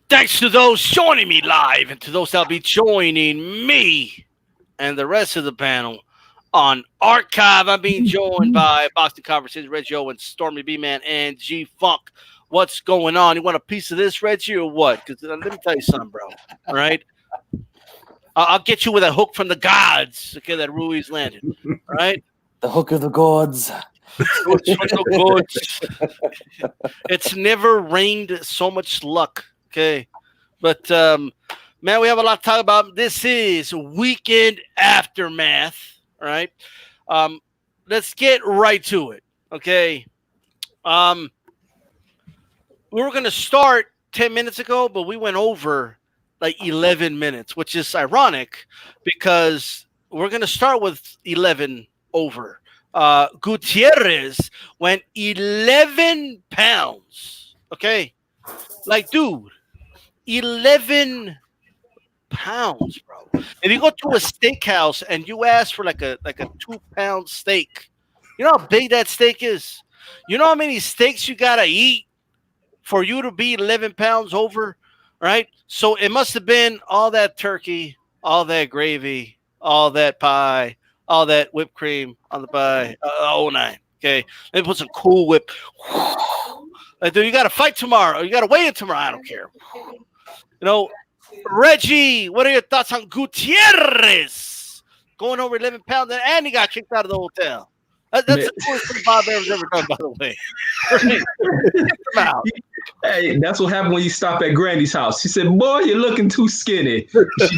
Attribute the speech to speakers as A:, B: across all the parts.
A: Thanks to those joining me live and to those that'll be joining me and the rest of the panel on Archive. I'm being joined by Boxing Conversations, Reggie Owens, Stormy B-Man, and G-Funk. What's going on? You want a piece of this, Reggie, or what? Because let me tell you something, bro. All right? I'll get you with a hook from the gods, okay, that Ruiz landed. All right?
B: The hook of the gods.
A: It's never rained so much luck. Okay. But man, we have a lot to talk about. This is Weekend Aftermath. All right. Let's get right to it. Okay. We were gonna start 10 minutes ago, but we went over like 11 minutes, which is ironic because we're gonna start with 11 over. Gutierrez went 11 pounds. Okay. Like, dude, 11 pounds, bro. If you go to a steakhouse and you ask for like a 2-pound steak, you know how big that steak is? You know how many steaks you gotta eat for you to be 11 pounds over, right? So it must have been all that turkey, all that gravy, all that pie, all that whipped cream on the pie, oh nine. Okay, let me put some Cool Whip. Like, dude, you got to fight tomorrow. You got to weigh in tomorrow. I don't care. You know, Reggie, what are your thoughts on Gutierrez going over 11 pounds and he got kicked out of the hotel? That's the coolest thing Bob Aram's ever done, by the way.
C: Hey, that's what happened when you stop at Grandy's house. She said, "Boy, you're looking too skinny." She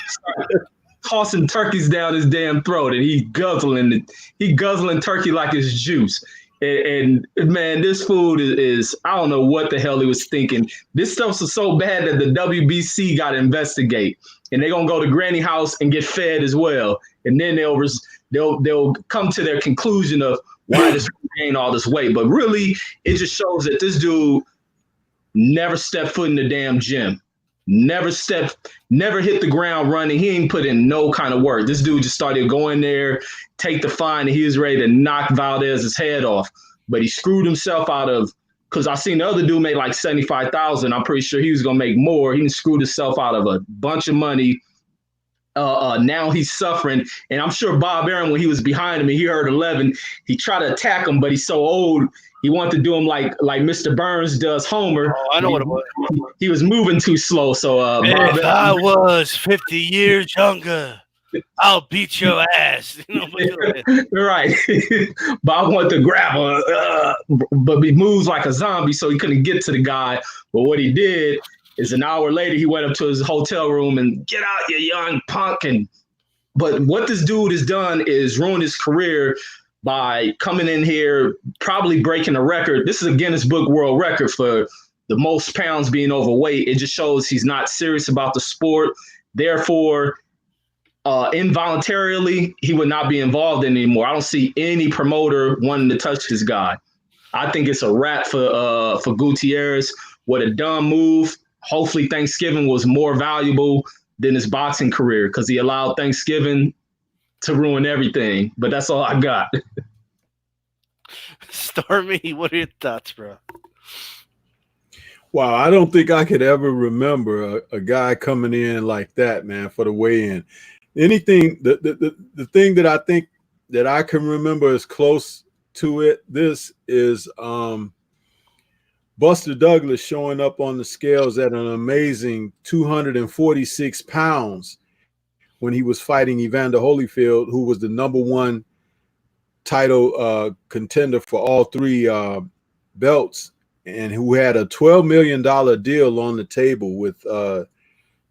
C: tossing turkeys down his damn throat, and he guzzling turkey like it's juice. And man, this food is I don't know what the hell he was thinking. This stuff was so bad that the WBC got to investigate, and they're gonna go to Granny house and get fed as well, and then they'll come to their conclusion of why this gained all this weight. But really, it just shows that this dude never stepped foot in the damn gym. Never hit the ground running. He ain't put in no kind of work. This dude just started going there, take the fine, and he was ready to knock Valdez's head off. But he screwed himself out of, because I seen the other dude make like $75,000. I'm pretty sure he was gonna make more. He screwed himself out of a bunch of money. Now he's suffering, and I'm sure Bob Arum, when he was behind him and he heard 11, he tried to attack him, but he's so old. He wanted to do him like Mr. Burns does Homer.
A: Oh, I know what it was.
C: He was moving too slow. So
A: if I was 50 years younger, I'll beat your ass.
C: Right. Bob wanted to grab her, but he moves like a zombie, so he couldn't get to the guy. But what he did is an hour later, he went up to his hotel room and get out, you young punk. But what this dude has done is ruin his career by coming in here, probably breaking a record. This is a Guinness Book World Record for the most pounds being overweight. It just shows he's not serious about the sport. Therefore, involuntarily, he would not be involved anymore. I don't see any promoter wanting to touch this guy. I think it's a wrap for Gutierrez. What a dumb move. Hopefully Thanksgiving was more valuable than his boxing career because he allowed Thanksgiving to ruin everything. But that's all I got.
A: Stormy, what are your thoughts, bro?
D: Wow, I don't think I could ever remember a guy coming in like that, man, for the weigh-in. Anything, the thing that I think that I can remember is close to it. This is Buster Douglas showing up on the scales at an amazing 246 pounds when he was fighting Evander Holyfield, who was the #1 title contender for all three belts, and who had a $12 million deal on the table with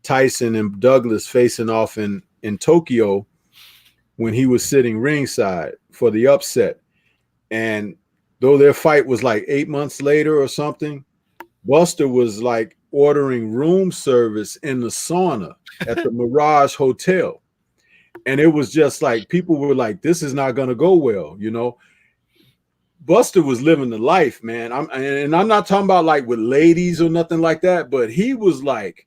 D: Tyson and Douglas facing off in Tokyo when he was sitting ringside for the upset. And though their fight was like 8 months later or something, Buster was like ordering room service in the sauna at the Mirage Hotel. And it was just like, people were like, this is not going to go well, you know. Buster was living the life, man. I'm not talking about like with ladies or nothing like that, but he was like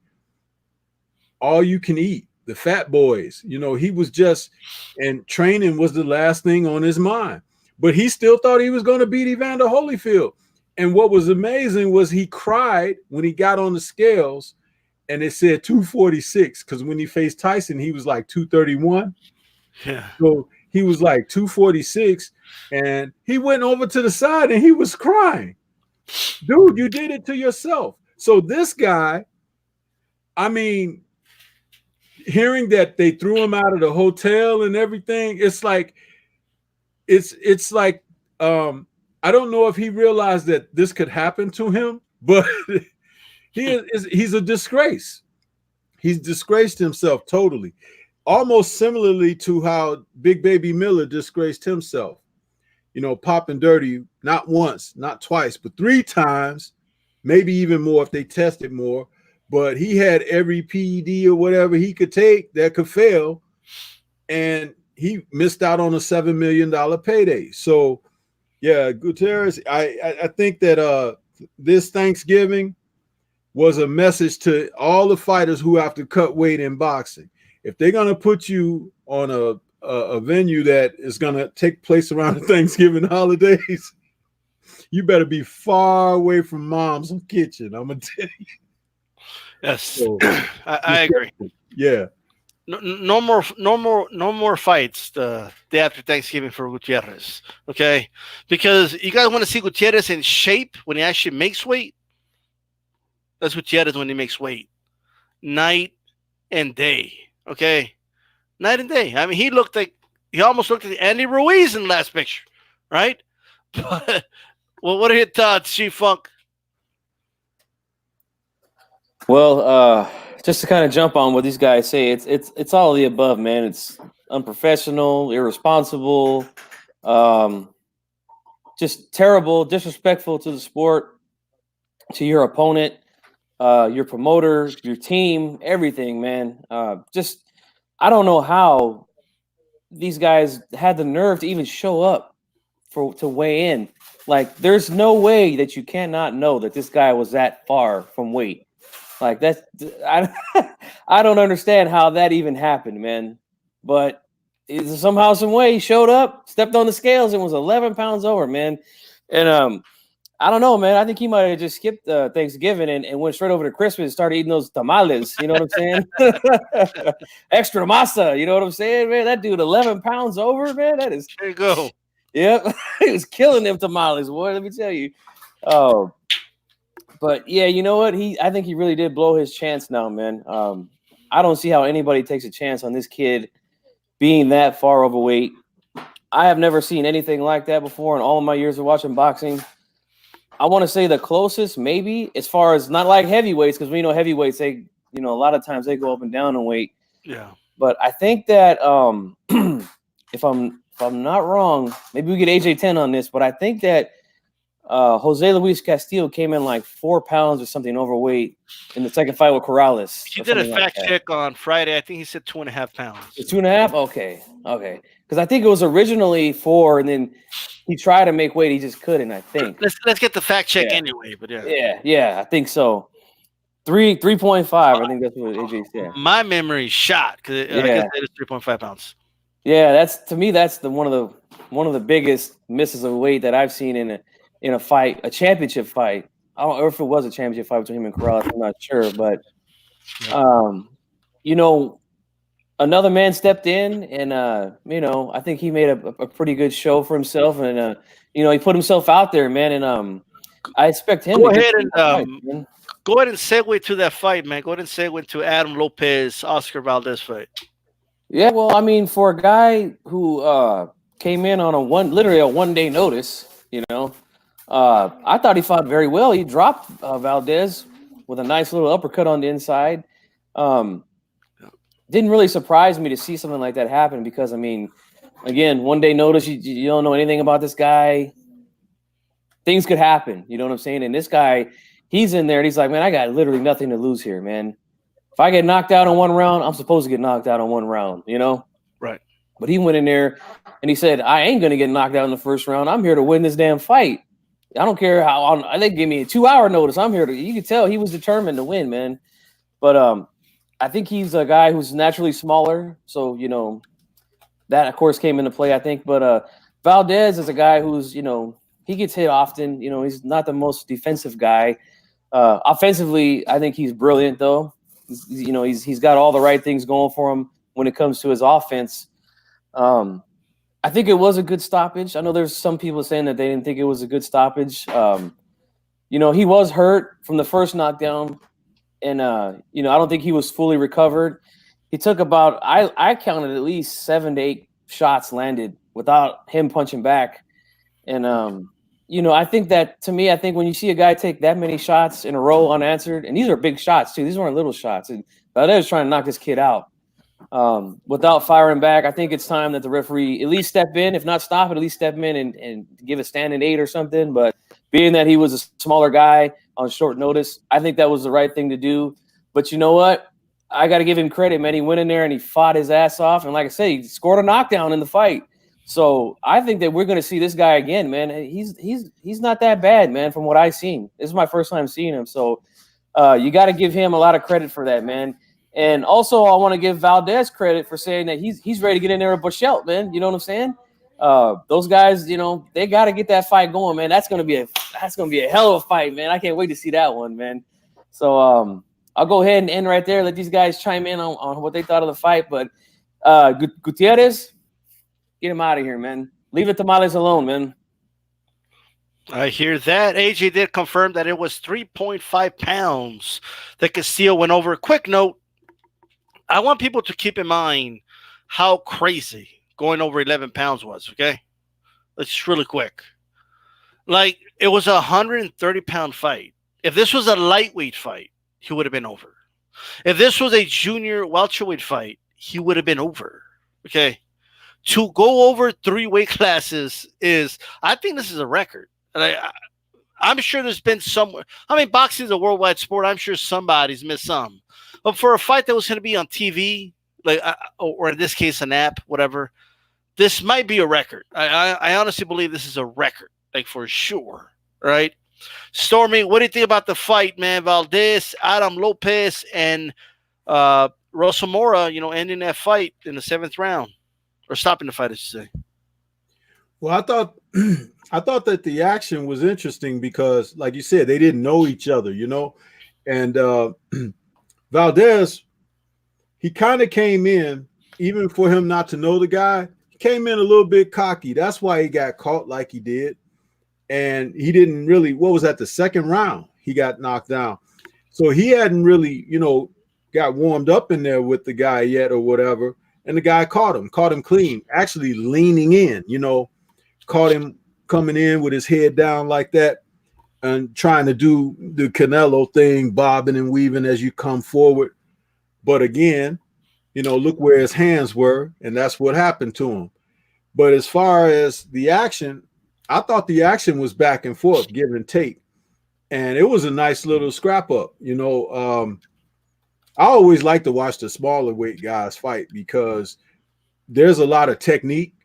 D: all you can eat, the fat boys, you know. He was just, and training was the last thing on his mind. But he still thought he was going to beat Evander Holyfield. And what was amazing was he cried when he got on the scales and it said 246 because when he faced Tyson, he was like 231.
A: Yeah.
D: So he was like 246, and he went over to the side and he was crying. Dude, you did it to yourself. So this guy, I mean, hearing that they threw him out of the hotel and everything, it's like I don't know if he realized that this could happen to him, but he's a disgrace. He's disgraced himself totally, almost similarly to how Big Baby Miller disgraced himself. You know, popping dirty not once, not twice, but 3 times, maybe even more if they tested more. But he had every PED or whatever he could take that could fail, and he missed out on a $7 million payday. So, yeah, Gutierrez, I think that this Thanksgiving was a message to all the fighters who have to cut weight in boxing. If they're going to put you on a venue that is going to take place around the Thanksgiving holidays, you better be far away from mom's kitchen. I'm going to tell you.
A: Yes,
D: So,
A: I agree.
D: Yeah.
A: No more fights the day after Thanksgiving for Gutierrez. Okay, because you guys want to see Gutierrez in shape when he actually makes weight. That's Gutierrez when he makes weight, night and day. Okay, night and day. I mean, he almost looked like Andy Ruiz in the last picture, right? But well, what are your thoughts, Chief Funk?
B: Well, just to kind of jump on what these guys say, it's all of the above, man. It's unprofessional, irresponsible, just terrible, disrespectful to the sport, to your opponent, your promoter, your team, everything, man. Just I don't know how these guys had the nerve to even show up to weigh in. Like, there's no way that you cannot know that this guy was that far from weight. Like, that's I don't understand how that even happened, man. But somehow, some way, he showed up, stepped on the scales, and was 11 pounds over, man. And I don't know, man. I think he might have just skipped Thanksgiving and went straight over to Christmas and started eating those tamales. You know what I'm saying? Extra masa. You know what I'm saying, man? That dude, 11 pounds over, man. That is.
A: There you go.
B: Yep, he was killing them tamales, boy. Let me tell you. Oh. But yeah, you know what? I think he really did blow his chance now, man. I don't see how anybody takes a chance on this kid being that far overweight. I have never seen anything like that before in all of my years of watching boxing. I want to say the closest, maybe, as far as not like heavyweights, because we know heavyweights, a lot of times they go up and down in weight.
A: Yeah.
B: But I think that if I'm not wrong, maybe we get AJ10 on this, but I think that Jose Luis Castillo came in like 4 pounds or something overweight in the second fight with Corrales.
A: He did a fact check on Friday. I think he said 2.5 pounds.
B: 2.5? Okay. Because I think it was originally 4, and then he tried to make weight. He just couldn't, I think.
A: Let's get the fact check anyway. But
B: yeah, I think so. 3.5. I think that's what AJ said.
A: My memory's shot because I guess it is 3.5 pounds.
B: Yeah, that's one of the biggest misses of weight that I've seen in a fight, a championship fight. I don't know if it was a championship fight between him and Corrales. I'm not sure, but another man stepped in, and I think he made a pretty good show for himself, and he put himself out there, man, and I expect him.
A: Go ahead and segue to that fight, man. Go ahead and segue to Adam Lopez, Oscar Valdez fight.
B: Yeah, well, I mean, for a guy who came in on literally a 1-day notice, I thought he fought very well. He dropped Valdez with a nice little uppercut on the inside. Didn't really surprise me to see something like that happen because, I mean, again, 1-day notice, you don't know anything about this guy. Things could happen, you know what I'm saying? And this guy, he's in there, and he's like, man, I got literally nothing to lose here, man. If I get knocked out on one round, I'm supposed to get knocked out on one round,
A: Right.
B: But he went in there, and he said, I ain't going to get knocked out in the first round. I'm here to win this damn fight. I don't care how they give me a 2-hour notice. I'm here to. You can tell he was determined to win, man. But I think he's a guy who's naturally smaller, so that of course came into play. I think, but Valdez is a guy who's he gets hit often. He's not the most defensive guy. Offensively, I think he's brilliant though. He's got all the right things going for him when it comes to his offense. I think it was a good stoppage. I know there's some people saying that they didn't think it was a good stoppage. He was hurt from the first knockdown, and I don't think he was fully recovered. He took about I counted at least 7 to 8 shots landed without him punching back, and I think that to me, I think when you see a guy take that many shots in a row unanswered, and these are big shots too. These weren't little shots, and Valdez was trying to knock this kid out. Without firing back, I think it's time that the referee at least step in, if not stop it, at least step in and give a standing 8 or something. But being that he was a smaller guy on short notice, I think that was the right thing to do. But you know what? I got to give him credit, man. He went in there and he fought his ass off. And like I said, he scored a knockdown in the fight. So I think that we're going to see this guy again, man. He's not that bad, man, from what I've seen. This is my first time seeing him. So you got to give him a lot of credit for that, man. And also, I want to give Valdez credit for saying that he's ready to get in there with Bushelt, man. You know what I'm saying? Those guys, they got to get that fight going, man. That's gonna be a hell of a fight, man. I can't wait to see that one, man. So I'll go ahead and end right there. Let these guys chime in on what they thought of the fight. But Gutierrez, get him out of here, man. Leave the tamales alone, man.
A: I hear that. AJ did confirm that it was 3.5 pounds that Castillo went over. Quick note. I want people to keep in mind how crazy going over 11 pounds was, okay? Let's just really quick. Like, it was a 130-pound fight. If this was a lightweight fight, he would have been over. If this was a junior welterweight fight, he would have been over, okay? To go over 3 weight classes I think this is a record. And I'm sure there's been somewhere. I mean, boxing is a worldwide sport. I'm sure somebody's missed some. But for a fight that was going to be on TV, like, or in this case, an app, whatever, this might be a record. I honestly believe this is a record, like, for sure, right? Stormy, what do you think about the fight, man? Valdez, Adam Lopez, and Rosa Mora, ending that fight in the 7th round, or stopping the fight, I should say.
D: Well, I thought that the action was interesting because, like you said, they didn't know each other, and Valdez, he kind of came in, even for him not to know the guy, he came in a little bit cocky. That's why he got caught like he did. And he didn't really, what was that, the 2nd round? He got knocked down. So he hadn't really, got warmed up in there with the guy yet or whatever. And the guy caught him clean, actually leaning in, caught him coming in with his head down like that and trying to do the Canelo thing, bobbing and weaving as you come forward. But again, look where his hands were, and that's what happened to him. But as far as the action, I thought the action was back and forth, give and take. And it was a nice little scrap up. I always like to watch the smaller weight guys fight because there's a lot of technique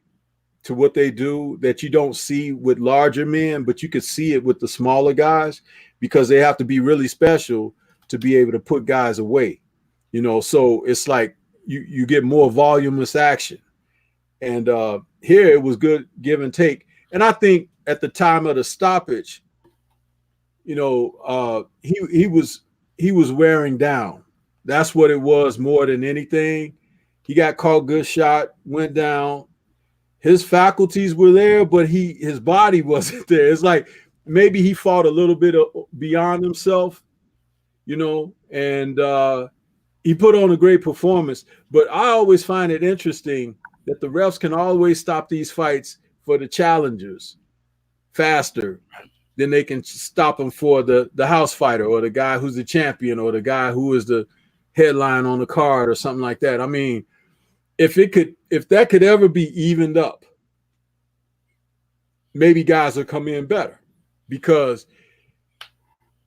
D: to what they do that you don't see with larger men, but you could see it with the smaller guys because they have to be really special to be able to put guys away, so it's like you get more voluminous action. And here it was good give and take. And I think at the time of the stoppage, he was wearing down. That's what it was more than anything. He got caught, good shot, went down. His faculties were there, but his body wasn't there. It's like maybe he fought a little bit beyond himself, and he put on a great performance. But I always find it interesting that the refs can always stop these fights for the challengers faster than they can stop them for the house fighter or the guy who's the champion or the guy who is the headline on the card or something like that. I mean, if that could ever be evened up, maybe guys will come in better, because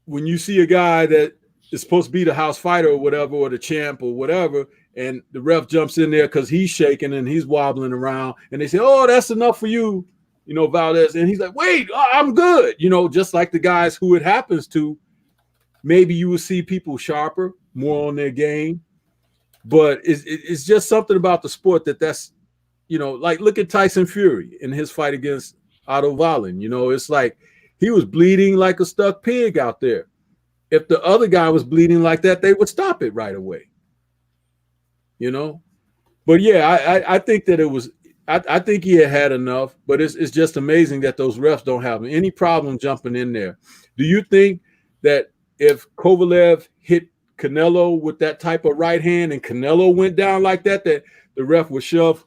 D: when you see a guy that is supposed to be the house fighter or whatever, or the champ or whatever, and the ref jumps in there because he's shaking and he's wobbling around, and they say, "Oh, that's enough for you, Valdez," and he's like, "Wait, I'm good," just like the guys who it happens to. Maybe you will see people sharper, more on their game. But it's just something about the sport that's, like look at Tyson Fury in his fight against Otto Wallin. It's like he was bleeding like a stuck pig out there. if the other guy was bleeding like that, they would stop it right away. You know? But yeah, I think that it was I think he had enough, but it's just amazing that those refs don't have any problem jumping in there. Do you think that if Kovalev hit Canelo with that type of right hand and Canelo went down like that the ref would shove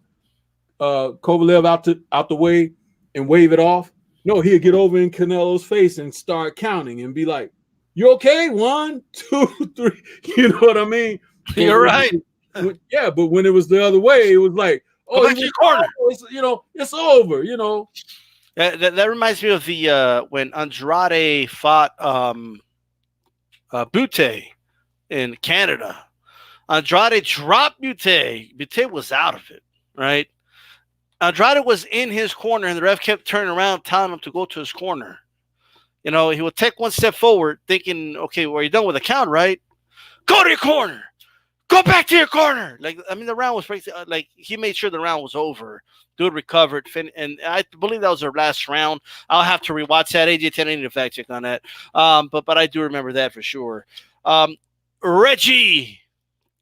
D: Kovalev out the way and wave it off? No, he'd get over in Canelo's face and start counting and be like, "You okay? 1, 2, 3." You know what I mean?
A: You're right.
D: Yeah, but when it was the other way, it was like,
A: "Oh, back to your corner."
D: It's over.
A: That reminds me of the when Andrade fought Butte in Canada. Andrade dropped Butte. Butte was out of it, right? Andrade was in his corner, and the ref kept turning around, telling him to go to his corner. He would take one step forward, thinking, "Okay, well, you're done with the count, right? Go to your corner. Go back to your corner." The round was he made sure the round was over. Dude recovered, and I believe that was their last round. I'll have to rewatch that. AJ10, I need to fact check on that. But I do remember that for sure. Reggie,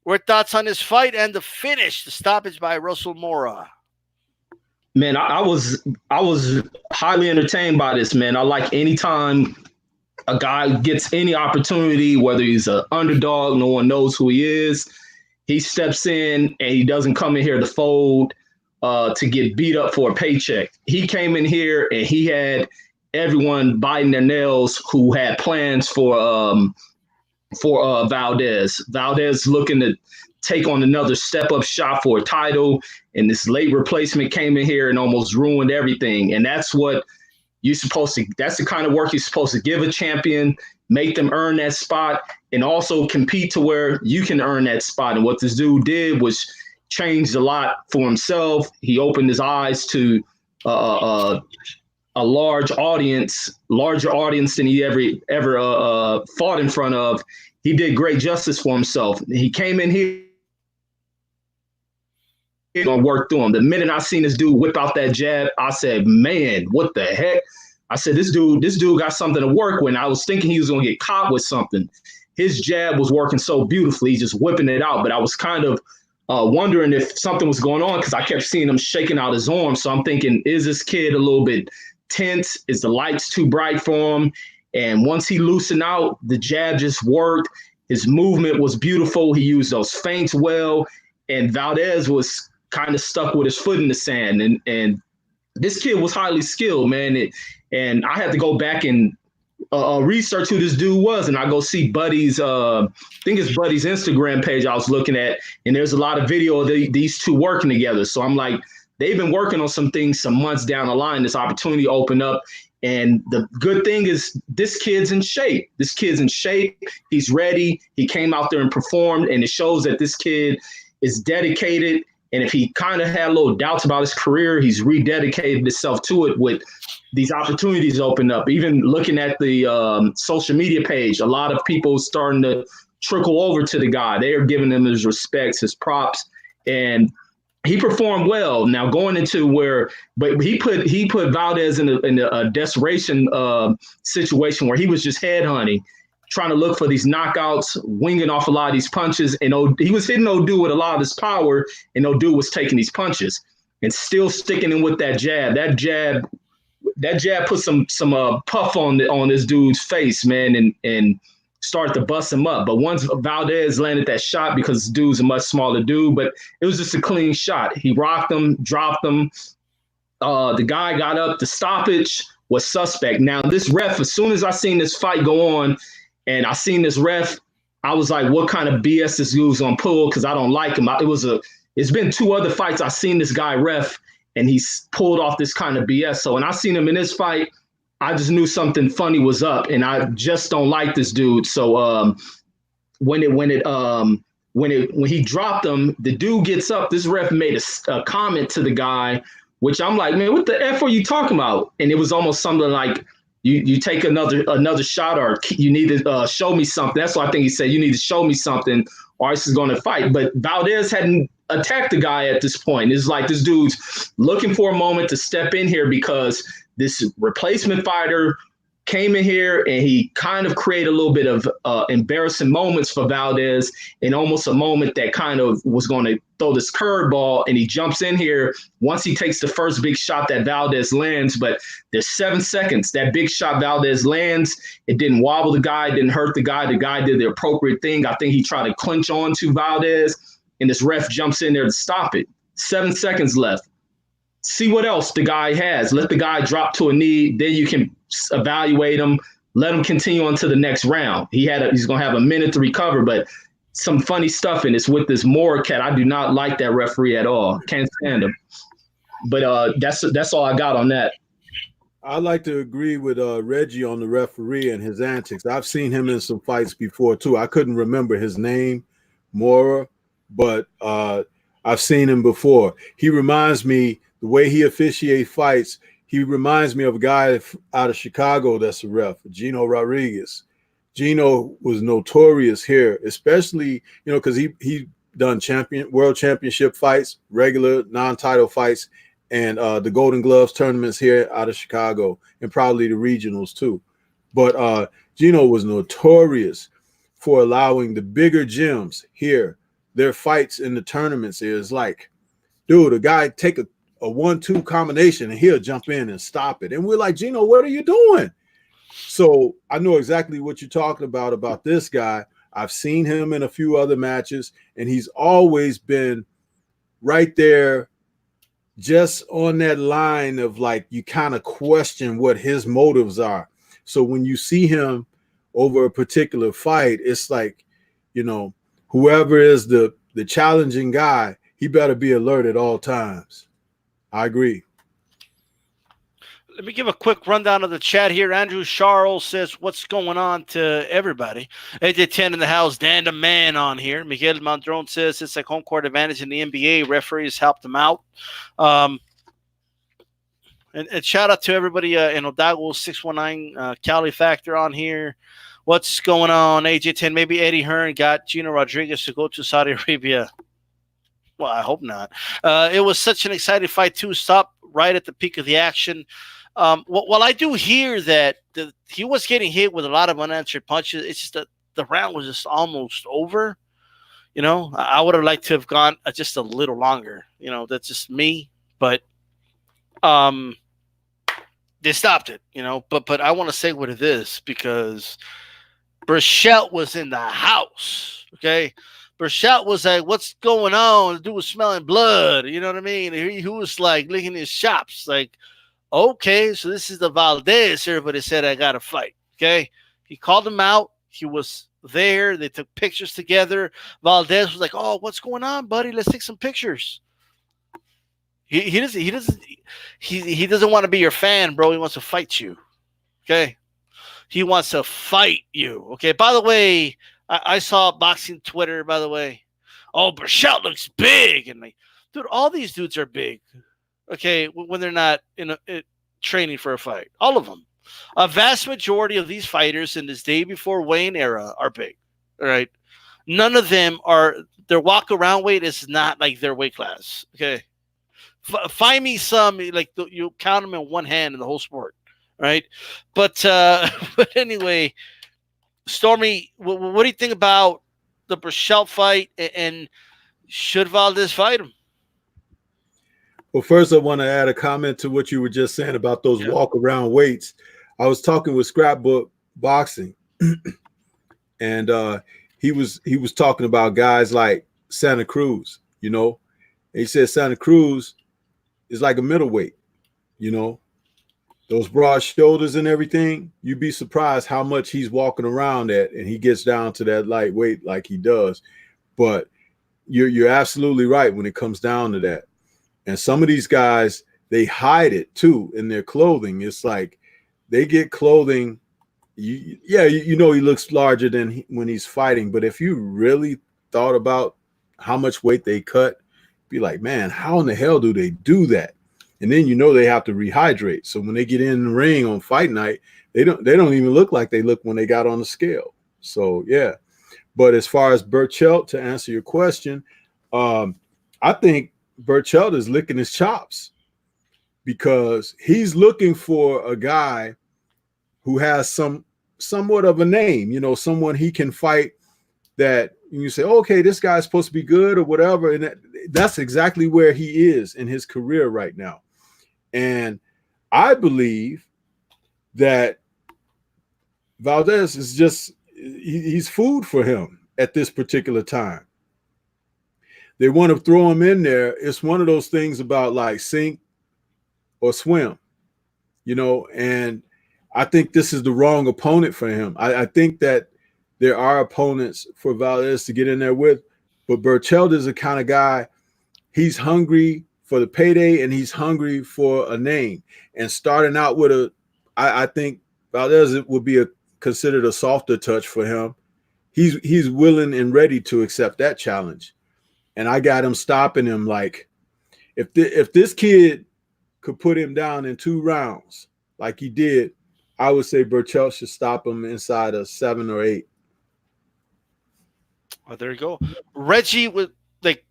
A: what thoughts on this fight and the finish, the stoppage by Russell Mora?
C: Man, I was highly entertained by this, man. I like anytime a guy gets any opportunity, whether he's an underdog, no one knows who he is. He steps in and he doesn't come in here to fold to get beat up for a paycheck. He came in here and he had everyone biting their nails who had plans for Valdez. Valdez looking to take on another step-up shot for a title, and this late replacement came in here and almost ruined everything. And that's what that's the kind of work you're supposed to give a champion, make them earn that spot, and also compete to where you can earn that spot. And what this dude did was changed a lot for himself. He opened his eyes to a larger audience than he ever fought in front of. He did great justice for himself. He came in here gonna work through him. The minute I seen this dude whip out that jab, I said, "Man, what the heck?" I said, this dude got something to work with. I was thinking he was gonna get caught with something. His jab was working so beautifully, he's just whipping it out. But I was kind of wondering if something was going on because I kept seeing him shaking out his arm. So I'm thinking, is this kid a little bit tense? Is the lights too bright for him? And once he loosened out, the jab just worked. His movement was beautiful. He used those feints well. And Valdez was kind of stuck with his foot in the sand. And this kid was highly skilled, man. And I had to go back and research who this dude was. And I go see Buddy's, I think it's Buddy's Instagram page I was looking at. And there's a lot of video of these two working together. So I'm like, they've been working on some things some months down the line. This opportunity opened up. And the good thing is this kid's in shape. He's ready. He came out there and performed. And it shows that this kid is dedicated. And if he kind of had a little doubts about his career, he's rededicated himself to it with these opportunities open up. Even looking at the social media page, a lot of people starting to trickle over to the guy. They are giving him his respects, his props, and he performed well. Now going into but he put Valdez in a desperation situation where he was just headhunting, trying to look for these knockouts, winging off a lot of these punches. And he was hitting O'Du with a lot of his power, and O'Du was taking these punches and still sticking in with that jab. That jab put some puff on this dude's face, man, and started to bust him up. But once Valdez landed that shot, because this dude's a much smaller dude, but it was just a clean shot. He rocked him, dropped him. The guy got up. The stoppage was suspect. Now, this ref, as soon as I seen this fight go on, and I seen this ref, I was like, what kind of BS this dude's gonna pull? Because I don't like him. It's been 2 other fights I've seen this guy ref, and he's pulled off this kind of BS. So when I seen him in this fight, I just knew something funny was up, and I just don't like this dude. So when he dropped him, the dude gets up. This ref made a comment to the guy, which I'm like, man, what the F are you talking about? And it was almost something like, you take another shot, or you need to show me something. That's why I think he said, you need to show me something, or else he's going to fight. But Valdez hadn't attacked the guy at this point. It's like this dude's looking for a moment to step in here because this replacement fighter came in here and he kind of created a little bit of embarrassing moments for Valdez, and almost a moment that kind of was going to throw this curveball, and he jumps in here once he takes the first big shot that Valdez lands. But there's 7 seconds. That big shot Valdez lands, it didn't wobble the guy, didn't hurt the guy. The guy did the appropriate thing. I think he tried to clinch on to Valdez, and this ref jumps in there to stop it. 7 seconds left. See what else the guy has. Let the guy drop to a knee. Then you can evaluate him. Let him continue on to the next round. He's going to have a minute to recover, but some funny stuff in this with this Moore cat. I do not like that referee at all. Can't stand him. But that's all I got on that.
D: I'd like to agree with Reggie on the referee and his antics. I've seen him in some fights before too. I couldn't remember his name, Mora, but I've seen him before. He reminds me, the way he officiates fights, he reminds me of a guy out of Chicago that's a ref, Gino Rodriguez. Gino was notorious here, especially, because he done world championship fights, regular non-title fights, and the Golden Gloves tournaments here out of Chicago, and probably the regionals too. But Gino was notorious for allowing the bigger gyms here, their fights in the tournaments is like, dude, a guy take a 1-2 combination and he'll jump in and stop it. And we're like, Gino, what are you doing? So I know exactly what you're talking about this guy. I've seen him in a few other matches, and he's always been right there, just on that line of like, you kind of question what his motives are. So when you see him over a particular fight, it's like, whoever is the challenging guy, he better be alert at all times. I agree.
A: Let me give a quick rundown of the chat here. Andrew Charles says, what's going on to everybody? AJ10 in the house. Dan the man on here. Miguel Mondron says it's like home court advantage in the NBA. Referees helped them out. And shout out to everybody in Odago 619 Cali Factor on here. What's going on? AJ10, maybe Eddie Hearn got Gino Rodriguez to go to Saudi Arabia. Well, I hope not. It was such an exciting fight, too. Stop right at the peak of the action. Well, I do hear that he was getting hit with a lot of unanswered punches. It's just that the round was just almost over. I would have liked to have gone just a little longer. That's just me. But they stopped it, But I want to say what it is because Burchell was in the house, okay? Burchell was like, what's going on? The dude was smelling blood. You know what I mean? He was like licking his chops. Like, okay, so this is the Valdez. Everybody said, I got to fight. Okay. He called him out. He was there. They took pictures together. Valdez was like, oh, what's going on, buddy? Let's take some pictures. He doesn't want to be your fan, bro. He wants to fight you. Okay. He wants to fight you. Okay. By the way, I saw boxing Twitter, by the way. Oh, Burchell looks big. And like, dude, all these dudes are big. Okay, when they're not training for a fight. All of them. A vast majority of these fighters in this day before Wayne era are big. All right. None of them are, their walk around weight is not like their weight class. Okay. Find me some, like you count them in one hand in the whole sport. Right. But anyway, Stormy, what do you think about the Burchell fight, and should Valdez fight him?
D: Well, first, I want to add a comment to what you were just saying about those walk-around weights. I was talking with Scrapbook Boxing, and he was talking about guys like Santa Cruz, And he said Santa Cruz is like a middleweight, Those broad shoulders and everything, you'd be surprised how much he's walking around at, and he gets down to that lightweight like he does. But you're absolutely right when it comes down to that. And some of these guys, they hide it too in their clothing. It's like they get clothing. He looks larger than when he's fighting. But if you really thought about how much weight they cut, be like, man, how in the hell do they do that? And then they have to rehydrate. So when they get in the ring on fight night, they don't even look like they look when they got on the scale. So yeah. But as far as Burchell, to answer your question, I think Burchell is licking his chops because he's looking for a guy who has somewhat of a name, you know, someone he can fight that you say, okay, this guy's supposed to be good or whatever. And that's exactly where he is in his career right now. And I believe that Valdez is just, he's food for him at this particular time. They want to throw him in there. It's one of those things about like sink or swim, you know, and I think this is the wrong opponent for him. I think that there are opponents for Valdez to get in there with, but Berchelt is the kind of guy, he's hungry for the payday and he's hungry for a name. And starting out with I think Valdez would be considered a softer touch for him. He's willing and ready to accept that challenge. And I got him stopping him like, if this kid could put him down in 2 rounds like he did, I would say Berchelt should stop him inside of 7 or 8.
A: Oh, there you go. Reggie, with like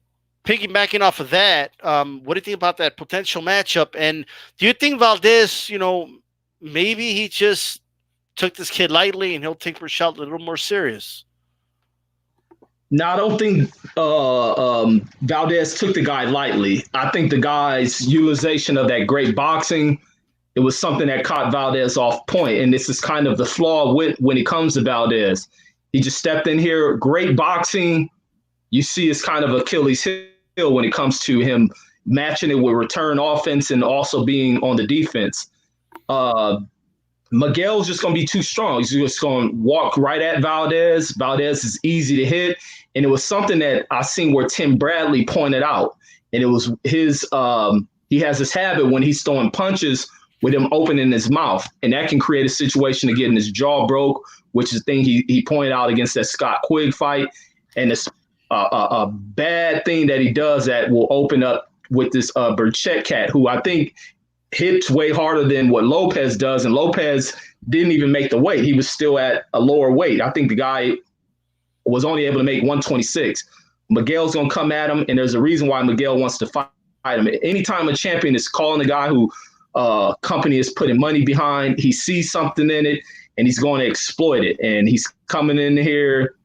A: piggybacking off of that, what do you think about that potential matchup? And do you think Valdez, you know, maybe he just took this kid lightly and he'll take Berchelt a little more serious?
C: No, I don't think Valdez took the guy lightly. I think the guy's utilization of that great boxing, it was something that caught Valdez off point. And this is kind of the flaw when it comes to Valdez. He just stepped in here, great boxing. You see it's kind of Achilles heel when it comes to him matching it with return offense and also being on the defense. Miguel's just going to be too strong. He's just going to walk right at Valdez. Valdez is easy to hit. And it was something that I seen where Tim Bradley pointed out. And it was his he has this habit when he's throwing punches with him opening his mouth. And that can create a situation of getting his jaw broke, which is the thing he pointed out against that Scott Quigg fight. And it's a bad thing that he does that will open up with this Berchelt cat, who I think hits way harder than what Lopez does. And Lopez didn't even make the weight. He was still at a lower weight. I think the guy was only able to make 126. Miguel's going to come at him, and there's a reason why Miguel wants to fight him. Anytime a champion is calling a guy who company is putting money behind, he sees something in it, and he's going to exploit it. And he's coming in here.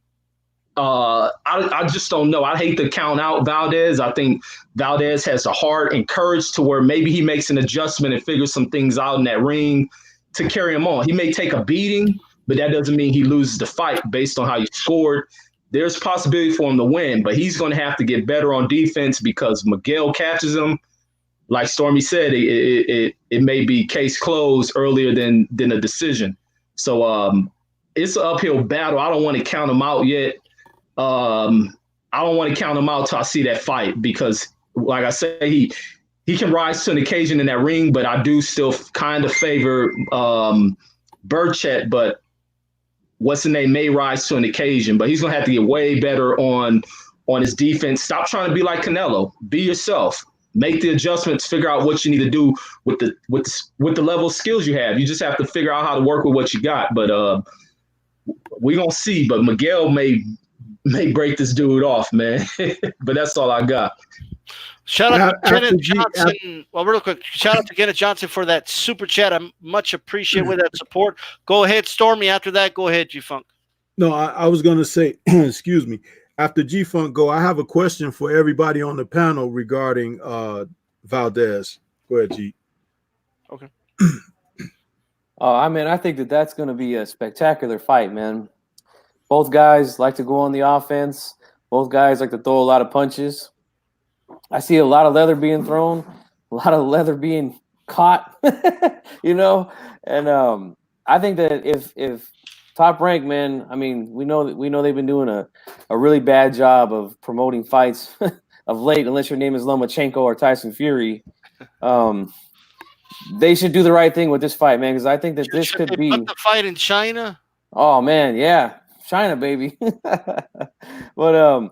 C: I just don't know. I hate to count out Valdez. I think Valdez has the heart and courage to where maybe he makes an adjustment and figures some things out in that ring to carry him on. He may take a beating, but that doesn't mean he loses the fight based on how he scored. There's a possibility for him to win, but he's going to have to get better on defense because Miguel catches him. Like Stormy said, it may be case closed earlier than a decision. So it's an uphill battle. I don't want to count him out yet. I don't want to count him out till I see that fight because, like I say, he can rise to an occasion in that ring, but I do still kind of favor Berchelt, but what's the name may rise to an occasion, but he's going to have to get way better on his defense. Stop trying to be like Canelo. Be yourself. Make the adjustments, figure out what you need to do with the level of skills you have. You just have to figure out how to work with what you got. But we're going to see. But Miguel may break this dude off, man. But that's all I got.
A: Shout out to Kenneth Johnson. Well, real quick, shout out to Kenneth Johnson for that super chat. I much appreciate with that support. Go ahead, Stormy. After that, go ahead, G-Funk.
D: No, I was going to say, excuse me. After G-Funk go, I have a question for everybody on the panel regarding Valdez. Go ahead, G.
A: Okay.
B: I mean, I think that's going to be a spectacular fight, man. Both guys like to go on the offense. Both guys like to throw a lot of punches. I see a lot of leather being thrown, a lot of leather being caught, you know. And I think that if Top Rank, man, I mean, we know they've been doing a really bad job of promoting fights of late, unless your name is Lomachenko or Tyson Fury. They should do the right thing with this fight, man, because I think that this could be
A: the fight in China.
B: Oh man, yeah, China, baby. But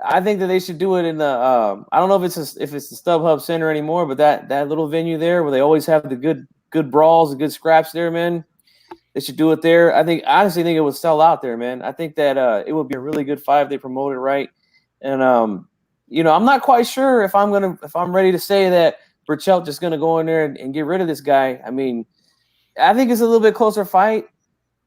B: I think that they should do it in the I don't know if it's the StubHub Center anymore, but that little venue there where they always have the good brawls and good scraps there, man. They should do it there. I honestly think it would sell out there, man. I think that it would be a really good fight if they promote it right. And you know, I'm not quite sure if I'm ready to say that Berchelt just gonna go in there and get rid of this guy. I mean, I think it's a little bit closer fight.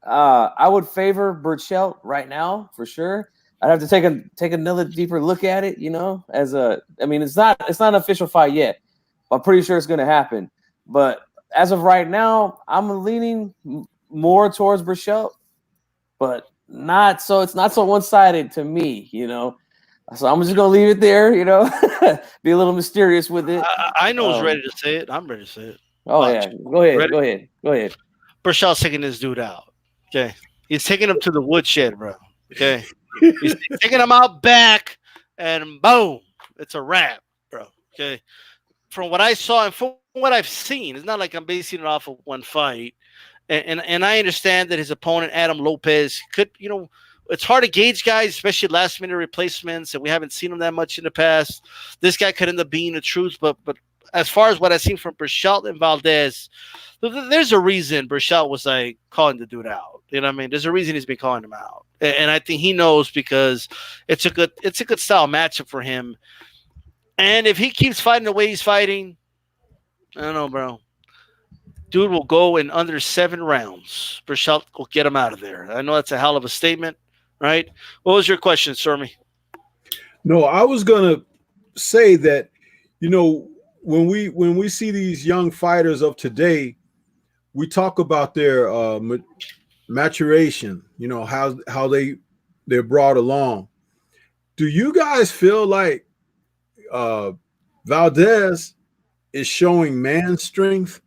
B: I would favor Burchell right now for sure. I'd have to take another deeper look at it, I mean, it's not an official fight yet. But I'm pretty sure it's going to happen. But as of right now, I'm leaning more towards Burchell, but it's not so one-sided to me, So I'm just going to leave it there, be a little mysterious with it.
A: I know who's ready to say it. I'm ready to say it.
B: Oh, yeah. Go ahead.
A: Burchell's taking this dude out. Okay. He's taking him to the woodshed, bro. Okay. He's taking him out back, and boom, it's a wrap, bro. Okay. From what I saw and from what I've seen, it's not like I'm basing it off of one fight. And I understand that his opponent, Adam Lopez, could, it's hard to gauge guys, especially last minute replacements, and we haven't seen them that much in the past. This guy could end up being the truth, but as far as what I've seen from Burchell and Valdez, there's a reason Burchell was like calling the dude out. You know what I mean? There's a reason he's been calling him out. And I think he knows because it's a good style matchup for him. And if he keeps fighting the way he's fighting, I don't know, bro. Dude will go in under 7 rounds. Burchell will get him out of there. I know that's a hell of a statement, right? What was your question, Stormy?
D: No, I was gonna say that, when we see these young fighters of today, we talk about their maturation, how they're brought along. Do you guys feel like Valdez is showing man strength?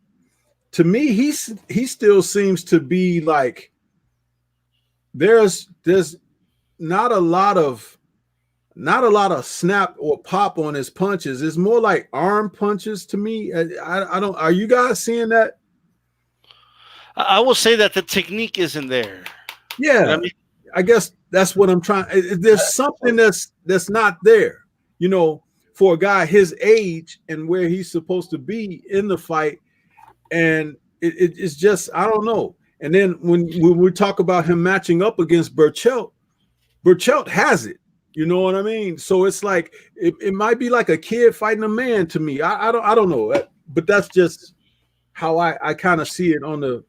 D: To me, he still seems to be like there's not a lot of snap or pop on his punches. It's more like arm punches to me. I don't. Are you guys seeing that?
A: I will say that the technique isn't there.
D: Yeah, I guess that's what I'm trying. There's something that's not there. For a guy his age and where he's supposed to be in the fight, and it's just I don't know. And then when we talk about him matching up against Burchell has it. You know what I mean? So it's like it might be like a kid fighting a man to me. I don't know, but that's just how I kind of see it on the.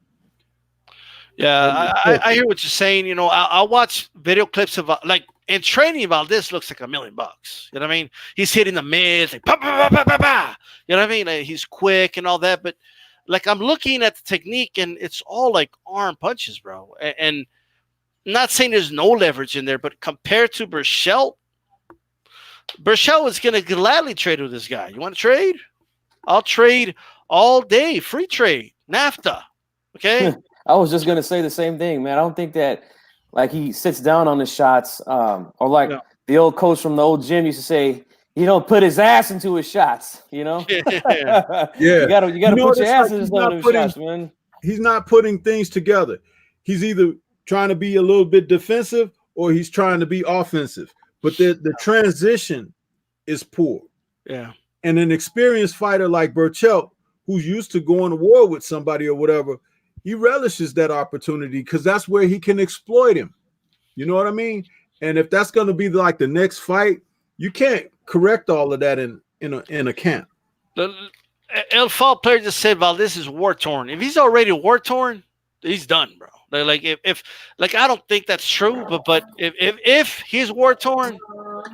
A: Yeah, I hear what you're saying. I'll watch video clips of like in training. Valdez looks like $1 million. You know what I mean? He's hitting the mids, like bah, bah, bah, bah, bah. You know what I mean? Like, he's quick and all that, but like I'm looking at the technique and it's all like arm punches, bro. And I'm not saying there's no leverage in there, but compared to Burchell is going to gladly trade with this guy. You want to trade? I'll trade all day. Free trade. NAFTA. Okay?
B: I was just going to say the same thing, man. I don't think that like he sits down on the shots or like the old coach from the old gym used to say, he don't put his ass into his shots,
D: Yeah.
B: You gotta put your ass into those shots, man.
D: He's not putting things together. He's either trying to be a little bit defensive or he's trying to be offensive. But the transition is poor.
A: Yeah.
D: And an experienced fighter like Burchell, who's used to going to war with somebody or whatever, he relishes that opportunity because that's where he can exploit him. You know what I mean? And if that's going to be like the next fight, you can't correct all of that in a camp.
A: The El Fall player just said Valdez is war torn. If he's already war torn, he's done, bro. Like if I don't think that's true, but if he's war torn,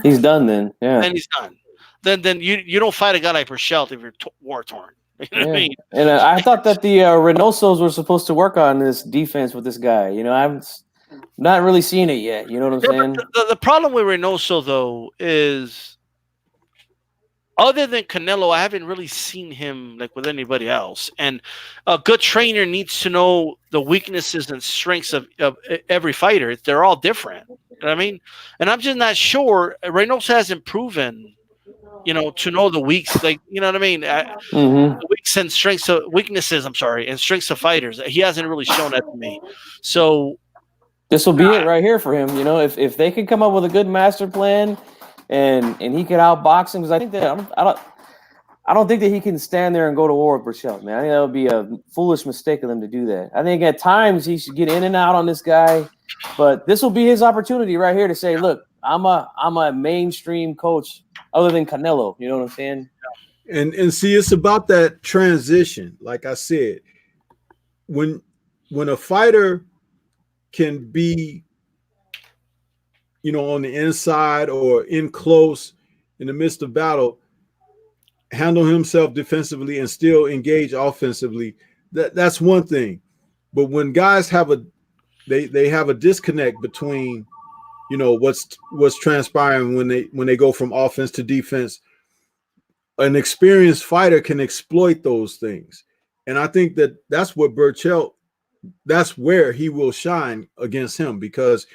B: he's done. Then
A: then he's done. Then you don't fight a guy like Burchell if you're war torn. You know what I mean?
B: And I thought that the Reynosos were supposed to work on this defense with this guy. I'm not really seeing it yet. You know what I'm saying?
A: The problem with Reynoso though is, other than Canelo, I haven't really seen him like with anybody else. And a good trainer needs to know the weaknesses and strengths of every fighter. They're all different. You know what I mean? And I'm just not sure. Reynoso hasn't proven, to know the weaks. Like, you know what I mean? The weaks and strengths of weaknesses. I'm sorry, and strengths of fighters. He hasn't really shown that to me. So
B: this will be it right here for him. If they can come up with a good master plan. And he could outbox him because I think that I don't think that he can stand there and go to war with Burchell, man. I think that would be a foolish mistake of them to do that. I think at times he should get in and out on this guy, but this will be his opportunity right here to say, "Look, I'm a mainstream coach other than Canelo." You know what I'm saying?
D: And see, it's about that transition. Like I said, when a fighter can be, on the inside or in close in the midst of battle, handle himself defensively and still engage offensively, that's one thing. But when guys have they have a disconnect between, what's transpiring when they go from offense to defense, an experienced fighter can exploit those things. And I think that's what Burchell, that's where he will shine against him, because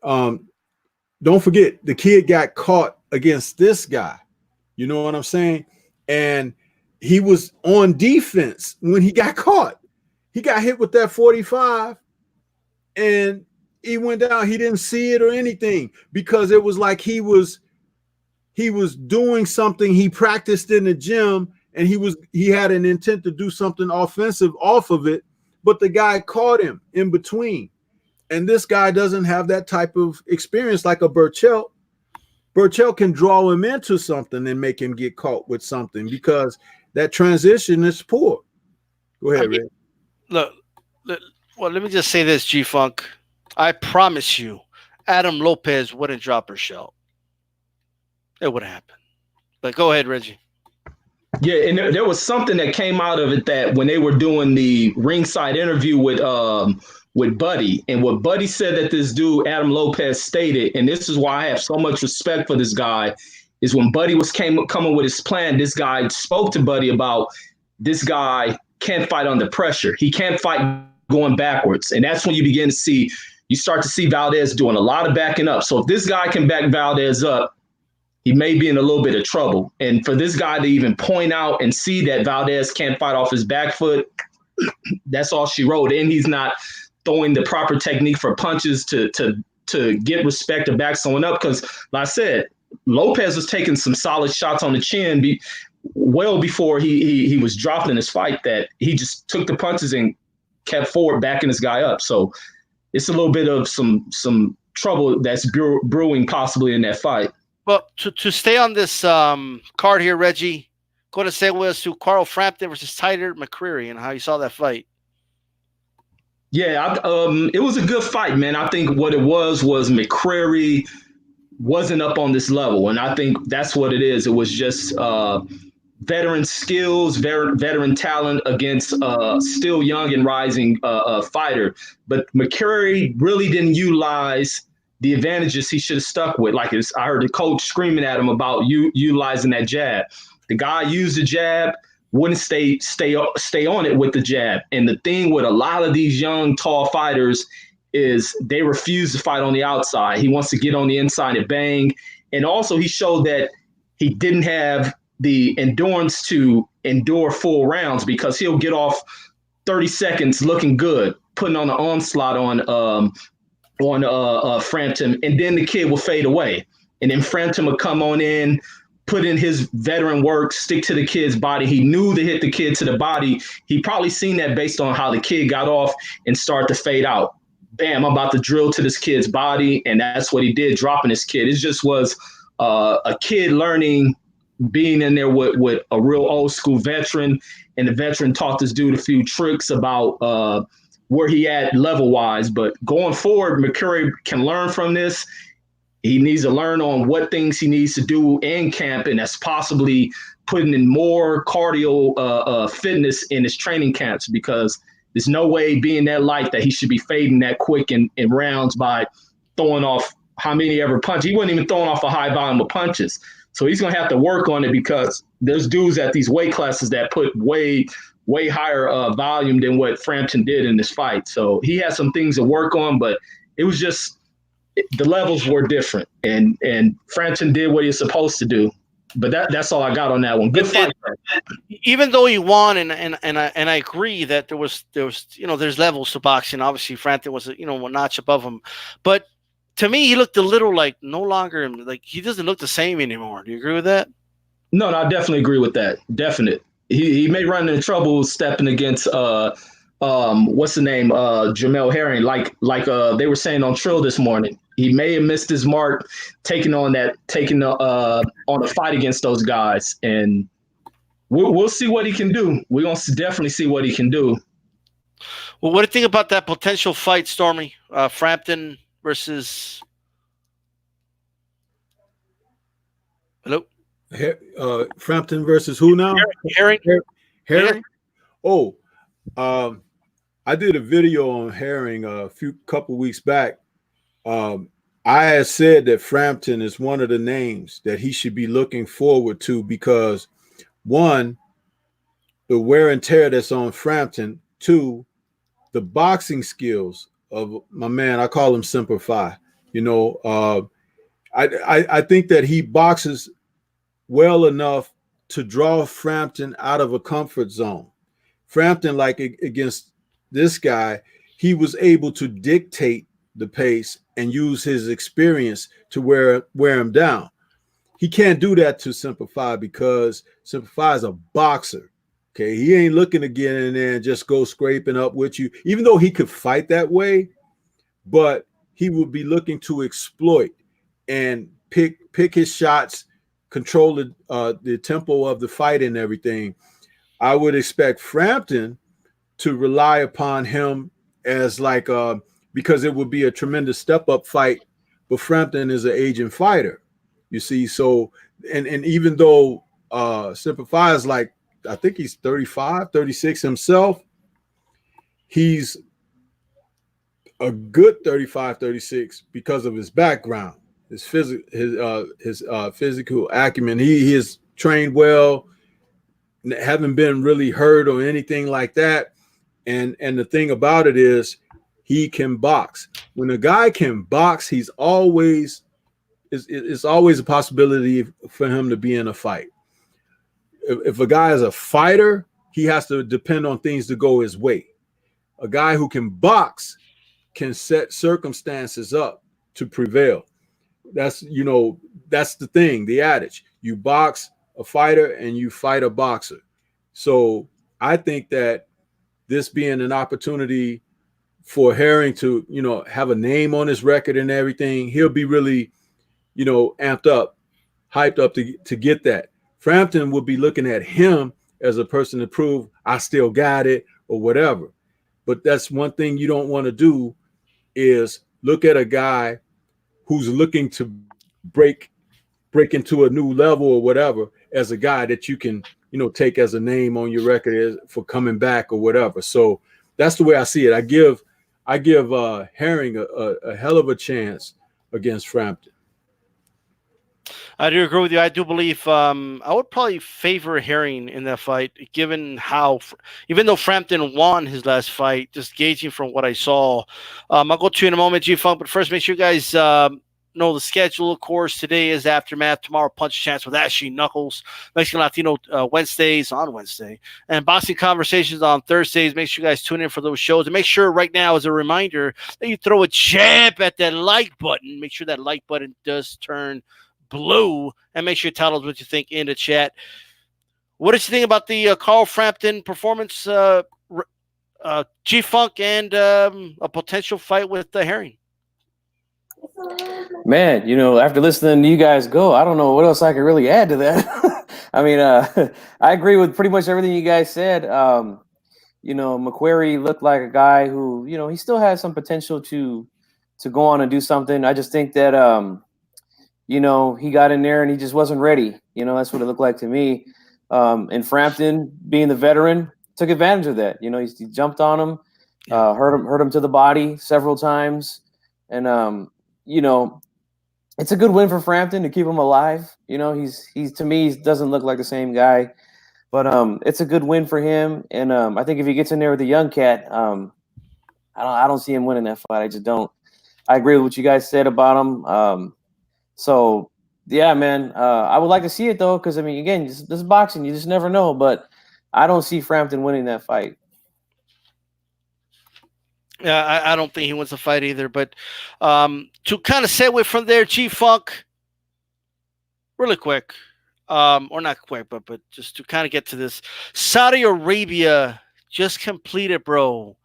D: don't forget, the kid got caught against this guy. You know what I'm saying? And he was on defense when he got caught. He got hit with that 45 and he went down. He didn't see it or anything, because it was like he was doing something he practiced in the gym, and he had an intent to do something offensive off of it, but the guy caught him in between. And this guy doesn't have that type of experience like a Burchell. Burchell can draw him into something and make him get caught with something, because that transition is poor. Go ahead, Ray.
A: Look, well, let me just say this, G-Funk. I promise you, Adam Lopez wouldn't drop Burchell. It would happen. But go ahead, Reggie.
C: Yeah, and there was something that came out of it, that when they were doing the ringside interview with Buddy, and what Buddy said that this dude Adam Lopez stated, and this is why I have so much respect for this guy, is when Buddy was coming with his plan, this guy spoke to Buddy about this guy can't fight under pressure. He can't fight going backwards, and that's when you start to see Valdez doing a lot of backing up. So if this guy can back Valdez up, he may be in a little bit of trouble. And for this guy to even point out and see that Valdez can't fight off his back foot, that's all she wrote. And he's not throwing the proper technique for punches to get respect to back someone up. Because, like I said, Lopez was taking some solid shots on the chin well before he was dropped in his fight, that he just took the punches and kept forward, backing this guy up. So it's a little bit of some trouble that's brewing possibly in that fight.
A: Well, to stay on this card here, Reggie, go to segue us to Carl Frampton versus Tyler McCreary and how you saw that fight.
C: Yeah, it was a good fight, man. I think what it was McCreary wasn't up on this level, and I think that's what it is. It was just veteran skills, veteran talent against still young and rising fighter. But McCreary really didn't utilize the advantages he should have stuck with. Like I heard the coach screaming at him about utilizing that jab. The guy used the jab, wouldn't stay on it with the jab. And the thing with a lot of these young, tall fighters is they refuse to fight on the outside. He wants to get on the inside and bang. And also he showed that he didn't have the endurance to endure full rounds, because he'll get off 30 seconds looking good, putting on an onslaught on Frampton, and then the kid will fade away. And then Frampton would come on in, put in his veteran work, stick to the kid's body. He knew to hit the kid to the body. He probably seen that based on how the kid got off and start to fade out. Bam, I'm about to drill to this kid's body. And that's what he did, dropping this kid. It just was a kid learning, being in there with a real old school veteran. And the veteran taught this dude a few tricks about where he at level-wise. But going forward, McCreary can learn from this. He needs to learn on what things he needs to do in camp, and that's possibly putting in more cardio fitness in his training camps, because there's no way, being that light, that he should be fading that quick in rounds by throwing off how many ever punch. He wasn't even throwing off a high volume of punches. So he's going to have to work on it, because there's dudes at these weight classes that put way higher volume than what Frampton did in this fight. So he has some things to work on, but it was just the levels were different, and Frampton did what he was supposed to do. But that's all I got on that one. Good fight.
A: Even though he won, and I agree that there was there's levels to boxing. Obviously, Frampton was a notch above him, but to me, he looked a little like no longer like he doesn't look the same anymore. Do you agree with that?
C: No, I definitely agree with that. Definite. He may run into trouble stepping against what's the name, Jamel Herring, like they were saying on Trill this morning. He may have missed his mark taking on a fight against those guys, and we'll see what he can do. We're gonna definitely see what he can do.
A: Well, what do you think about that potential fight, Stormy? Frampton versus. Hello?
D: Frampton versus who now?
A: Herring?
D: Herring? Oh, I did a video on Herring a couple weeks back. I had said that Frampton is one of the names that he should be looking forward to because, one, the wear and tear that's on Frampton. Two, the boxing skills of my man. I call him Semper Fi. You know, I think that he boxes well enough to draw Frampton out of a comfort zone. Frampton, like against this guy, he was able to dictate the pace and use his experience to wear him down. He can't do that to Semper Fi because Semper Fi is a boxer. Okay, he ain't looking to get in there and just go scraping up with you, even though he could fight that way, but he would be looking to exploit and pick his shots, control the tempo of the fight and everything. I would expect Frampton to rely upon him as like because it would be a tremendous step up fight, but Frampton is an aging fighter, you see. So and even though Semper Fi is like, I think he's 35, 36 himself, he's a good 35, 36 because of his background, his physical acumen. He is trained well, haven't been really hurt or anything like that. And the thing about it is he can box. When a guy can box, it's always a possibility for him to be in a fight. If a guy is a fighter, he has to depend on things to go his way. A guy who can box can set circumstances up to prevail. That's the thing, the adage. You box a fighter and you fight a boxer. So I think that this being an opportunity for Herring to, have a name on his record and everything, he'll be really, amped up, hyped up to get that. Frampton would be looking at him as a person to prove I still got it or whatever. But that's one thing you don't want to do is look at a guy who's looking to break into a new level or whatever as a guy that you can, take as a name on your record for coming back or whatever. So that's the way I see it. I give Herring a hell of a chance against Frampton.
A: I do agree with you. I do believe I would probably favor Herring in that fight, given how, even though Frampton won his last fight, just gauging from what I saw. I'll go to you in a moment, G-Funk, but first make sure you guys know the schedule, of course. Today is Aftermath. Tomorrow, Punch Chance with Ashley Knuckles. Mexican Latino Wednesdays on Wednesday. And Boxing Conversations on Thursdays. Make sure you guys tune in for those shows. And make sure right now, as a reminder, that you throw a jab at that like button. Make sure that like button does turn blue, and make sure you tell us what you think in the chat. What did you think about the Carl Frampton performance, G-Funk, and a potential fight with the Herring?
B: Man, after listening to you guys go, I don't know what else I could really add to that. I mean, I agree with pretty much everything you guys said. McQuarrie looked like a guy who, he still has some potential to go on and do something. I just think that he got in there and he just wasn't ready. That's what it looked like to me. And Frampton, being the veteran, took advantage of that. He jumped on him, hurt him to the body several times. And, it's a good win for Frampton to keep him alive. He's to me, he doesn't look like the same guy. But it's a good win for him. And I think if he gets in there with a young cat, I don't see him winning that fight. I just don't. I agree with what you guys said about him. So, yeah, man, I would like to see it, though, because, I mean, again, this is boxing. You just never know. But I don't see Frampton winning that fight.
A: Yeah, I don't think he wins the fight either. But to kind of segue from there, G-Funk, really quick, or not quick, but just to kind of get to this, Saudi Arabia just completed, bro,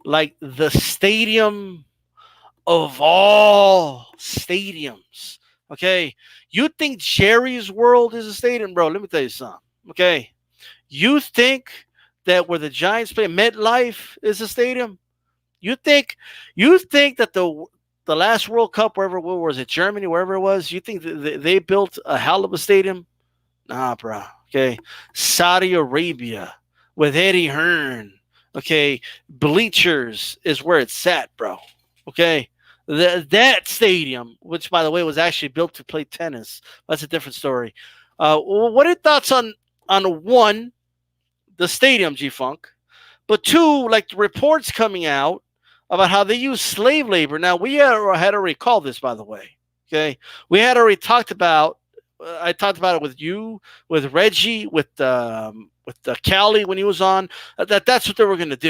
A: like the stadium of all stadiums. Okay, you think Jerry's World is a stadium, bro? Let me tell you something. Okay, you think that where the Giants play, MetLife is a stadium. You think that the last World Cup, wherever was it, Germany, wherever it was, you think that they built a hell of a stadium? Nah, bro. Okay, Saudi Arabia with Eddie Hearn. Okay, bleachers is where it's at, bro. Okay, that stadium, which by the way was actually built to play tennis, that's a different story. What are your thoughts on one, the stadium, G Funk, but two, like the reports coming out about how they use slave labor? Now we had already called this, by the way. Okay, we had already talked about. I talked about it with you, with Reggie, with Cali when he was on. That's what they were going to do.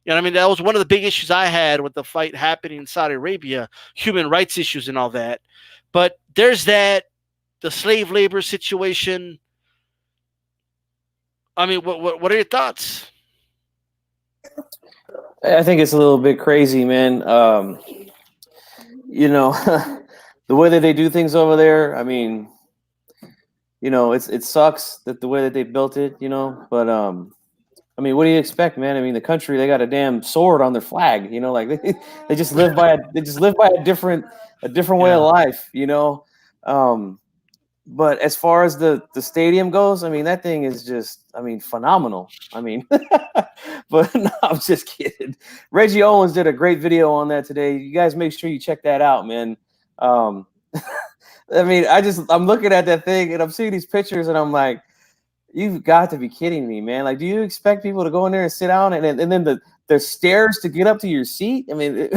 A: You know what I mean? That was one of the big issues I had with the fight happening in Saudi Arabia, human rights issues and all that. But there's the slave labor situation. I mean, what are your thoughts?
B: I think it's a little bit crazy, man. You know, the way that they do things over there. I mean, you know, it sucks that the way that they built it. You know, but I mean, what do you expect, man? I mean, the country, they got a damn sword on their flag. You know, like they just live by a different way of life. You know. But as far as the stadium goes, I mean, that thing is just, I mean, phenomenal. I mean, but no, I'm just kidding. Reggie Owens did a great video on that today. You guys make sure you check that out, man. I mean, I'm looking at that thing and I'm seeing these pictures and I'm like, you've got to be kidding me, man. Like, do you expect people to go in there and sit down and then the stairs to get up to your seat? I mean,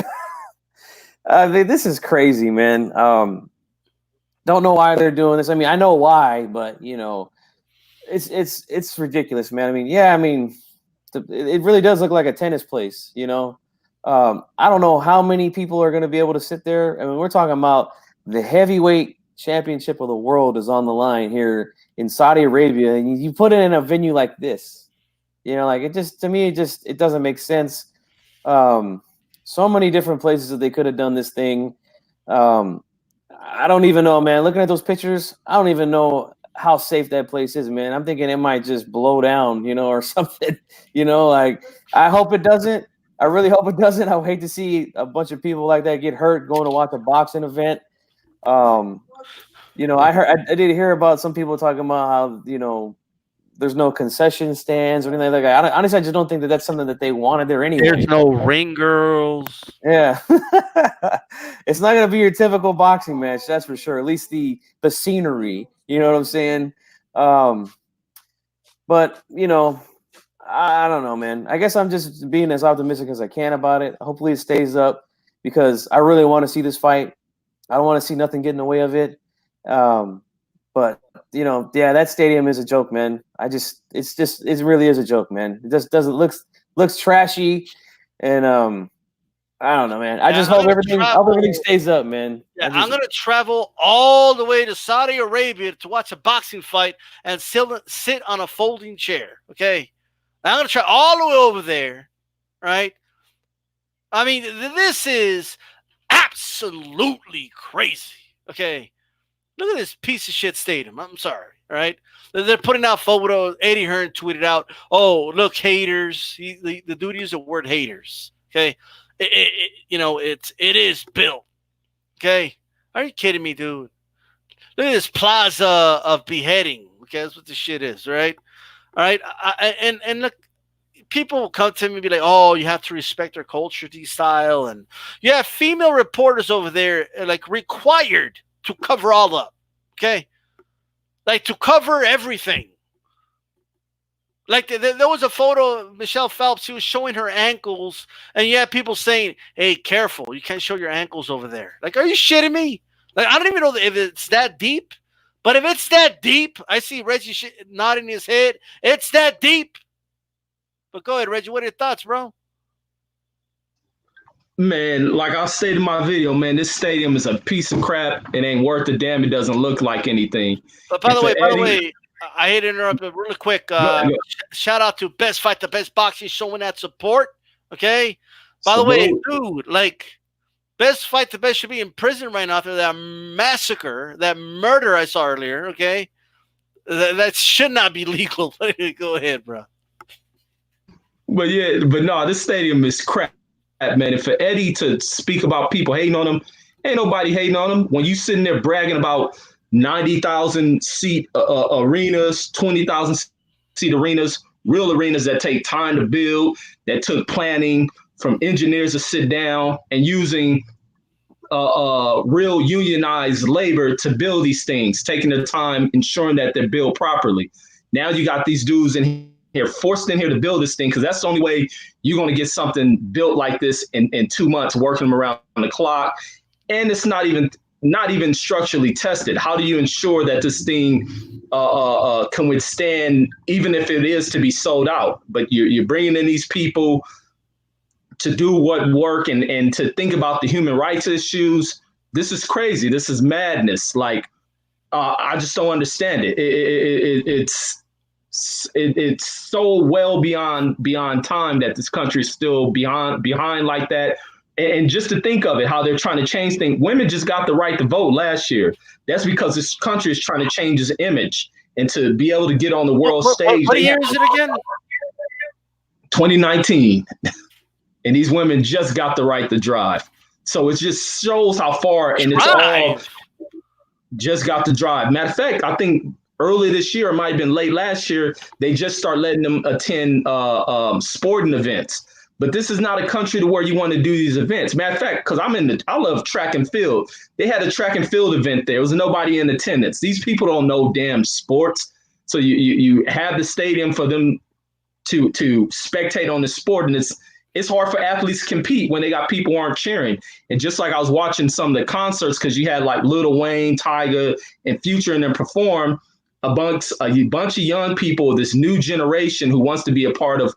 B: this is crazy, man. Don't know why they're doing this. I mean, I know why, but you know, it's ridiculous, man. I mean, yeah, I mean, it really does look like a tennis place, you know. I don't know how many people are going to be able to sit there. I mean, we're talking about the heavyweight championship of the world is on the line here in Saudi Arabia, and you put it in a venue like this, you know, like it doesn't make sense. So many different places that they could have done this thing. I don't even know, man. Looking at those pictures, I don't even know how safe that place is, man. I'm thinking it might just blow down, you know, or something, you know, like I hope it doesn't. I really hope it doesn't. I would hate to see a bunch of people like that get hurt going to watch a boxing event. You know, I did hear about some people talking about how, you know, there's no concession stands or anything like that. Honestly, I just don't think that that's something that they wanted there anyway.
A: There's no ring girls.
B: Yeah. It's not going to be your typical boxing match, that's for sure. At least the scenery, you know what I'm saying? But, you know, I don't know, man. I guess I'm just being as optimistic as I can about it. Hopefully it stays up because I really want to see this fight. I don't want to see nothing get in the way of it. But you know, yeah, that stadium is a joke, man. It really is a joke, man. It just doesn't looks trashy, and I don't know, man. I just hope everything stays up, man.
A: Yeah, I'm gonna travel all the way to Saudi Arabia to watch a boxing fight and sit on a folding chair. Okay, I'm gonna try all the way over there, right? I mean, this is absolutely crazy. Okay. Look at this piece of shit stadium. I'm sorry. All right. They're putting out photos. Eddie Hearn tweeted out, oh, look, haters. The dude used the word haters. Okay. You know, it is built. Okay. Are you kidding me, dude? Look at this plaza of beheading. Okay. That's what this shit is. Right. All right. And look, people will come to me and be like, oh, you have to respect our culture, D-Style. And you have female reporters over there, like, required to cover all up, okay? Like, to cover everything. Like, there was a photo of Michelle Phelps. She was showing her ankles, and you have people saying, hey, careful. You can't show your ankles over there. Like, are you shitting me? Like, I don't even know if it's that deep. But if it's that deep, I see Reggie nodding his head. It's that deep. But go ahead, Reggie. What are your thoughts, bro?
C: Man, like I stated in my video, man, this stadium is a piece of crap. It ain't worth a damn. It doesn't look like anything.
A: But by the way, I hate to interrupt, but really quick, shout out to Best Fight, the Best Boxing, showing that support. Okay. By the way, dude, like, Best Fight, the Best should be in prison right now after that massacre, that murder I saw earlier. Okay. That should not be legal. Go ahead, bro.
C: but no, this stadium is crap, man. And for Eddie to speak about people hating on him, ain't nobody hating on him. When you sitting there bragging about 90,000 seat arenas, 20,000 seat arenas, real arenas that take time to build, that took planning from engineers to sit down and using real unionized labor to build these things, taking the time, ensuring that they're built properly. Now you got these dudes in here, forced in here to build this thing, because that's the only way you're going to get something built like this in 2 months, working them around the clock. And it's not even structurally tested. How do you ensure that this thing can withstand, even if it is to be sold out? But you're bringing in these people to do what work and to think about the human rights issues. This is crazy. This is madness. Like, I just don't understand it. It's so well beyond time that this country is still behind like that. And just to think of it, how they're trying to change things. Women just got the right to vote last year. That's because this country is trying to change its image and to be able to get on the world stage.
A: What year is it again?
C: 2019. And these women just got the right to drive. So it just shows how far, and it's all just got to drive. Matter of fact, I think early this year, it might have been late last year, they just start letting them attend sporting events. But this is not a country to where you want to do these events. Matter of fact, because I love track and field. They had a track and field event there. There was nobody in attendance. These people don't know damn sports. So you have the stadium for them to spectate on the sport, and it's hard for athletes to compete when they got people who aren't cheering. And just like I was watching some of the concerts, because you had like Lil Wayne, Tyga, and Future in them perform, a bunch of young people, this new generation who wants to be a part of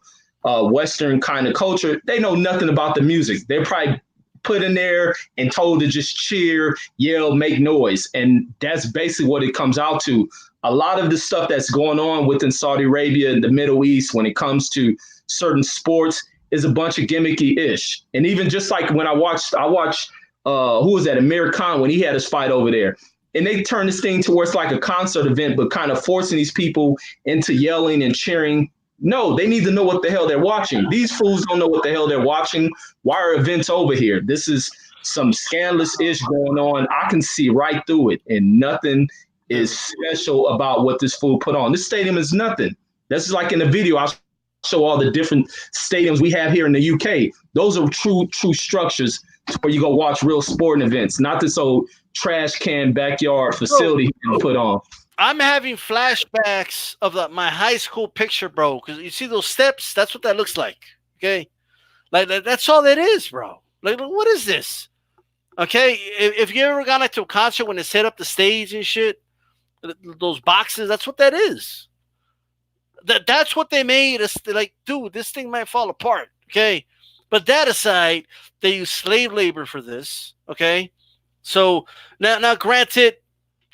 C: Western kind of culture. They know nothing about the music. They're probably put in there and told to just cheer, yell, make noise. And that's basically what it comes out to. A lot of the stuff that's going on within Saudi Arabia and the Middle East when it comes to certain sports is a bunch of gimmicky-ish. And even just like when I watched who was that, Amir Khan, when he had his fight over there. And they turned this thing to where it's like a concert event, but kind of forcing these people into yelling and cheering. No, they need to know what the hell they're watching. These fools don't know what the hell they're watching. Why are events over here? This is some scandalous-ish going on. I can see right through it, and nothing is special about what this fool put on. This stadium is nothing. That's just like in the video, I'll show all the different stadiums we have here in the UK. Those are true structures where you go watch real sporting events, not this old trash can backyard facility you put on.
A: I'm having flashbacks of my high school picture, bro, because you see those steps? That's what that looks like, okay? Like, that's all that is, bro. Like, what is this? Okay, if you ever gone to a concert when they set up the stage and shit, those boxes, that's what that is. That's what they made us. Like, dude, this thing might fall apart, okay? But that aside, they use slave labor for this, okay? So now granted,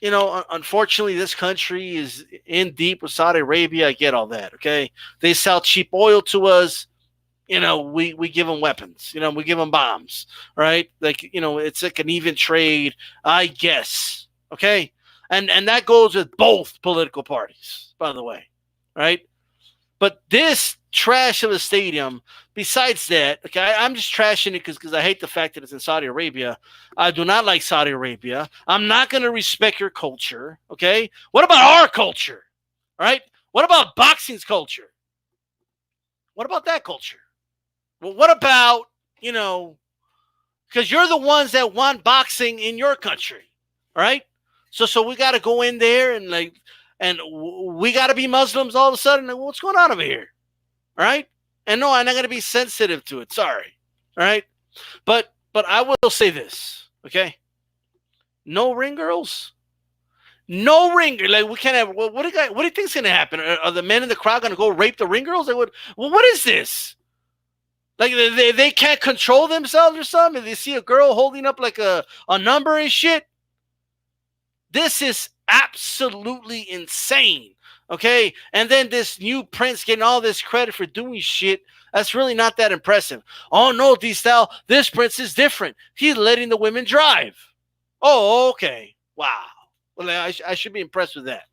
A: you know, unfortunately, this country is in deep with Saudi Arabia. I get all that, okay? They sell cheap oil to us. You know, we give them weapons. You know, we give them bombs, right? Like, you know, it's like an even trade, I guess, okay? And that goes with both political parties, by the way, right? But this trash of a stadium, besides that, okay, I'm just trashing it because I hate the fact that it's in Saudi Arabia. I do not like Saudi Arabia. I'm not going to respect your culture, okay? What about our culture, right? What about boxing's culture? What about that culture? Well, what about, you know, because you're the ones that want boxing in your country, right? So we got to go in there and we got to be Muslims all of a sudden. What's going on over here? All right. And no, I'm not going to be sensitive to it. Sorry. All right. But I will say this. Okay. No ring girls. No ring. Like, we can't have. What do you think's going to happen? Are the men in the crowd going to go rape the ring girls? Like, what is this? Like, they can't control themselves or something? They see a girl holding up like a number and shit. This is absolutely insane, okay? And then this new prince getting all this credit for doing shit. That's really not that impressive. Oh, no, D-Style, this prince is different. He's letting the women drive. Oh, okay. Wow. Well, I should be impressed with that.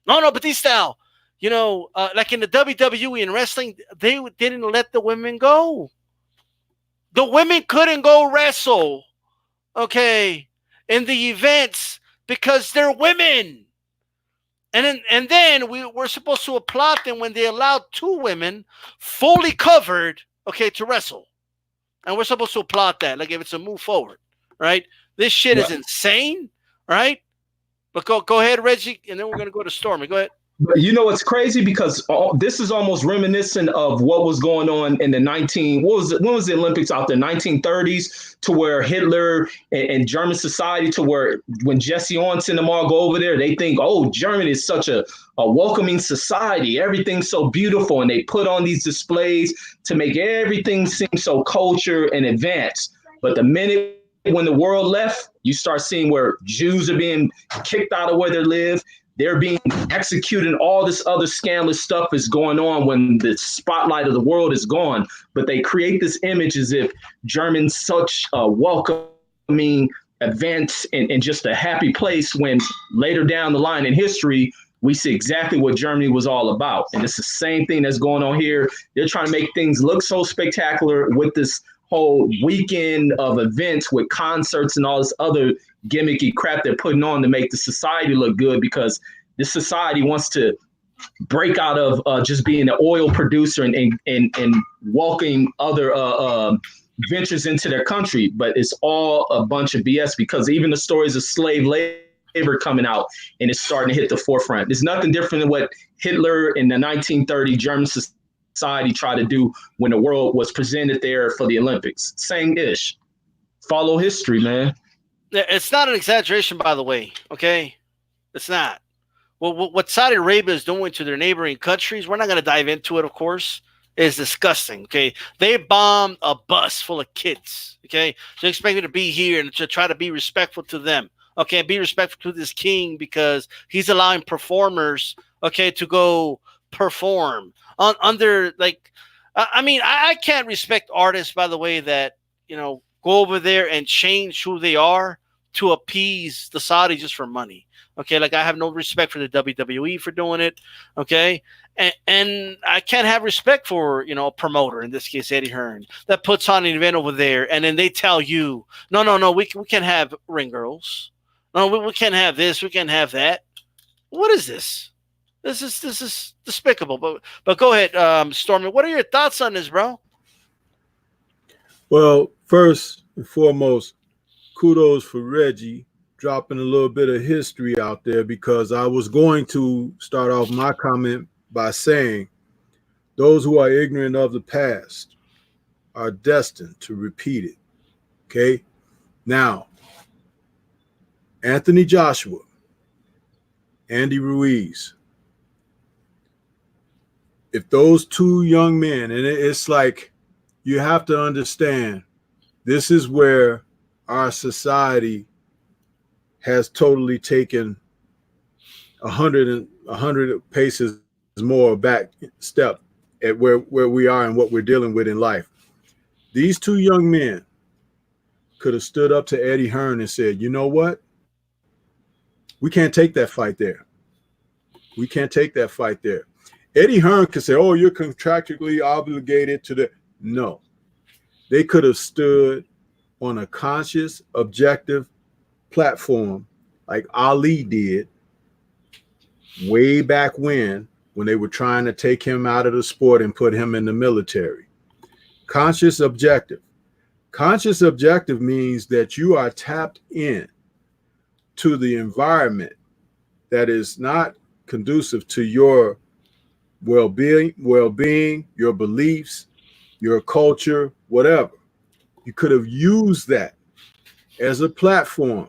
A: No, but D-Style, like in the WWE and wrestling, they didn't let the women go. The women couldn't go wrestle, okay, in the events because they're women. And then we're supposed to applaud them when they allowed two women fully covered, okay, to wrestle. And we're supposed to applaud that, like if it's a move forward, right? This shit is insane, right? But go ahead, Reggie, and then we're gonna go to Stormy. Go ahead.
C: But you know it's crazy because this is almost reminiscent of what was going on in the when was the Olympics out there, 1930s, to where Hitler and German society, to where when Jesse Owens and them all go over there, they think, oh, Germany is such a welcoming society, everything's so beautiful, and they put on these displays to make everything seem so culture and advanced. But the minute when the world left, you start seeing where Jews are being kicked out of where they live. They're being executed. All this other scandalous stuff is going on when the spotlight of the world is gone. But they create this image as if Germany's such a welcoming, advanced, and just a happy place, when later down the line in history, we see exactly what Germany was all about. And it's the same thing that's going on here. They're trying to make things look so spectacular with this whole weekend of events with concerts and all this other gimmicky crap they're putting on to make the society look good, because this society wants to break out of just being an oil producer and welcoming other ventures into their country. But it's all a bunch of BS, because even the stories of slave labor coming out, and it's starting to hit the forefront. It's nothing different than what Hitler in the 1930 German society tried to do when the world was presented there for the Olympics. Same ish. Follow history, man.
A: It's not an exaggeration, by the way. Okay, it's not. Well, what Saudi Arabia is doing to their neighboring countries, we're not going to dive into it, of course, is disgusting. Okay, they bombed a bus full of kids. Okay, so they expect me to be here and to try to be respectful to them. Okay, be respectful to this king because he's allowing performers, okay, to go perform under, like, I mean, I can't respect artists, by the way, that go over there and change who they are to appease the Saudis just for money. Okay, like I have no respect for the WWE for doing it. Okay, and I can't have respect for a promoter, in this case Eddie Hearn, that puts on an event over there, and then they tell you, no, we can't have ring girls. No, we can't have this. We can't have that. What is this? This is despicable. But go ahead, Stormy. What are your thoughts on this, bro?
D: Well, first and foremost, kudos for Reggie dropping a little bit of history out there, because I was going to start off my comment by saying those who are ignorant of the past are destined to repeat it. Okay? Now, Anthony Joshua, Andy Ruiz, if those two young men, and it's like, you have to understand, this is where our society has totally taken 100 paces more back step at where we are and what we're dealing with in life. These two young men could have stood up to Eddie Hearn and said, you know what? We can't take that fight there. We can't take that fight there. Eddie Hearn could say, oh, you're contractually obligated to the... No. They could have stood on a conscious, objective platform like Ali did way back when they were trying to take him out of the sport and put him in the military. Conscious objective. Conscious objective means that you are tapped in to the environment that is not conducive to your well-being, your beliefs, your culture, whatever. You could have used that as a platform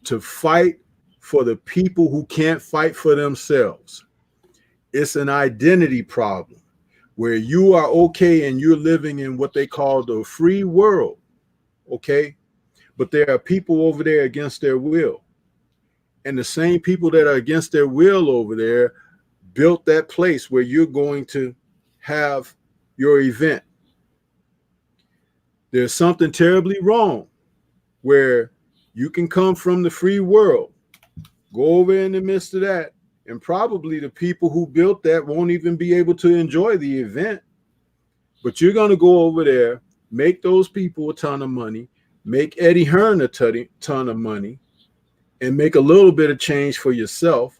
D: to fight for the people who can't fight for themselves. It's an identity problem where you are okay and you're living in what they call the free world, okay? But there are people over there against their will. And the same people that are against their will over there built that place where you're going to have your event. There's something terribly wrong where you can come from the free world, go over in the midst of that, And probably the people who built that won't even be able to enjoy the event. But you're going to go over there, make those people a ton of money, make Eddie Hearn a ton of money, and make a little bit of change for yourself,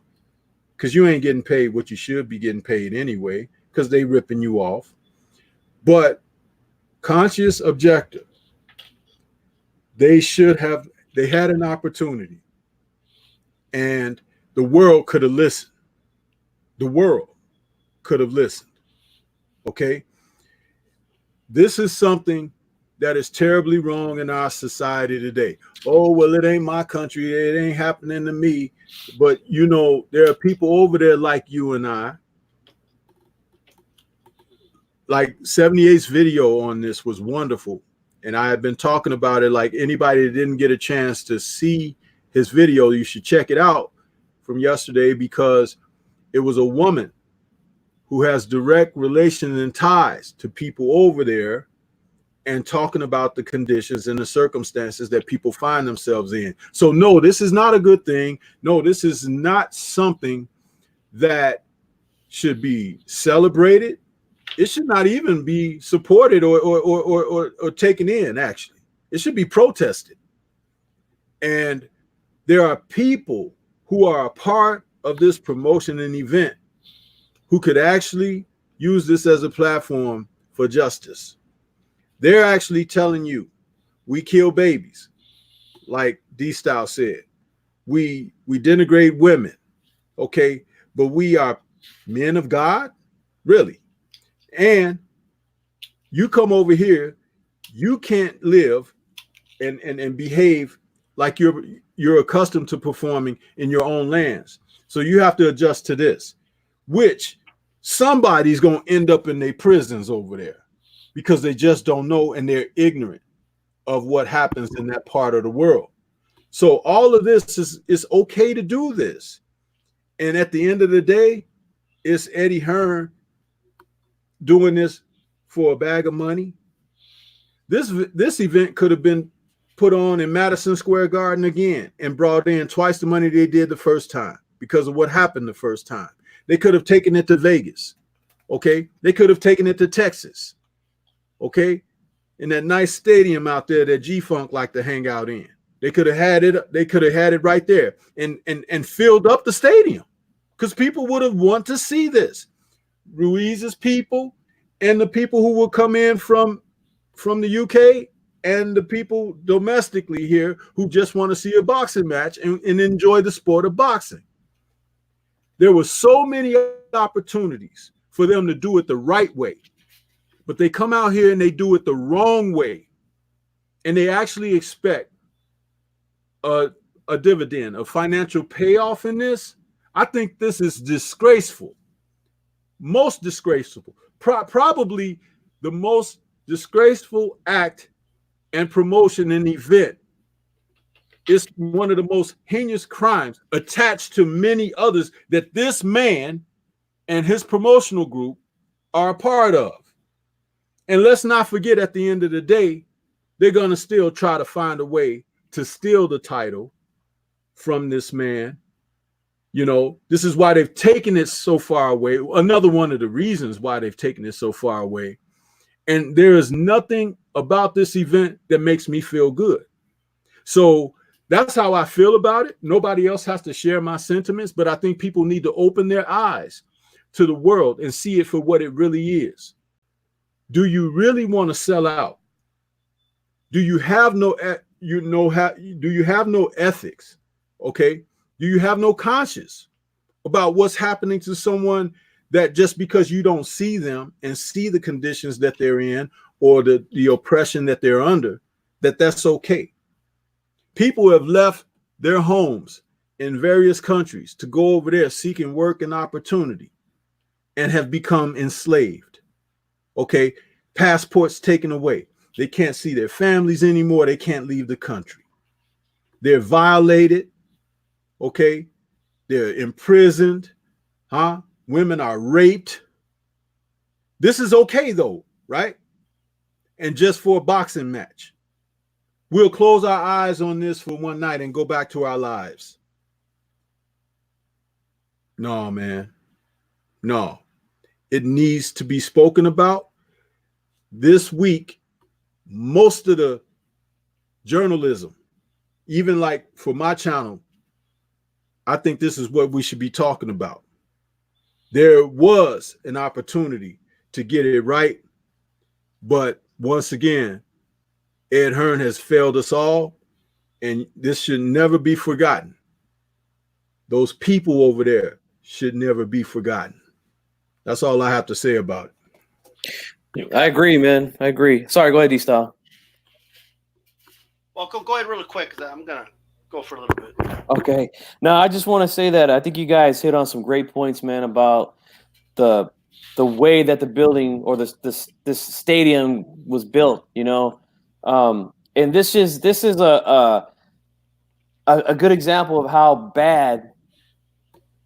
D: because you ain't getting paid what you should be getting paid anyway, because they ripping you off. But conscious objective, they had an opportunity, and the world could have listened. The world could have listened. Okay? This is something that is terribly wrong in our society today. Oh, well, it ain't my country. It ain't happening to me. But, you know, there are people over there like you and I. Like 78's video on this was wonderful. And I have been talking about it. Like, anybody that didn't get a chance to see his video, you should check it out from yesterday, because it was a woman who has direct relation and ties to people over there, and talking about the conditions and the circumstances that people find themselves in. So no, this is not a good thing. No, this is not something that should be celebrated. It should not even be supported or taken in, actually. It should be protested. And there are people who are a part of this promotion and event who could actually use this as a platform for justice. They're actually telling you, we kill babies, like D-Style said. We denigrate women, okay? But we are men of God, really. And you come over here, you can't live and behave like you're accustomed to performing in your own lands. So you have to adjust to this, which somebody's going to end up in their prisons over there, because they just don't know and they're ignorant of what happens in that part of the world. So all of this is okay to do this. And at the end of the day, it's Eddie Hearn doing this for a bag of money. This event could have been put on in Madison Square Garden again and brought in twice the money they did the first time, because of what happened the first time. They could have taken it to Vegas. Okay. They could have taken it to Texas. Okay. In that nice stadium out there that G-Funk like to hang out in. They could have had it. They could have had it right there and filled up the stadium, because people would have wanted to see this. Ruiz's people and the people who will come in from the UK and the people domestically here who just want to see a boxing match and enjoy the sport of boxing. There were so many opportunities for them to do it the right way, but they come out here and they do it the wrong way, and they actually expect a dividend, a financial payoff in this. I think this is disgraceful, most disgraceful, probably the most disgraceful act and promotion and event. It's one of the most heinous crimes attached to many others that this man and his promotional group are a part of. And let's not forget, at the end of the day, they're going to still try to find a way to steal the title from this man. You know, this is why they've taken it so far away. Another one of the reasons why they've taken it so far away. And there is nothing about this event that makes me feel good. So that's how I feel about it. Nobody else has to share my sentiments, but I think people need to open their eyes to the world and see it for what it really is. Do you really want to sell out? Do you have no ethics? Okay. Do you have no conscience about what's happening to someone that just because you don't see them and see the conditions that they're in or the oppression that they're under, that's okay? People have left their homes in various countries to go over there seeking work and opportunity and have become enslaved. Okay. Passports taken away. They can't see their families anymore. They can't leave the country. They're violated. Okay. They're imprisoned. Women are raped. This is okay though, right? And just for a boxing match. We'll close our eyes on this for one night and go back to our lives. No, man. No. It needs to be spoken about. This week, most of the journalism, even like for my channel, I think this is what we should be talking about. There was an opportunity to get it right, but once again, Ed Hearn has failed us all, and this should never be forgotten. Those people over there should never be forgotten. That's all I have to say about it.
B: I agree, man. I agree. Sorry, go ahead, D-Style.
A: Well, go ahead really quick, because I'm going to go for a little bit.
B: Okay. Now, I just want to say that I think you guys hit on some great points, man, about the way that the building or this stadium was built, you know. And this is a good example of how bad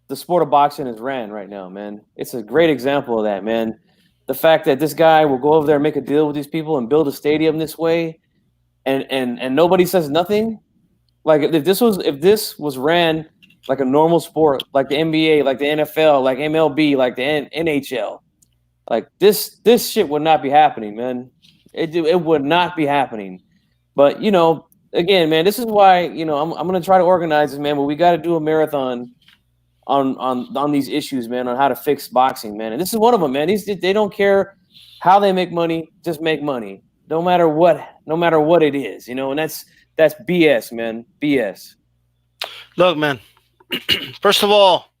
B: the sport of boxing is ran right now, man. It's a great example of that, man. The fact that this guy will go over there and make a deal with these people and build a stadium this way, and nobody says nothing. Like if this was ran like a normal sport, like the NBA, like the NFL, like MLB, like the NHL, like this shit would not be happening, man. It would not be happening. But you know, again, man, this is why I'm gonna try to organize this, man. But we got to do a marathon on these issues, man, on how to fix boxing, man. And this is one of them, man. They don't care how they make money, just make money, no matter what it is, and that's BS, man. BS.
A: Look, man. First of all,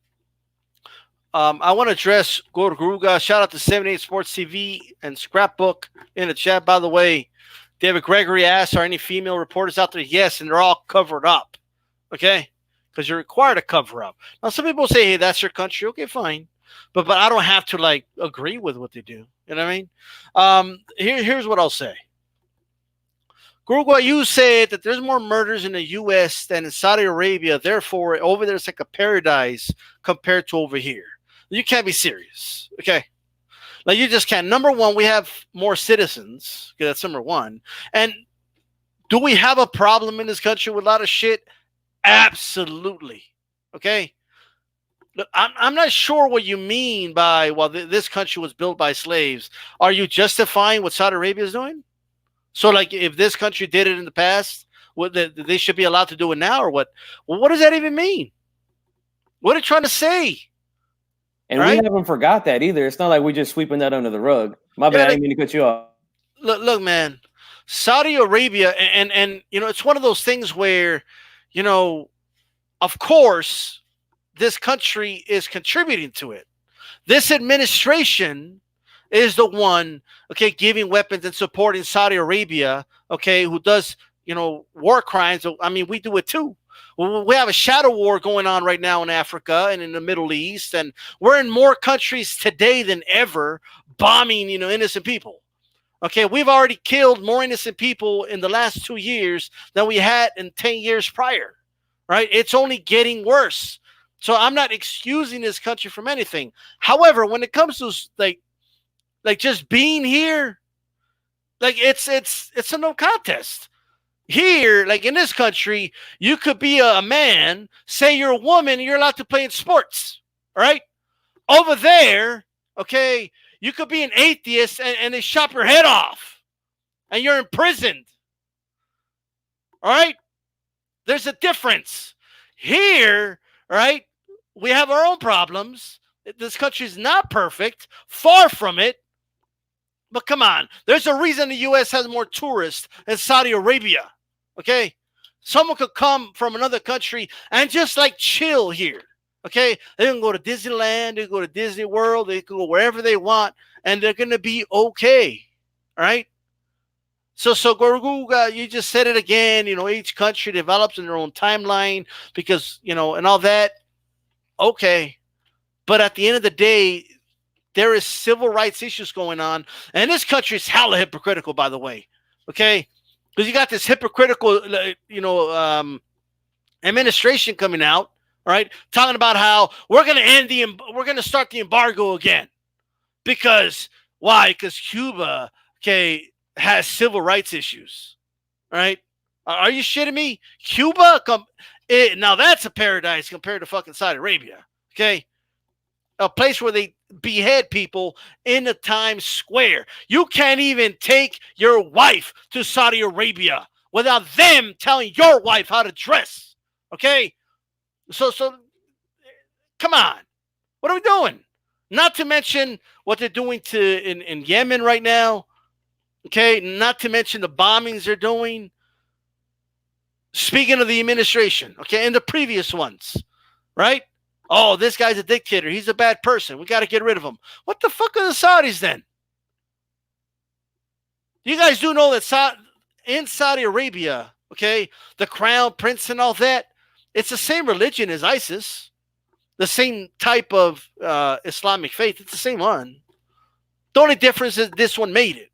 A: I want to address Gorguga. Shout out to 78 Sports TV and Scrapbook in the chat. By the way, David Gregory asked, are any female reporters out there? Yes, and they're all covered up. Okay? Because you're required to cover up. Now, some people say, hey, that's your country. Okay, fine. But I don't have to, agree with what they do. You know what I mean? Here's what I'll say. Gurugwa, you said that there's more murders in the U.S. than in Saudi Arabia. Therefore, over there, it's like a paradise compared to over here. You can't be serious, okay? You just can't. Number one, we have more citizens. Okay, that's number one. And do we have a problem in this country with a lot of shit? Absolutely, okay? Look, I'm not sure what you mean by, this country was built by slaves. Are you justifying what Saudi Arabia is doing? So, if this country did it in the past, they should be allowed to do it now, or what? Well, what does that even mean? What are you trying to say?
B: And we haven't forgot that either. It's not like we're just sweeping that under the rug. My bad, I didn't mean to cut you off.
A: Look, man, Saudi Arabia, and it's one of those things where, of course, this country is contributing to it. This administration is the one, okay, giving weapons and supporting Saudi Arabia, okay, who does, war crimes. I mean, we do it too. We have a shadow war going on right now in Africa and in the Middle East, and we're in more countries today than ever bombing, innocent people. Okay, we've already killed more innocent people in the last 2 years than we had in 10 years prior, right? It's only getting worse. So I'm not excusing this country from anything. However, when it comes to just being here, it's a no contest. Here, in this country, you could be a man, say you're a woman, and you're allowed to play in sports, all right? Over there, okay, you could be an atheist and they chop your head off and you're imprisoned, all right? There's a difference. Here, all right, we have our own problems. This country is not perfect, far from it. But come on, there's a reason the U.S. has more tourists than Saudi Arabia, okay? Someone could come from another country and just chill here, okay? They can go to Disneyland, they can go to Disney World, they can go wherever they want, and they're going to be okay, all right? So Gorguga, you just said it again, each country develops in their own timeline because, and all that. Okay. But at the end of the day, there is civil rights issues going on. And this country is hella hypocritical, by the way. Okay? Because you got this hypocritical, administration coming out, right? Talking about how we're going to start the embargo again. Because, why? Because Cuba, okay, has civil rights issues, right? Are you shitting me? Cuba? Now that's a paradise compared to fucking Saudi Arabia, okay? a place where they behead people in the Times Square. You can't even take your wife to Saudi Arabia without them telling your wife how to dress. Okay? So come on. What are we doing? Not to mention what they're doing in Yemen right now. Okay? Not to mention the bombings they're doing. Speaking of the administration, okay, and the previous ones, right? Oh, this guy's a dictator. He's a bad person. We got to get rid of him. What the fuck are the Saudis then? You guys do know that in Saudi Arabia, okay, the crown prince and all that, it's the same religion as ISIS, the same type of Islamic faith. It's the same one. The only difference is this one made it,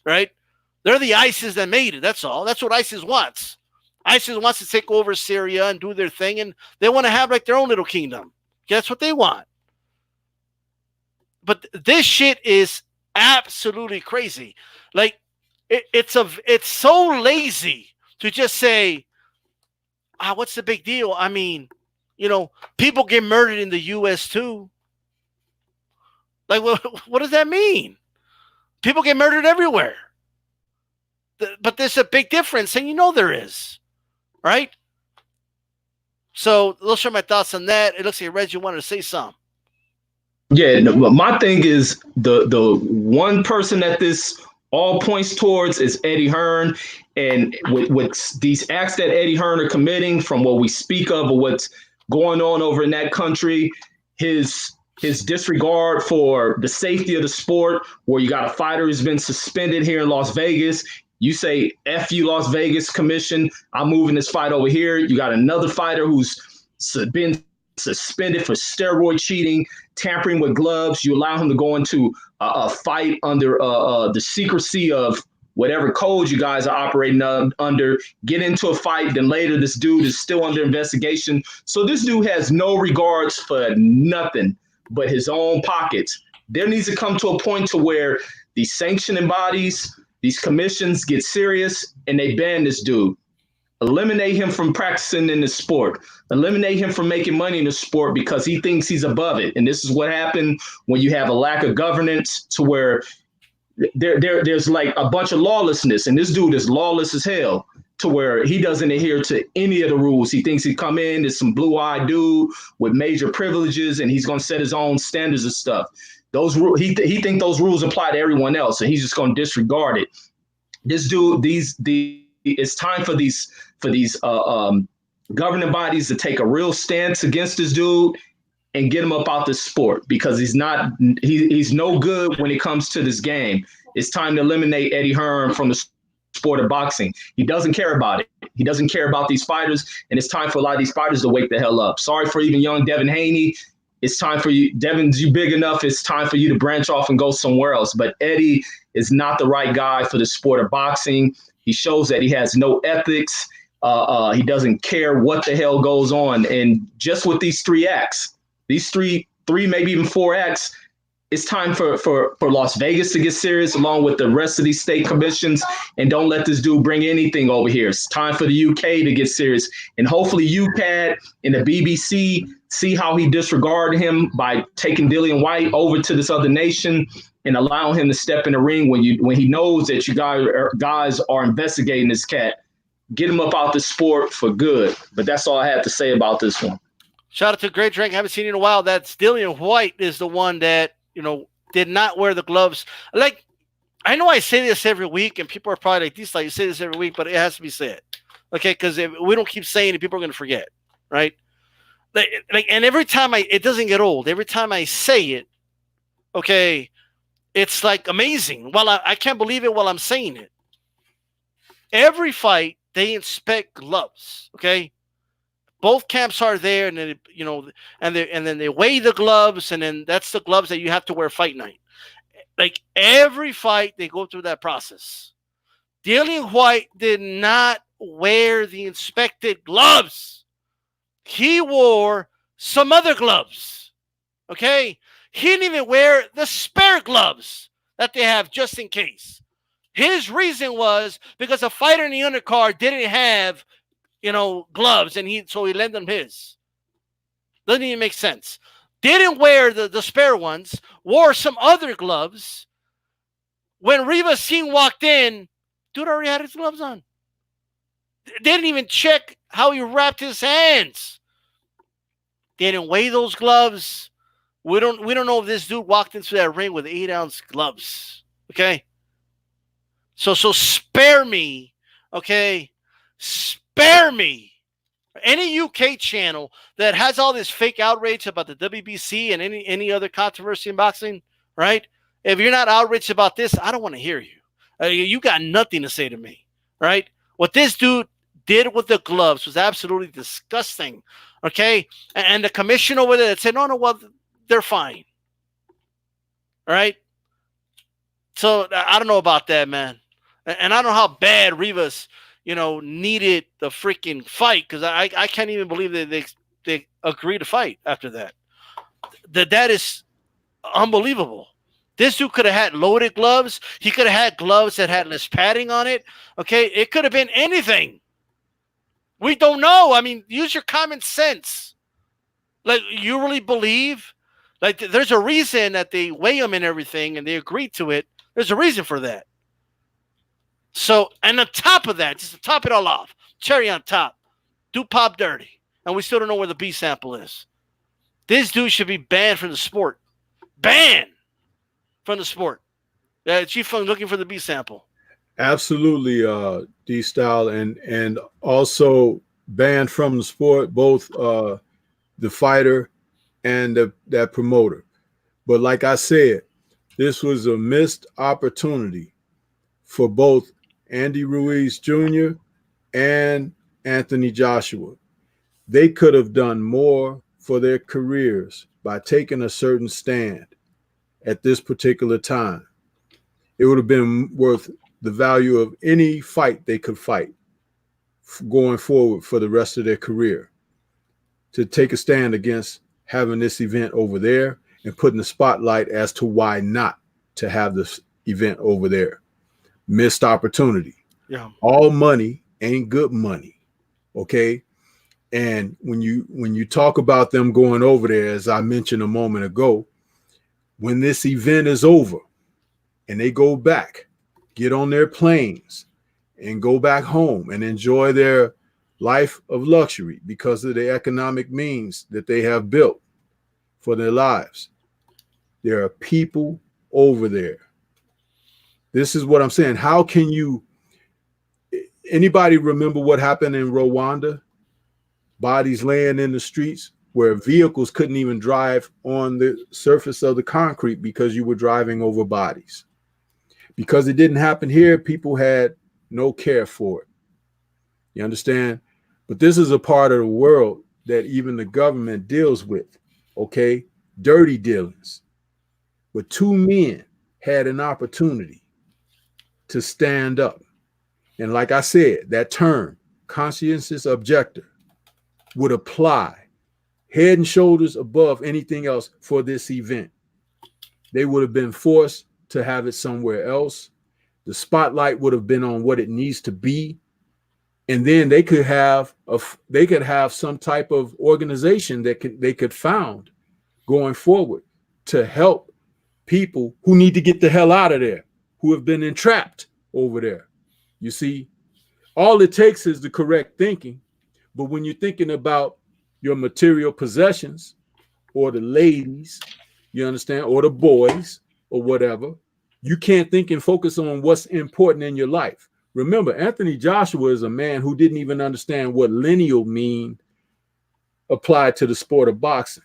A: right? They're the ISIS that made it. That's all. That's what ISIS wants. ISIS wants to take over Syria and do their thing, and they want to have like their own little kingdom. Okay, that's what they want. But this shit is absolutely crazy. Like, it's so lazy to just say, what's the big deal? I mean, people get murdered in the U.S. too. Like, what does that mean? People get murdered everywhere. But there's a big difference, and there is. Right? So, let's share my thoughts on that. It looks like Reg, you wanted to say something.
C: Yeah, my thing is the one person that this all points towards is Eddie Hearn. And with these acts that Eddie Hearn are committing, from what we speak of or what's going on over in that country, his disregard for the safety of the sport, where you got a fighter who's been suspended here in Las Vegas. You say, F you, Las Vegas Commission, I'm moving this fight over here. You got another fighter who's been suspended for steroid cheating, tampering with gloves. You allow him to go into a fight under the secrecy of whatever code you guys are operating under, get into a fight. Then later, this dude is still under investigation. So this dude has no regards for nothing but his own pockets. There needs to come to a point to where these sanctioning bodies, these commissions get serious and they ban this dude. Eliminate him from practicing in the sport. Eliminate him from making money in the sport because he thinks he's above it. And this is what happened when you have a lack of governance, to where there's like a bunch of lawlessness. And this dude is lawless as hell, to where he doesn't adhere to any of the rules. He thinks he come in as some blue-eyed dude with major privileges and he's going to set his own standards and stuff. Those rules, he think those rules apply to everyone else, and he's just going to disregard it. This dude, it's time for these governing bodies to take a real stance against this dude and get him up out this sport, because he's no good when it comes to this game. It's time to eliminate Eddie Hearn from the sport of boxing. He doesn't care about it. He doesn't care about these fighters, and it's time for a lot of these fighters to wake the hell up. Sorry for even young Devin Haney. It's time for you. Devin's you big enough. It's time for you to branch off and go somewhere else. But Eddie is not the right guy for the sport of boxing. He shows that he has no ethics. He doesn't care what the hell goes on. And just with these 3 acts, these three, maybe even 4 acts, it's time for Las Vegas to get serious, along with the rest of these state commissions, and don't let this dude bring anything over here. It's time for the UK to get serious, and hopefully UCAD and the BBC see how he disregarded him by taking Dillian White over to this other nation and allowing him to step in the ring when he knows that you guys are investigating this cat. Get him up out the sport for good. But that's all I have to say about this one.
A: Shout out to Great Drink. I haven't seen it in a while. That's Dillian White is the one that, did not wear the gloves. Like, I know I say this every week, and people are probably like, you say this every week, but it has to be said. Okay, because if we don't keep saying it, people are going to forget, right? And every time it doesn't get old. Every time I say it, okay, it's like amazing. Well, I can't believe it while I'm saying it. Every fight, they inspect gloves, okay? Both camps are there, and then and then they weigh the gloves, and then that's the gloves that you have to wear fight night. Like every fight, they go through that process. Dillian White did not wear the inspected gloves. He wore some other gloves. Okay, he didn't even wear the spare gloves that they have just in case. His reason was because a fighter in the undercard didn't have gloves, and so he lent them his. Doesn't even make sense. didn't wear the spare ones, wore some other gloves. When Rivas Singh walked in, dude already had his gloves on. Didn't even check how he wrapped his hands. Didn't weigh those gloves. We don't know if this dude walked into that ring with 8-ounce gloves. Okay? So spare me. Okay? Spare me. Any UK channel that has all this fake outrage about the WBC and any other controversy in boxing, right? If you're not outraged about this, I don't want to hear you. You got nothing to say to me, right? What this dude did with the gloves was absolutely disgusting, okay? And the commission over there said, no, well, they're fine, all right? So I don't know about that, man. And I don't know how bad Rivas, needed the freaking fight, because I can't even believe that they agreed to fight after that. That is unbelievable. This dude could have had loaded gloves. He could have had gloves that had less padding on it. Okay, it could have been anything. We don't know. I mean, use your common sense. Like, you really believe? Like, there's a reason that they weigh them and everything, and they agreed to it. There's a reason for that. So, and on top of that, just to top it all off, cherry on top, dude pop dirty, and we still don't know where the B sample is. This dude should be banned from the sport. Banned from the sport. Chief Fung looking for the B sample.
D: Absolutely, D-Style, and also banned from the sport, both the fighter and that promoter. But like I said, this was a missed opportunity for both Andy Ruiz Jr. and Anthony Joshua. They could have done more for their careers by taking a certain stand at this particular time. It would have been worth the value of any fight they could fight going forward for the rest of their career, to take a stand against having this event over there and putting the spotlight as to why not to have this event over there. Missed opportunity.
A: Yeah.
D: All money ain't good money. Okay. And when you talk about them going over there, as I mentioned a moment ago, when this event is over and they go back, get on their planes and go back home and enjoy their life of luxury because of the economic means that they have built for their lives, there are people over there. This is what I'm saying. How can anybody remember what happened in Rwanda? Bodies laying in the streets where vehicles couldn't even drive on the surface of the concrete because you were driving over bodies. Because it didn't happen here, people had no care for it. You understand? But this is a part of the world that even the government deals with, okay? Dirty dealings. But two men had an opportunity to stand up. And like I said, that term, conscientious objector, would apply head and shoulders above anything else for this event. They would have been forced to have it somewhere else. The spotlight would have been on what it needs to be. And then they could have some type of organization that they could found going forward to help people who need to get the hell out of there, who have been entrapped over there. You see, all it takes is the correct thinking. But when you're thinking about your material possessions or the ladies, you understand, or the boys or whatever, you can't think and focus on what's important in your life. Remember, Anthony Joshua is a man who didn't even understand what lineal mean applied to the sport of boxing.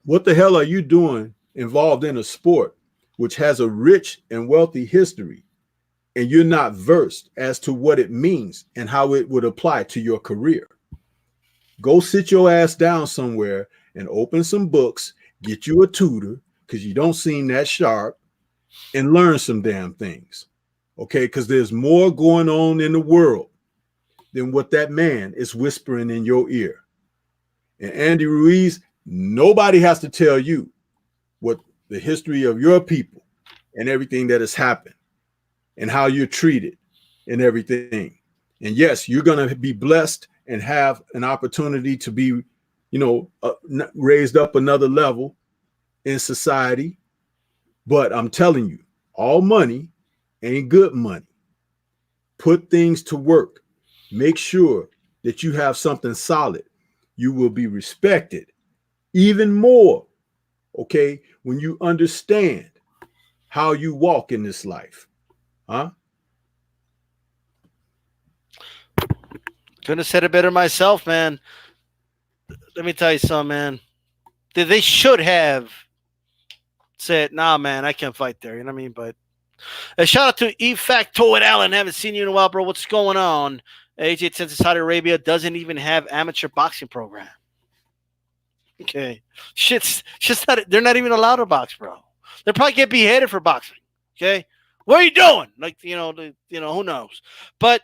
D: What the hell are you doing involved in a sport which has a rich and wealthy history, and you're not versed as to what it means and how it would apply to your career? Go sit your ass down somewhere and open some books, get you a tutor, because you don't seem that sharp, and learn some damn things. Okay, because there's more going on in the world than what that man is whispering in your ear. And Andy Ruiz, nobody has to tell you what the history of your people and everything that has happened and how you're treated and everything. And yes, you're going to be blessed and have an opportunity to be raised up another level in society. But I'm telling you, all money ain't good money. Put things to work. Make sure that you have something solid. You will be respected even more, okay, when you understand how you walk in this life. Huh?
A: Couldn't have said it better myself, man. Let me tell you something, man. They should have said, nah, man, I can't fight there. You know what I mean? But a shout out to E-Facto and Allen. Haven't seen you in a while, bro. What's going on? AJ says Saudi Arabia doesn't even have amateur boxing program. Okay. Shit's just not, they're not even allowed to box, bro. They'll probably get beheaded for boxing. Okay. What are you doing? Like, who knows? But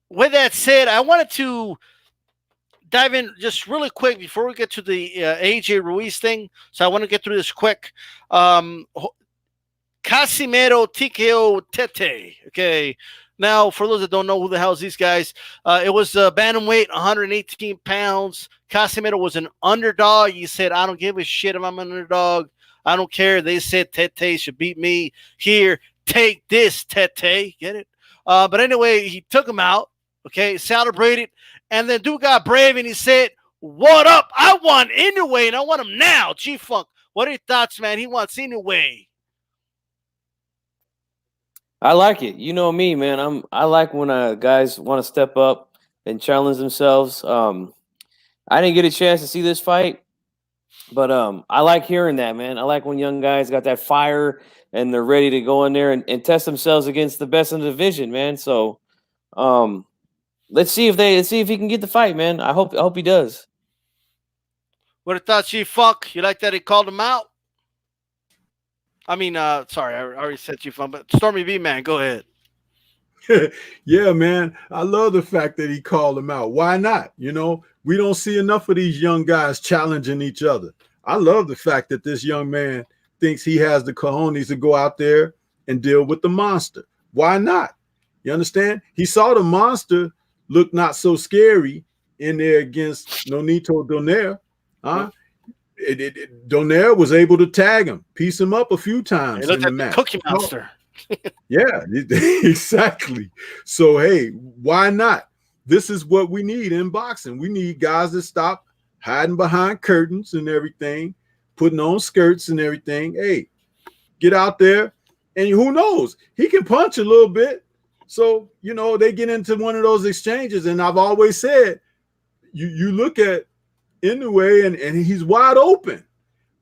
A: with that said, I wanted to dive in just really quick before we get to the AJ Ruiz thing. So I want to get through this quick. Casimero TKO Tete. Okay. Now, for those that don't know who the hell is these guys, it was bantamweight, 118 pounds. Casimero was an underdog. He said, I don't give a shit if I'm an underdog. I don't care. They said Tete should beat me. Here, take this, Tete. Get it? But anyway, he took him out. Okay, celebrated. And then dude got brave and he said, what up? I want Inoue and I want him now. G-Funk, what are your thoughts, man? He wants Inoue.
B: I like it. You know me, man. I like when guys want to step up and challenge themselves. I didn't get a chance to see this fight, but I like hearing that, man. I like when young guys got that fire and they're ready to go in there and test themselves against the best in the division, man. So let's see if he can get the fight, man. I hope he does.
A: What are thoughts, G-Funk? You like that he called him out? I mean, sorry, I already said G-Funk, but Stormy B, man, go ahead.
D: Yeah, man. I love the fact that he called him out. Why not? We don't see enough of these young guys challenging each other. I love the fact that this young man thinks he has the cojones to go out there and deal with the monster. Why not? You understand? He saw the monster look not so scary in there against Nonito Donaire. Huh? Donaire was able to tag him, piece him up a few times in the match.
A: Cookie Monster.
D: Yeah, exactly. So, hey, why not? This is what we need in boxing. We need guys that stop hiding behind curtains and everything, putting on skirts and everything. Hey, get out there, and who knows? He can punch a little bit. So, they get into one of those exchanges, and I've always said, you look at Inoue, and he's wide open.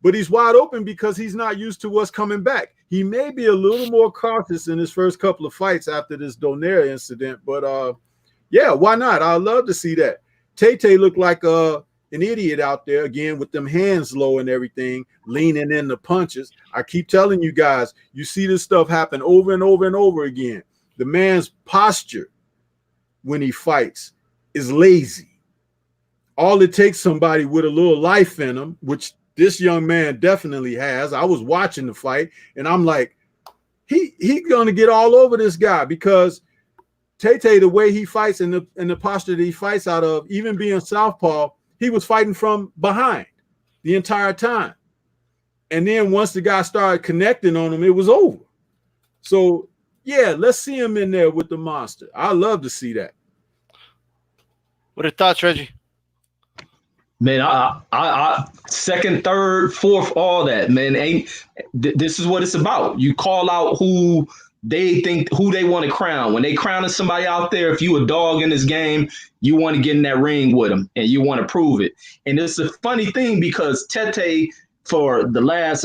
D: But he's wide open because he's not used to what's coming back. He may be a little more cautious in his first couple of fights after this Donaire incident. But, yeah, why not? I'd love to see that. Tete looked like an idiot out there, again, with them hands low and everything, leaning in the punches. I keep telling you guys, you see this stuff happen over and over and over again. The man's posture when he fights is lazy. All it takes somebody with a little life in him, which this young man definitely has. I was watching the fight, and I'm like, he's going to get all over this guy because Tete, the way he fights and the posture that he fights out of, even being southpaw, he was fighting from behind the entire time. And then once the guy started connecting on him, it was over. So, yeah, let's see him in there with the monster. I love to see that.
A: What are your thoughts, Reggie?
C: Man, I second, third, fourth, all that, man. This is what it's about. You call out who they want to crown. When they crowning somebody out there, if you a dog in this game, you want to get in that ring with them and you want to prove it. And it's a funny thing because Tete, for the last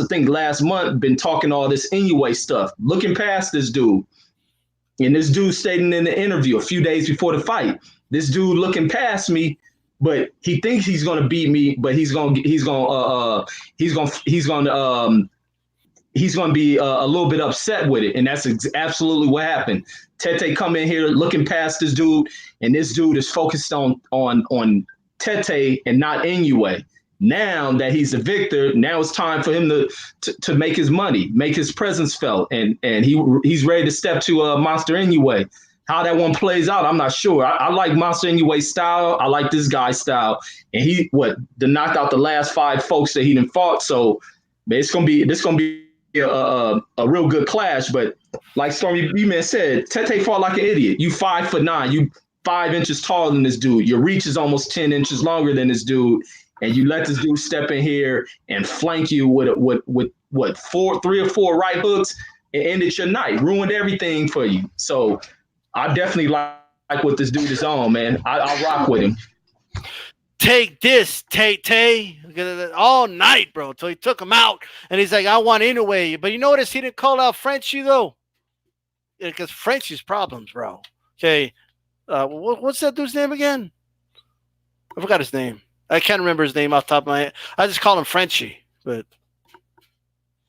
C: month, been talking all this Inoue stuff, looking past this dude. And this dude stating in the interview a few days before the fight, this dude looking past me. But he thinks he's going to beat me, but he's going to be a little bit upset with it, and that's absolutely what happened. Tete come in here looking past this dude, and this dude is focused on Tete and not Inoue. Now that he's the victor, now it's time for him to make his money, make his presence felt, and he's ready to step to Monster Inoue. How that one plays out, I'm not sure. I like Monster Inouye's style. I like this guy's style, and he knocked out the last 5 folks that he done fought. So man, this gonna be a real good clash. But like Stormy B-Man said, Tete fought like an idiot. You 5'9", you 5 inches taller than this dude. Your reach is almost 10 inches longer than this dude, and you let this dude step in here and flank you with 3 or 4 right hooks and ended your night, ruined everything for you. So I definitely like what this dude is on, man. I'll rock with him.
A: Take this, Tay all night, bro, until he took him out. And he's like, I want Inoue. But you notice he didn't call out Frenchie, though? Because Frenchie's problems, bro. Okay. What's that dude's name again? I forgot his name. I can't remember his name off the top of my head. I just call him Frenchie. But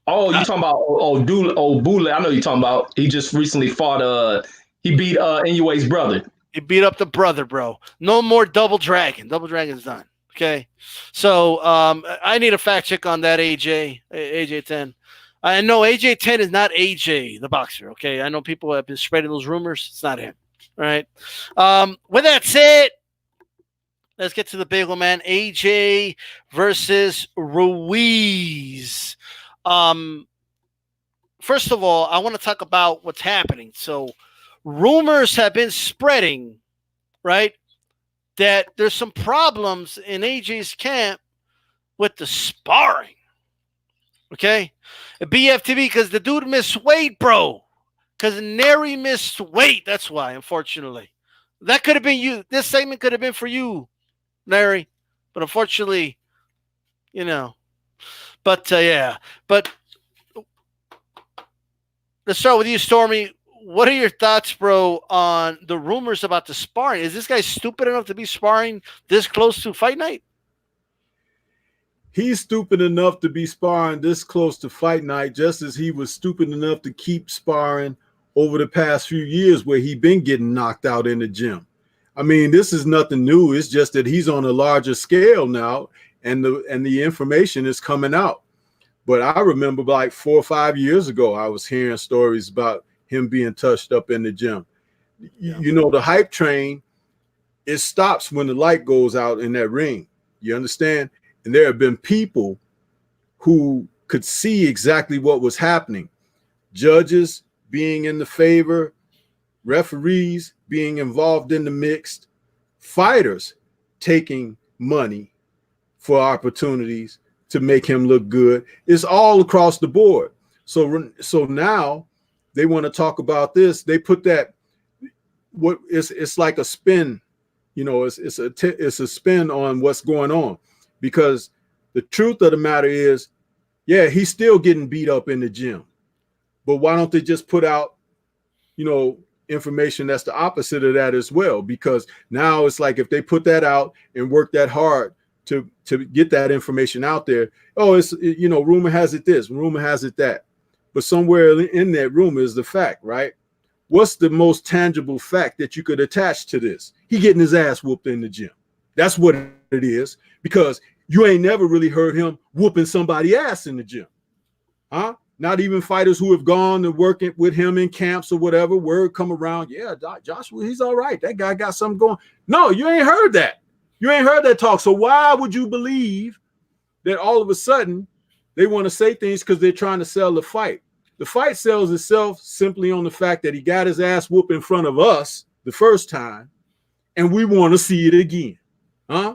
C: you talking about Bule? I know you're talking about. He just recently fought. He beat Inouye's brother.
A: He beat up the brother, bro. No more Double Dragon. Double Dragon's done. Okay. So I need a fact check on that AJ10. I know AJ10 is not AJ, the boxer. Okay. I know people have been spreading those rumors. It's not him. All right. With that said, let's get to the big one, man. AJ versus Ruiz. First of all, I want to talk about what's happening. So rumors have been spreading, right, that there's some problems in AJ's camp with the sparring. Okay? BFTV, because the dude missed weight, bro. Because Neri missed weight. That's why, unfortunately. That could have been you. This segment could have been for you, Neri. But unfortunately, you know. But, yeah. But let's start with you, Stormy. What are your thoughts, bro, on the rumors about the sparring? Is this guy stupid enough to be sparring this close to fight night?
D: He's stupid enough to be sparring this close to fight night, just as he was stupid enough to keep sparring over the past few years where he'd been getting knocked out in the gym. I mean, this is nothing new. It's just that he's on a larger scale now, and the information is coming out. But I remember like 4 or 5 years ago, I was hearing stories about him being touched up in the gym. Yeah. You know, the hype train, it stops when the light goes out in that ring. You understand? And there have been people who could see exactly what was happening. Judges being in the favor, referees being involved in the mixed, fighters taking money for opportunities to make him look good. It's all across the board. So now they want to talk about this. They put that, it's like a spin, you know, it's a spin on what's going on, because the truth of the matter is, yeah, he's still getting beat up in the gym. But why don't they just put out, you know, information that's the opposite of that as well? Because now it's like if they put that out and work that hard to get that information out there, you know, rumor has it this, rumor has it that. But somewhere in that rumor is the fact, right? What's the most tangible fact that you could attach to this? He getting his ass whooped in the gym. That's what it is, because you ain't never really heard him whooping somebody's ass in the gym. Huh? Not even fighters who have gone to work with him in camps or whatever, word come around, yeah, Joshua, he's all right. That guy got something going. No, you ain't heard that. You ain't heard that talk. So why would you believe that all of a sudden they want to say things because they're trying to sell the fight? The fight sells itself simply on the fact that he got his ass whooped in front of us the first time, and we want to see it again, huh?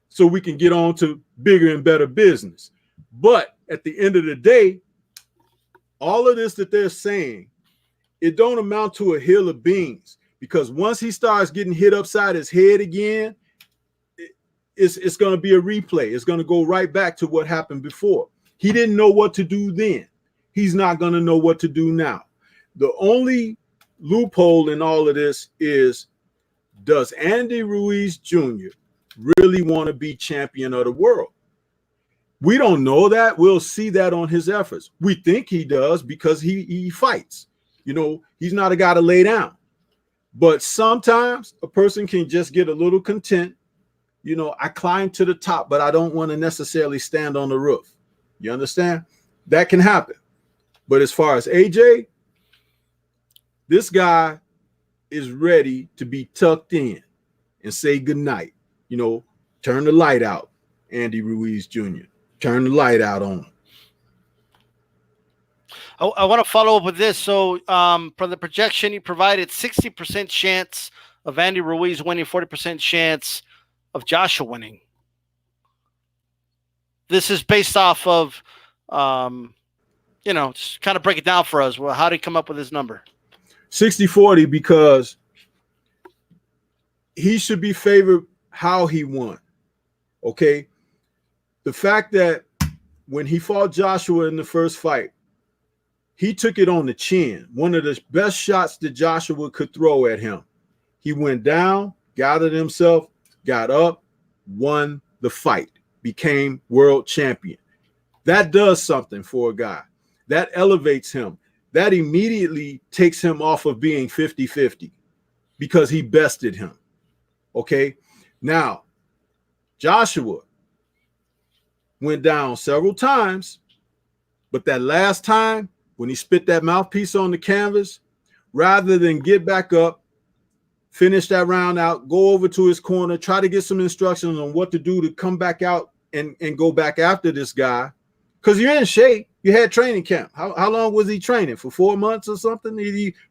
D: So we can get on to bigger and better business. But at the end of the day, all of this that they're saying, it don't amount to a hill of beans, because once he starts getting hit upside his head again, it's going to be a replay. It's going to go right back to what happened before. He didn't know what to do then. He's not going to know what to do now. The only loophole in all of this is, does Andy Ruiz Jr. really want to be champion of the world? We don't know that. We'll see that on his efforts. We think he does because he fights. You know, he's not a guy to lay down. But sometimes a person can just get a little content. You know, I climbed to the top, but I don't want to necessarily stand on the roof. You understand? That can happen. But as far as AJ, this guy is ready to be tucked in and say goodnight. You know, turn the light out, Andy Ruiz Jr. Turn the light out on him.
A: I want to follow up with this. So, from the projection, he provided 60% chance of Andy Ruiz winning, 40% chance of Joshua winning. This is based off of, just kind of break it down for us. Well, how did he come up with this number?
D: 60-40 because he should be favored how he won. Okay. The fact that when he fought Joshua in the first fight, he took it on the chin. One of the best shots that Joshua could throw at him. He went down, gathered himself, got up, won the fight, became world champion. That does something for a guy. That elevates him. That immediately takes him off of being 50-50 because he bested him. Okay. Now, Joshua went down several times, but that last time when he spit that mouthpiece on the canvas, rather than get back up, finish that round out, go over to his corner, try to get some instructions on what to do to come back out and go back after this guy, because you're in shape. You had training camp. How long was he training? For 4 months or something?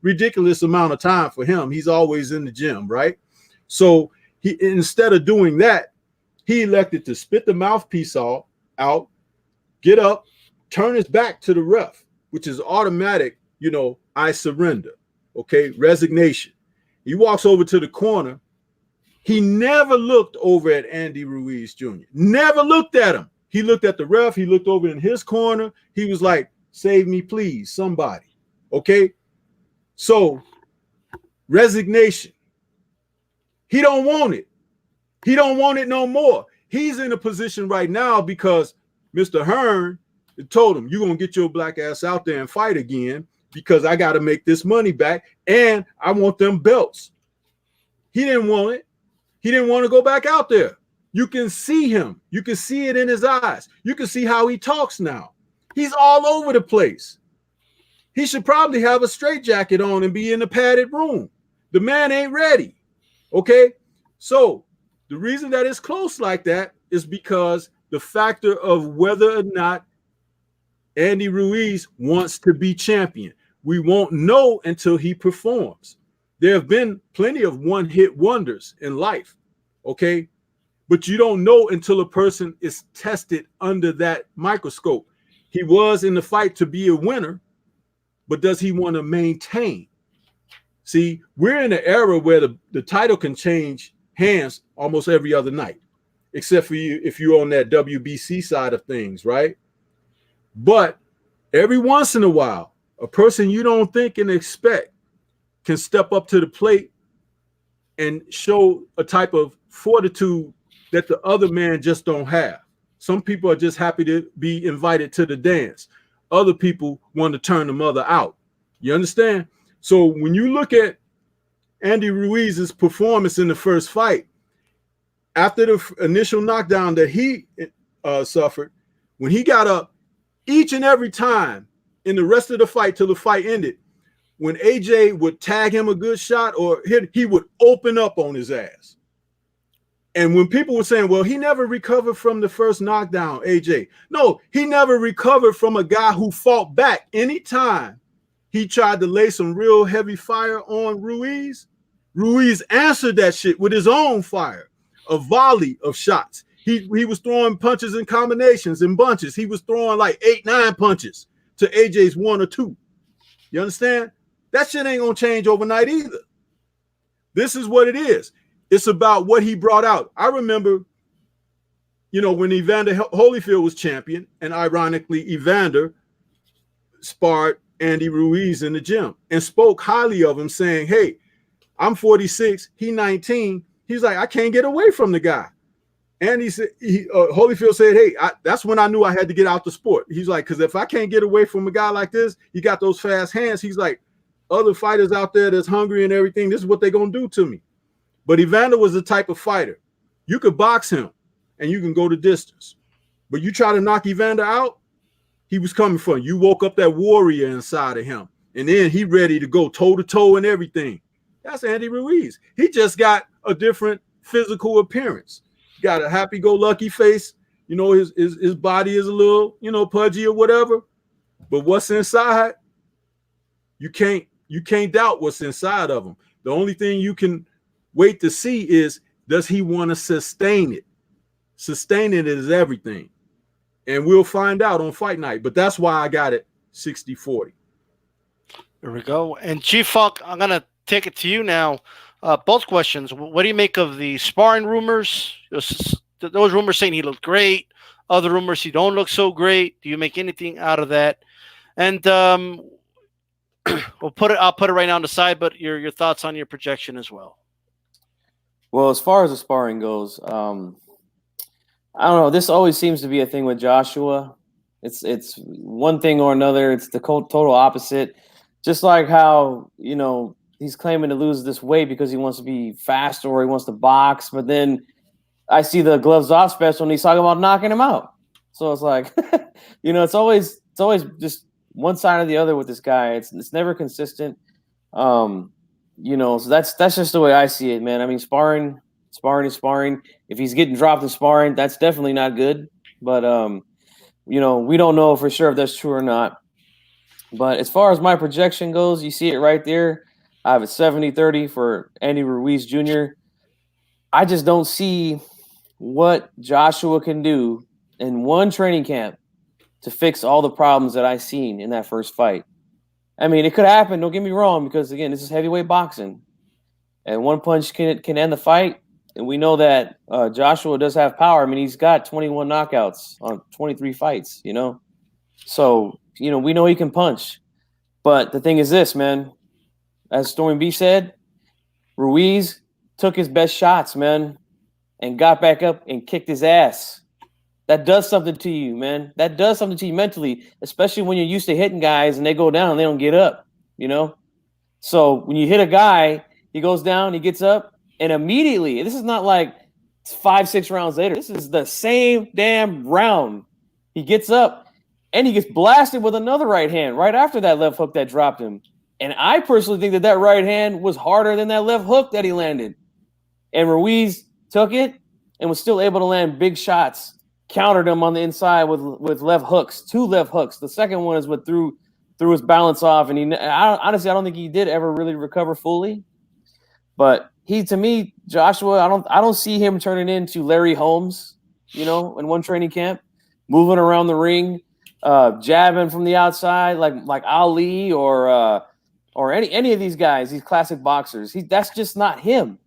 D: Ridiculous amount of time for him. He's always in the gym, right? So he, instead of doing that, he elected to spit the mouthpiece out, get up, turn his back to the ref, which is automatic, I surrender, okay, resignation. He walks over to the corner. He never looked over at Andy Ruiz Jr., never looked at him. He looked at the ref. He looked over in his corner. He was like, save me, please, somebody, okay? So resignation. He don't want it. He don't want it no more. He's in a position right now because Mr. Hearn told him, you're going to get your black ass out there and fight again because I got to make this money back and I want them belts. He didn't want it. He didn't want to go back out there. You can see him. You can see it in his eyes. You can see how he talks now. He's all over the place. He should probably have a straitjacket on and be in a padded room. The man ain't ready. Okay? So the reason that it's close like that is because the factor of whether or not Andy Ruiz wants to be champion. We won't know until he performs. There have been plenty of one-hit wonders in life, okay? But you don't know until a person is tested under that microscope. He was in the fight to be a winner, but does he want to maintain? See, we're in an era where the title can change hands almost every other night, except for you if you're on that WBC side of things, right? But every once in a while, a person you don't think and expect can step up to the plate and show a type of fortitude that the other man just don't have. Some people are just happy to be invited to the dance. Other people want to turn the mother out. You understand? So when you look at Andy Ruiz's performance in the first fight, after the initial knockdown that he suffered, when he got up, each and every time in the rest of the fight till the fight ended, when AJ would tag him a good shot or hit, he would open up on his ass. And when people were saying, well, he never recovered from the first knockdown, AJ. No, he never recovered from a guy who fought back. Anytime he tried to lay some real heavy fire on Ruiz, Ruiz answered that shit with his own fire, a volley of shots. He was throwing punches and combinations and bunches. He was throwing like 8-9 punches to AJ's 1 or 2. You understand? That shit ain't gonna change overnight either. This is what it is. It's about what he brought out. I remember, when Evander Holyfield was champion, and ironically, Evander sparred Andy Ruiz in the gym and spoke highly of him, saying, hey, I'm 46, he 19. He's like, I can't get away from the guy. And he said, Holyfield said, hey, that's when I knew I had to get out the sport. He's like, because if I can't get away from a guy like this, he got those fast hands. He's like, other fighters out there that's hungry and everything, this is what they're going to do to me. But Evander was the type of fighter. You could box him and you can go the distance. But you try to knock Evander out, he was coming for you. You woke up that warrior inside of him. And then he ready to go toe-to-toe and everything. That's Andy Ruiz. He just got a different physical appearance. Got a happy-go-lucky face. You know, his body is a little, you know, pudgy or whatever. But what's inside, you can't doubt what's inside of him. The only thing you can wait to see is, does he want to sustain it? Sustaining it is everything. And we'll find out on fight night. But that's why I got it 60-40.
A: There we go. And G-Funk, I'm going to take it to you now. Both questions. What do you make of the sparring rumors? Those rumors saying he looked great. Other rumors he don't look so great. Do you make anything out of that? And I'll put it right now on the side, but your thoughts on your projection as well.
B: Well, as far as the sparring goes, I don't know. This always seems to be a thing with Joshua. It's one thing or another. It's the total opposite. Just like how, you know, he's claiming to lose this weight because he wants to be fast or he wants to box, but then I see the gloves off special and he's talking about knocking him out. So it's like, you know, it's always just one side or the other with this guy. It's never consistent. You know, so that's just the way I see it, man. I mean, sparring is sparring. If he's getting dropped in sparring, that's definitely not good. But you know, we don't know for sure if that's true or not. But as far as my projection goes, you see it right there. I have a 70-30 for Andy Ruiz Jr. I just don't see what Joshua can do in one training camp to fix all the problems that I've seen in that first fight. I mean, it could happen, don't get me wrong, because, again, this is heavyweight boxing. And one punch can end the fight. And we know that Joshua does have power. I mean, he's got 21 knockouts on 23 fights, you know. So, you know, we know he can punch. But the thing is this, man. As Stormy B said, Ruiz took his best shots, man, and got back up and kicked his ass. That does something to you, man. That does something to you mentally, especially when you're used to hitting guys and they go down and they don't get up, you know? So when you hit a guy, he goes down, he gets up, and immediately, this is not like 5-6 rounds later. This is the same damn round. He gets up, and he gets blasted with another right hand right after that left hook that dropped him. And I personally think that right hand was harder than that left hook that he landed. And Ruiz took it and was still able to land big shots, countered him on the inside with left hooks, 2 left hooks. The second one is what threw his balance off. And honestly, I don't think he did ever really recover fully. But to me, Joshua, I don't see him turning into Larry Holmes, you know, in one training camp, moving around the ring, jabbing from the outside like Ali or any of these guys, these classic boxers. That's just not him.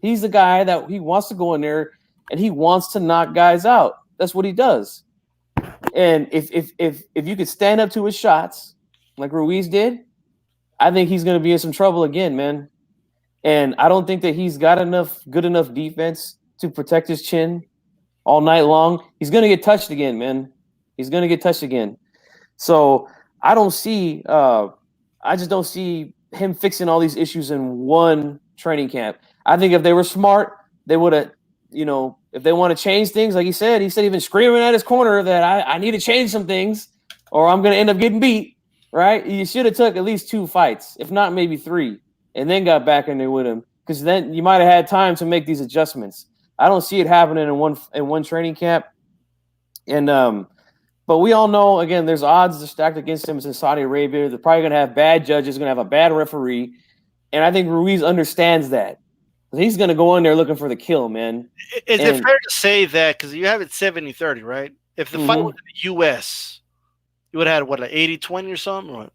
B: He's the guy that he wants to go in there and he wants to knock guys out. That's what he does. And if you could stand up to his shots like Ruiz did, I think he's going to be in some trouble again, man. And I don't think that he's got good enough defense to protect his chin all night long. He's going to get touched again, man. He's going to get touched again. So I just don't see him fixing all these issues in one training camp. I think if they were smart, they would have, you know, if they want to change things, like he said even screaming at his corner that I need to change some things or I'm going to end up getting beat, right? You should have took at least 2 fights, if not maybe 3, and then got back in there with him, because then you might have had time to make these adjustments. I don't see it happening in one training camp. And but we all know, again, there's odds that are stacked against him. It's in Saudi Arabia. They're probably going to have bad judges, going to have a bad referee. And I think Ruiz understands that. He's going to go in there looking for the kill, man.
A: Is it fair to say that, because you have it 70-30, right? If the fight was in the U.S., you would have had, what, like 80-20 or something? Or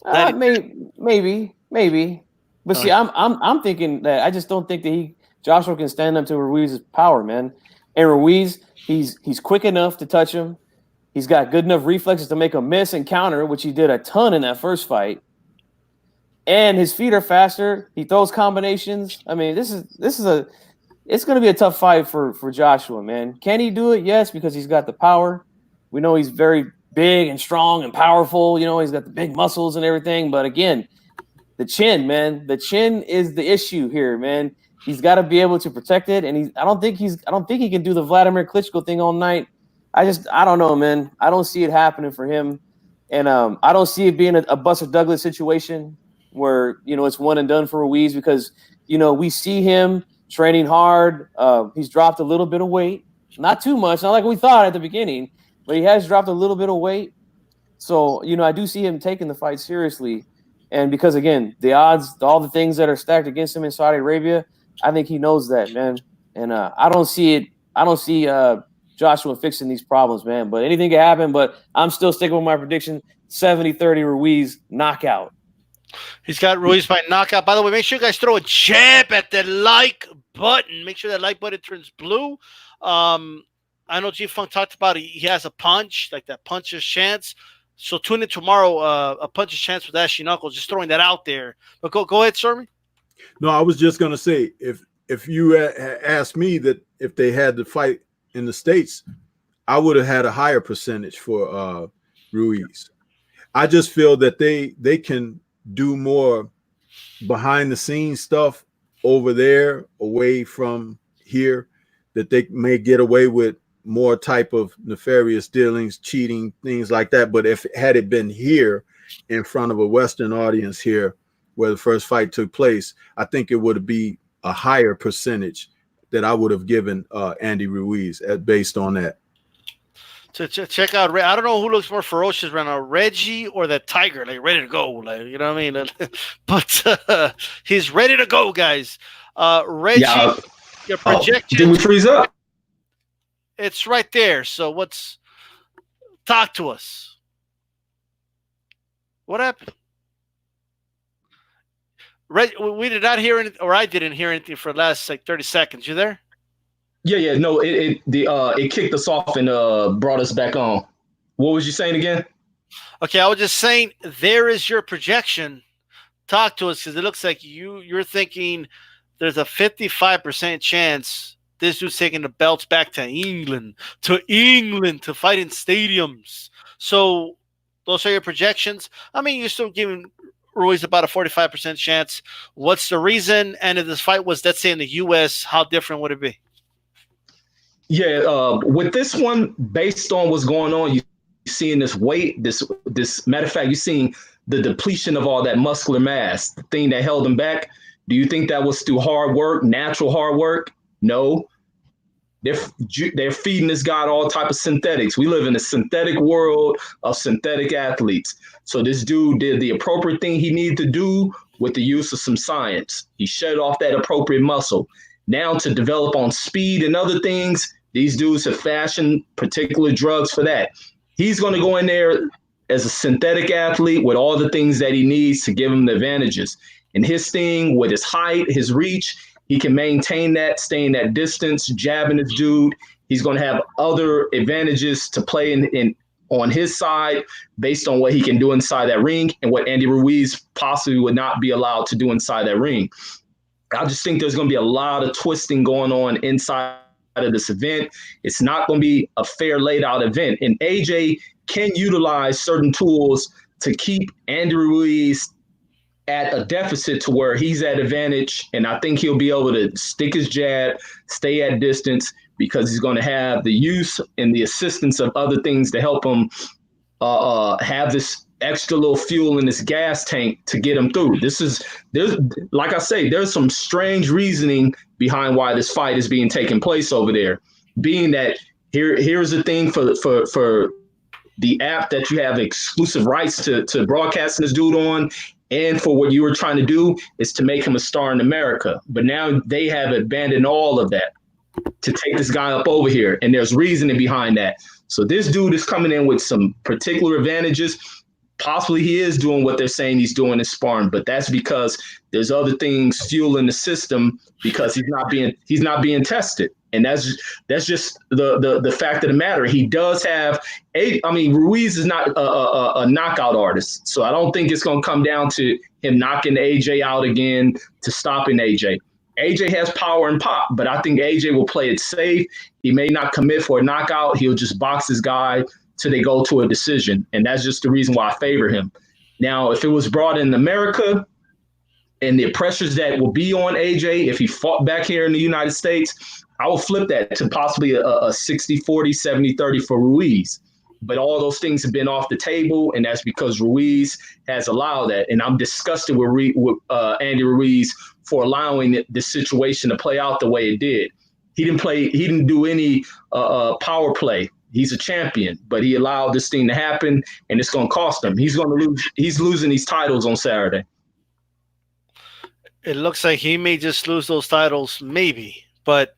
A: like maybe. But see, I'm thinking that I just don't think that Joshua can stand up to Ruiz's power, man. And Ruiz, he's quick enough to touch him. He's got good enough reflexes to make a miss and counter, which he did a ton in that first fight. And his feet are faster. He throws combinations. I mean, it's going to be a tough fight for Joshua, man. Can he do it? Yes, because he's got the power. We know he's very big and strong and powerful. You know, he's got the big muscles and everything. But again, the chin, man. The chin is the issue here, man. He's got to be able to protect it. And I don't think he can do the Vladimir Klitschko thing all night. I don't know, man. I don't see it happening for him. And I don't see it being a Buster Douglas situation.
B: where, it's one and done for Ruiz because, we see him training hard. He's dropped a little bit of weight, not too much, not like we thought at the beginning, but he has dropped a little bit of weight. So, I do see him taking the fight seriously. And because, again, the odds, all the things that are stacked against him in Saudi Arabia, I think he knows that, man. And I don't see Joshua fixing these problems, man. But anything can happen. But I'm still sticking with my prediction, 70-30 Ruiz knockout.
A: He's got Ruiz by knockout. By the way, make sure you guys throw a jab at the like button. Make sure that like button turns blue. I know G-Funk talked about he has a punch, like that puncher's chance. So tune in tomorrow, a puncher's chance with Ashley Knuckles. Just throwing that out there. But go ahead, Stormy.
D: No, I was just going to say, if you asked me that if they had to fight in the States, I would have had a higher percentage for Ruiz. I just feel that they can do more behind the scenes stuff over there, away from here, that they may get away with more type of nefarious dealings, cheating, things like that. But had it been here in front of a Western audience here where the first fight took place, I think it would be a higher percentage that I would have given Andy Ruiz based on that.
A: To check out, I don't know who looks more ferocious right now, Reggie or the Tiger, like ready to go, like, you know what I mean? But he's ready to go, guys. Reggie, your projection.
C: Did we freeze up?
A: It's right there. So talk to us. What happened? We did not hear anything, or I didn't hear anything for the last 30 seconds. You there?
C: Yeah. No, it kicked us off and brought us back on. What was you saying again?
A: Okay, I was just saying there is your projection. Talk to us, because it looks like you're thinking there's a 55% chance this dude's taking the belts back to England to fight in stadiums. So those are your projections. I mean, you're still giving Ruiz about a 45% chance. What's the reason? And if this fight was, let's say, in the U.S., how different would it be?
C: Yeah, with this one, based on what's going on, you seeing this weight, this matter of fact, you're seeing the depletion of all that muscular mass, the thing that held him back. Do you think that was through hard work, natural hard work? No. They're feeding this guy all type of synthetics. We live in a synthetic world of synthetic athletes. So this dude did the appropriate thing he needed to do with the use of some science. He shed off that appropriate muscle. Now to develop on speed and other things, these dudes have fashioned particular drugs for that. He's going to go in there as a synthetic athlete with all the things that he needs to give him the advantages. And his thing with his height, his reach, he can maintain that, staying that distance, jabbing his dude. He's going to have other advantages to play in on his side based on what he can do inside that ring and what Andy Ruiz possibly would not be allowed to do inside that ring. I just think there's going to be a lot of twisting going on inside of this event. It's not going to be a fair laid out event. And AJ can utilize certain tools to keep Andy Ruiz at a deficit to where he's at advantage. And I think he'll be able to stick his jab, stay at distance, because he's going to have the use and the assistance of other things to help him have this extra little fuel in this gas tank to get him through. There's like I say, there's some strange reasoning behind why this fight is being taken place over there. Being that here's the thing for the app that you have exclusive rights to broadcasting this dude on, and for what you were trying to do is to make him a star in America. But now they have abandoned all of that to take this guy up over here, and there's reasoning behind that. So this dude is coming in with some particular advantages. Possibly he is doing what they're saying he's doing in sparring, but that's because there's other things fueling the system because he's not being tested. And that's just the fact of the matter. He does have Ruiz is not a knockout artist. So I don't think it's going to come down to him knocking AJ out again to stopping AJ. AJ has power and pop, but I think AJ will play it safe. He may not commit for a knockout. He'll just box his guy till they go to a decision. And that's just the reason why I favor him. Now, if it was brought in America and the pressures that will be on AJ, if he fought back here in the United States, I will flip that to possibly a 60-40, 70-30 for Ruiz. But all those things have been off the table, and that's because Ruiz has allowed that. And I'm disgusted with Andy Ruiz for allowing the situation to play out the way it did. He didn't do any power play. He's a champion, but he allowed this thing to happen, and it's going to cost him. He's going to lose. He's losing these titles on Saturday.
A: It looks like he may just lose those titles, maybe. But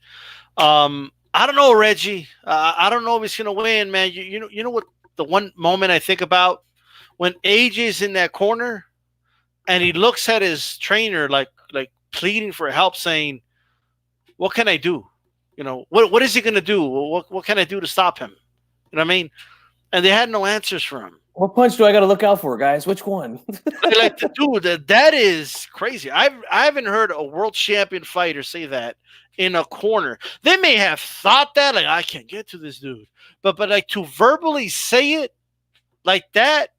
A: I don't know, Reggie. I don't know if he's going to win, man. You know what? The one moment I think about when AJ's in that corner, and he looks at his trainer like pleading for help, saying, "What can I do? You know, what is he going to do? What can I do to stop him?" You know what I mean? And they had no answers for him.
B: What punch do I got to look out for, guys? Which one?
A: Like, dude, that is crazy. I haven't heard a world champion fighter say that in a corner. They may have thought that, like, I can't get to this dude, but like to verbally say it like that,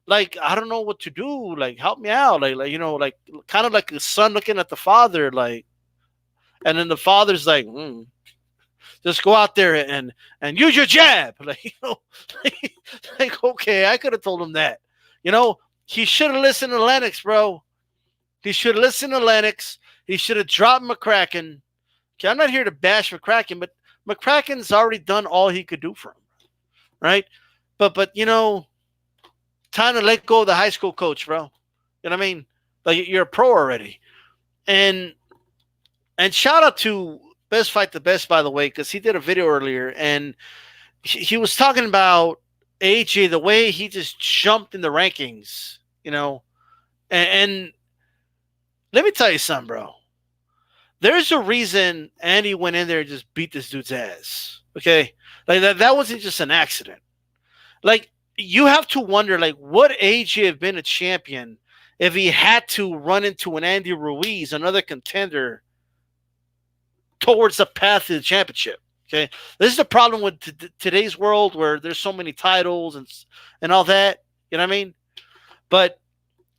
A: like, I don't know what to do. Like, help me out. Like you know, like kind of like the son looking at the father, like, and then the father's like, just go out there and use your jab. Like, you know, like okay, I could have told him that. You know, he should have listened to Lennox, bro. He should have listened to Lennox. He should have dropped McCracken. Okay, I'm not here to bash McCracken, but McCracken's already done all he could do for him, right? But you know, time to let go of the high school coach, bro. You know what I mean? Like, you're a pro already. And shout out to Best Fight the Best, by the way, because he did a video earlier, and he was talking about AJ, the way he just jumped in the rankings, you know. And let me tell you something, bro. There's a reason Andy went in there and just beat this dude's ass. Okay? Like, that wasn't just an accident. Like, you have to wonder, like, would AJ have been a champion if he had to run into an Andy Ruiz, another contender, towards the path to the championship? Okay? This is the problem with today's world, where there's so many titles and all that. You know what I mean? But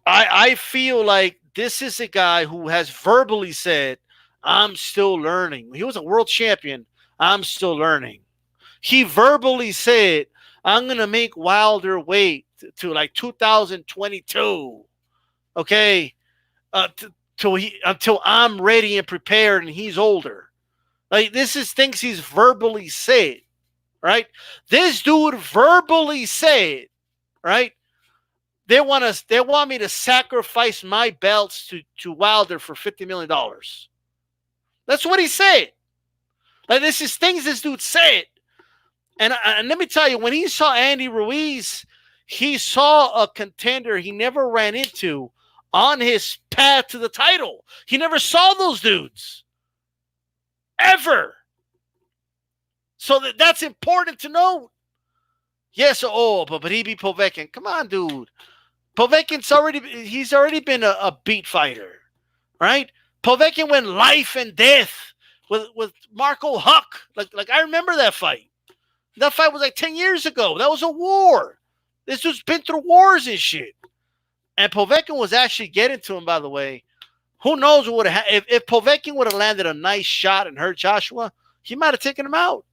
A: I feel like this is a guy who has verbally said, I'm still learning. He was a world champion. I'm still learning. He verbally said, I'm going to make Wilder wait to like 2022. Okay? Until I'm ready and prepared and he's older. Like, this is things he's verbally said, right? This dude verbally said, right? They want me to sacrifice my belts to Wilder for $50 million. That's what he said. Like, this is things this dude said. And let me tell you, when he saw Andy Ruiz, he saw a contender he never ran into on his path to the title. He never saw those dudes. Ever. So that's important to know. Yes, but he beat Povetkin. Come on, dude. Povetkin's already been a beat fighter, right? Povetkin went life and death with Marco Huck. Like I remember that fight. That fight was like 10 years ago. That was a war. This dude's been through wars and shit. And Povetkin was actually getting to him, by the way. Who knows what would have happened. If Povetkin would have landed a nice shot and hurt Joshua, he might have taken him out.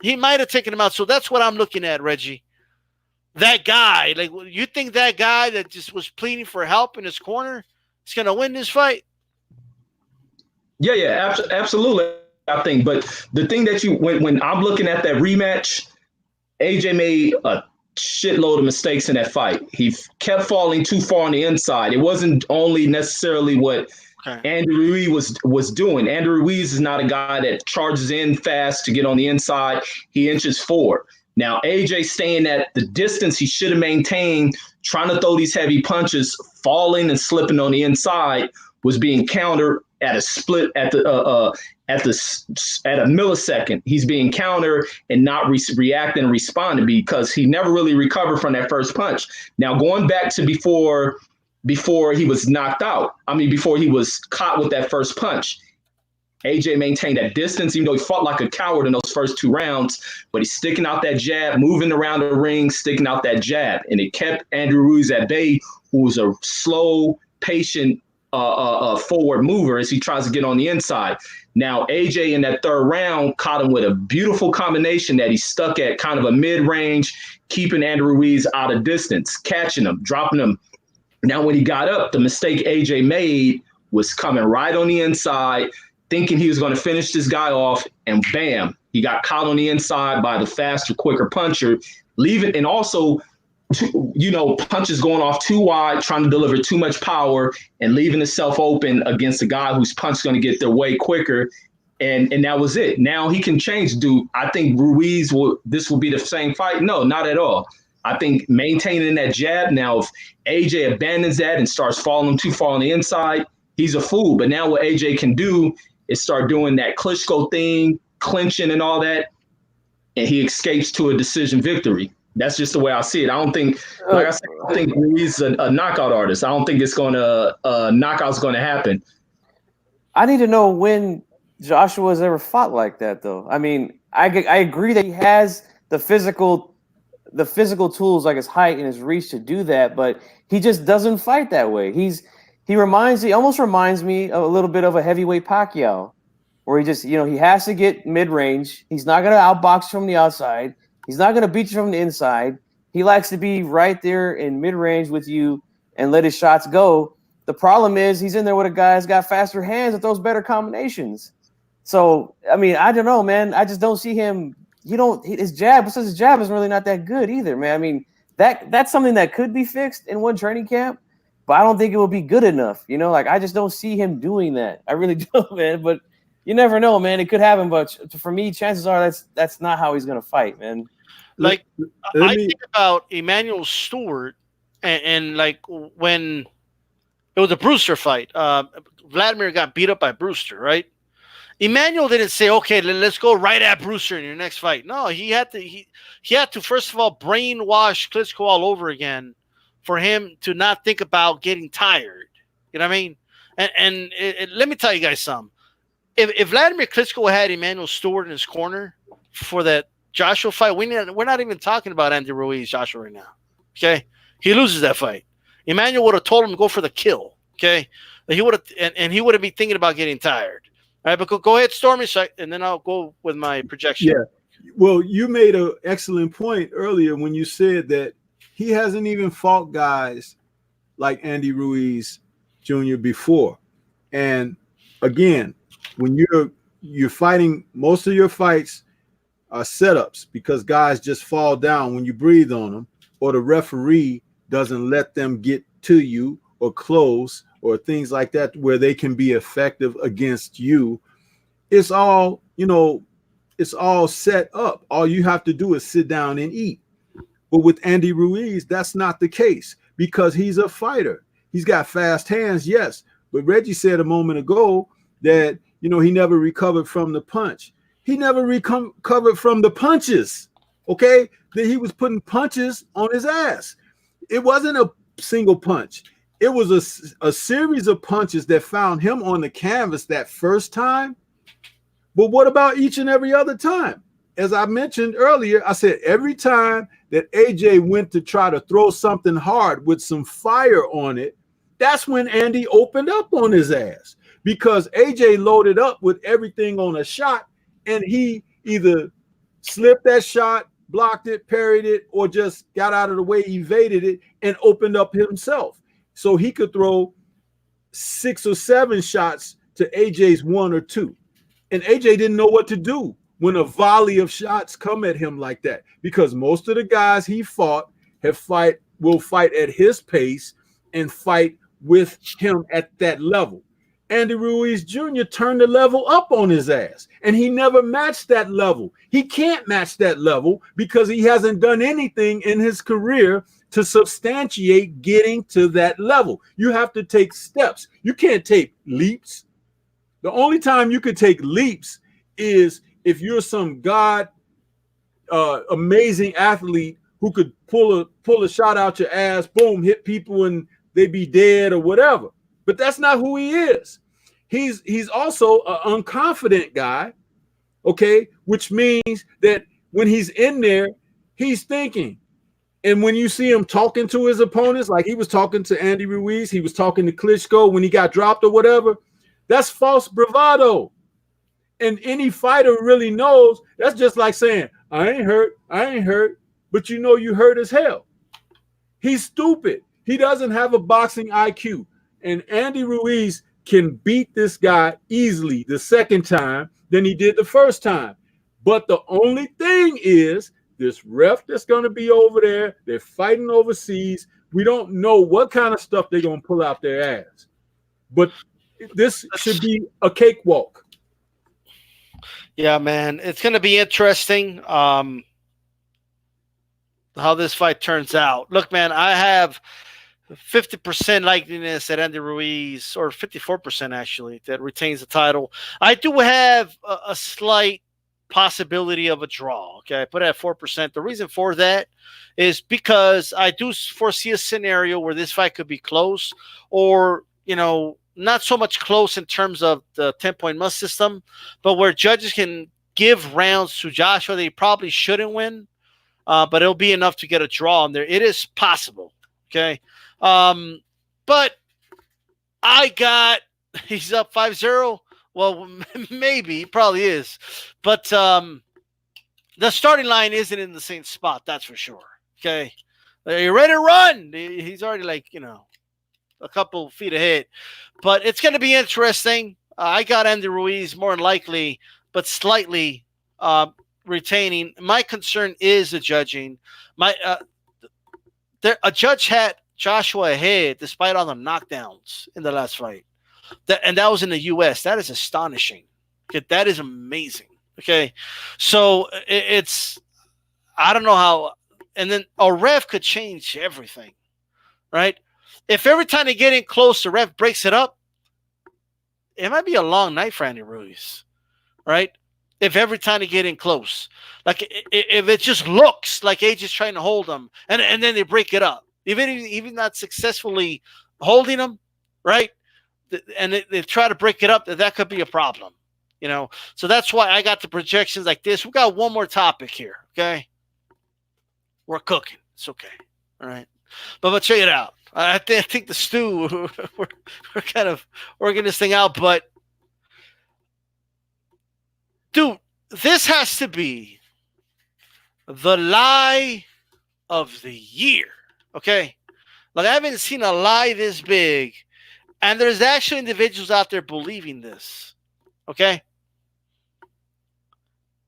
A: He might have taken him out. So that's what I'm looking at, Reggie. That guy, like, you think that guy that just was pleading for help in his corner is going to win this fight?
C: Yeah, absolutely. I think, but the thing that when I'm looking at that rematch, AJ made a shitload of mistakes in that fight. He kept falling too far on the inside. It wasn't only necessarily what Andy Ruiz was doing. Andy Ruiz is not a guy that charges in fast to get on the inside. He inches forward. Now, AJ staying at the distance he should have maintained, trying to throw these heavy punches, falling and slipping on the inside, was being countered at a split at a millisecond. He's being countered and not reacting and responding because he never really recovered from that first punch. Now, going back to before he was knocked out, before he was caught with that first punch, AJ maintained that distance, even though he fought like a coward in those first 2 rounds, but he's sticking out that jab, moving around the ring, sticking out that jab, and it kept Andrew Ruiz at bay, who was a slow, patient forward mover as he tries to get on the inside. Now, AJ in that third round caught him with a beautiful combination that he stuck at kind of a mid-range, keeping Andrew Ruiz out of distance, catching him, dropping him. Now, when he got up, the mistake AJ made was coming right on the inside, thinking he was going to finish this guy off, and bam, he got caught on the inside by the faster, quicker puncher, leaving, and also, punches going off too wide, trying to deliver too much power, and leaving himself open against a guy whose punch is going to get there way quicker. And that was it. Now he can change, dude. I think Ruiz this will be the same fight. No, not at all. I think maintaining that jab. Now, if AJ abandons that and starts falling too far on the inside, he's a fool. But now what AJ can do is start doing that Klitschko thing, clinching and all that, and he escapes to a decision victory. That's just the way I see it. I don't think, like I said, I think he's a knockout artist. I don't think it's knockout's going to happen.
B: I need to know when Joshua's ever fought like that, though. I mean, I agree that he has the physical tools, like his height and his reach, to do that, but he just doesn't fight that way. He almost reminds me a little bit of a heavyweight Pacquiao, where he just, he has to get mid-range. He's not going to outbox from the outside. He's not going to beat you from the inside. He likes to be right there in mid-range with you and let his shots go. The problem is he's in there with a guy who's got faster hands that throws better combinations. So, I mean, I don't know, man. I just don't see him. His jab is really not that good either, man. I mean, that's something that could be fixed in one training camp, but I don't think it will be good enough. I just don't see him doing that. I really don't, man. But you never know, man. It could happen. But for me, chances are that's not how he's going to fight, man.
A: Like, I think about Emmanuel Stewart and like when it was a Brewster fight, Vladimir got beat up by Brewster, right? Emmanuel didn't say, okay, let's go right at Brewster in your next fight. No, he had to first of all brainwash Klitschko all over again for him to not think about getting tired. You know what I mean? And let me tell you guys something. If Vladimir Klitschko had Emmanuel Stewart in his corner for that Joshua fight, we're not even talking about Andy Ruiz, Joshua, right now. Okay? He loses that fight. Emmanuel would have told him to go for the kill. Okay? He would have, and he wouldn't be thinking about getting tired. All right, but go ahead, Stormy, and then I'll go with my projection.
D: Yeah. Well, you made an excellent point earlier when you said that he hasn't even fought guys like Andy Ruiz Jr. before. And again, when you're fighting, most of your fights are setups because guys just fall down when you breathe on them, or the referee doesn't let them get to you or close or things like that where they can be effective against you. It's all, it's all set up. All you have to do is sit down and eat. But with Andy Ruiz, that's not the case because he's a fighter. He's got fast hands, yes. But Reggie said a moment ago that, he never recovered from the punch. He never recovered from the punches, okay? That he was putting punches on his ass. It wasn't a single punch. It was a series of punches that found him on the canvas that first time. But what about each and every other time? As I mentioned earlier, I said every time that AJ went to try to throw something hard with some fire on it, that's when Andy opened up on his ass because AJ loaded up with everything on a shot and he either slipped that shot, blocked it, parried it, or just got out of the way, evaded it, and opened up himself. So he could throw 6 or 7 shots to AJ's 1 or 2. And AJ didn't know what to do when a volley of shots come at him like that, because most of the guys he fought will fight at his pace and fight with him at that level. Andy Ruiz Jr. turned the level up on his ass, and he never matched that level. He can't match that level because he hasn't done anything in his career to substantiate getting to that level. You have to take steps. You can't take leaps. The only time you could take leaps is if you're some amazing athlete who could pull a shot out your ass, boom, hit people and they be dead or whatever. But that's not who he is. He's also an unconfident guy, okay, which means that when he's in there, he's thinking, And when you see him talking to his opponents, like he was talking to Andy Ruiz, he was talking to Klitschko when he got dropped or whatever, that's false bravado. And any fighter really knows that's just like saying, I ain't hurt, but you know you hurt as hell. He's stupid. He doesn't have a boxing IQ. And Andy Ruiz can beat this guy easily the second time than he did the first time. But the only thing is, this ref that's going to be over there, they're fighting overseas. We don't know what kind of stuff they're going to pull out their ass. But this should be a cakewalk.
A: Yeah, man. It's going to be interesting how this fight turns out. Look, man, I have 50% likeliness at Andy Ruiz, or 54% actually, that retains the title. I do have a slight possibility of a draw. Okay, I put it at 4%. The reason for that is because I do foresee a scenario where this fight could be close, or not so much close in terms of the 10-point must system, but where judges can give rounds to Joshua they probably shouldn't win, but it'll be enough to get a draw in there. It is possible. Okay, but he's up 5-0. Well, maybe, probably is. But the starting line isn't in the same spot, that's for sure. Okay. Are you ready to run? He's already a couple feet ahead. But it's going to be interesting. I got Andy Ruiz more than likely, but slightly retaining. My concern is the judging. A judge had Joshua ahead despite all the knockdowns in the last fight. And that was in the U.S. That is astonishing. Okay, that is amazing. Okay, so I don't know how, and then a ref could change everything, right? If every time they get in close, the ref breaks it up, it might be a long night for Andy Ruiz, right? If every time they get in close, like if it just looks like AJ's trying to hold them, and then they break it up, even not successfully holding them, right? And they try to break it up, that could be a problem, So that's why I got the projections like this. We got one more topic here, okay? We're cooking. It's okay, all right? But check it out. I think the stew, we're kind of working this thing out, but dude, this has to be the lie of the year, okay? Like, I haven't seen a lie this big. And there's actually individuals out there believing this, okay?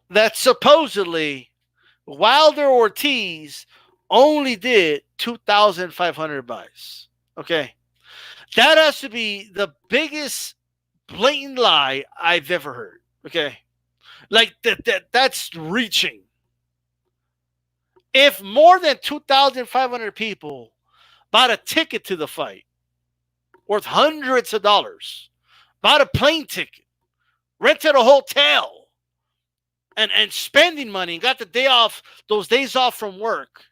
A: That supposedly Wilder Ortiz only did 2,500 buys, okay? That has to be the biggest blatant lie I've ever heard, okay? Like, that's reaching. If more than 2,500 people bought a ticket to the fight, worth hundreds of dollars, bought a plane ticket, rented a hotel, and spending money, and got the day off, those days off from work.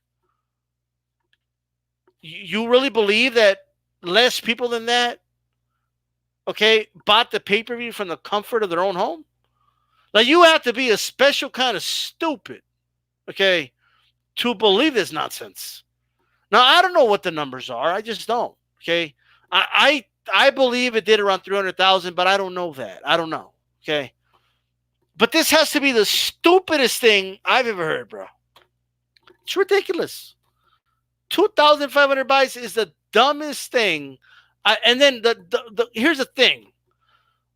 A: You really believe that less people than that, okay, bought the pay-per-view from the comfort of their own home? Like, you have to be a special kind of stupid, okay, to believe this nonsense. Now, I don't know what the numbers are. I just don't, okay? I believe it did around 300,000, but I don't know that. I don't know. Okay. But this has to be the stupidest thing I've ever heard, bro. It's ridiculous. 2,500 buys is the dumbest thing. And then here's the thing.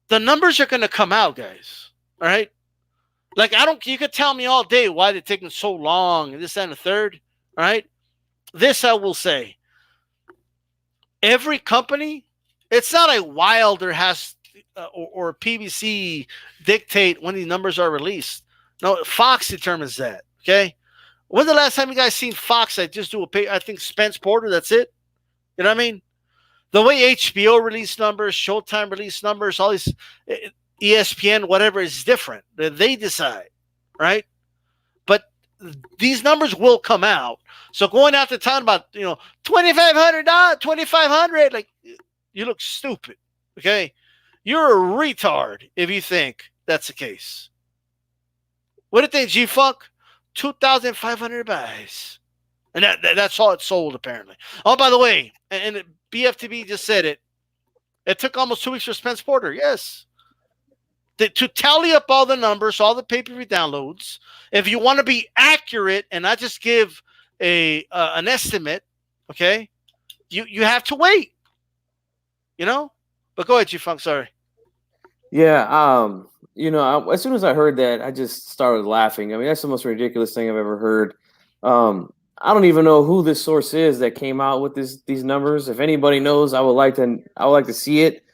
A: The numbers are going to come out, guys. All right. Like, you could tell me all day why they're taking so long and this, that, and the third. All right. This I will say. Every company, it's not like Wilder has or PBC dictate when these numbers are released. No, Fox determines that. Okay. When's the last time you guys seen Fox? I just do I think Spence Porter. That's it. You know what I mean? The way HBO release numbers, Showtime release numbers, all these ESPN, whatever, is different. They decide, right? But these numbers will come out. So going out to town about, $2,500, like, you look stupid. Okay. You're a retard if you think that's the case. What do you think, G-Funk? 2,500 buys. And that's all it sold, apparently. Oh, by the way, and BFTB just said it. It took almost 2 weeks for Spence Porter. Yes. To tally up all the numbers, all the pay-per-view downloads. If you want to be accurate and not just give an estimate, okay, you have to wait. You know? But go ahead, G-Funk. Sorry.
B: Yeah. As soon as I heard that, I just started laughing. I mean, that's the most ridiculous thing I've ever heard. I don't even know who this source is that came out with these numbers. If anybody knows, I would like to see it.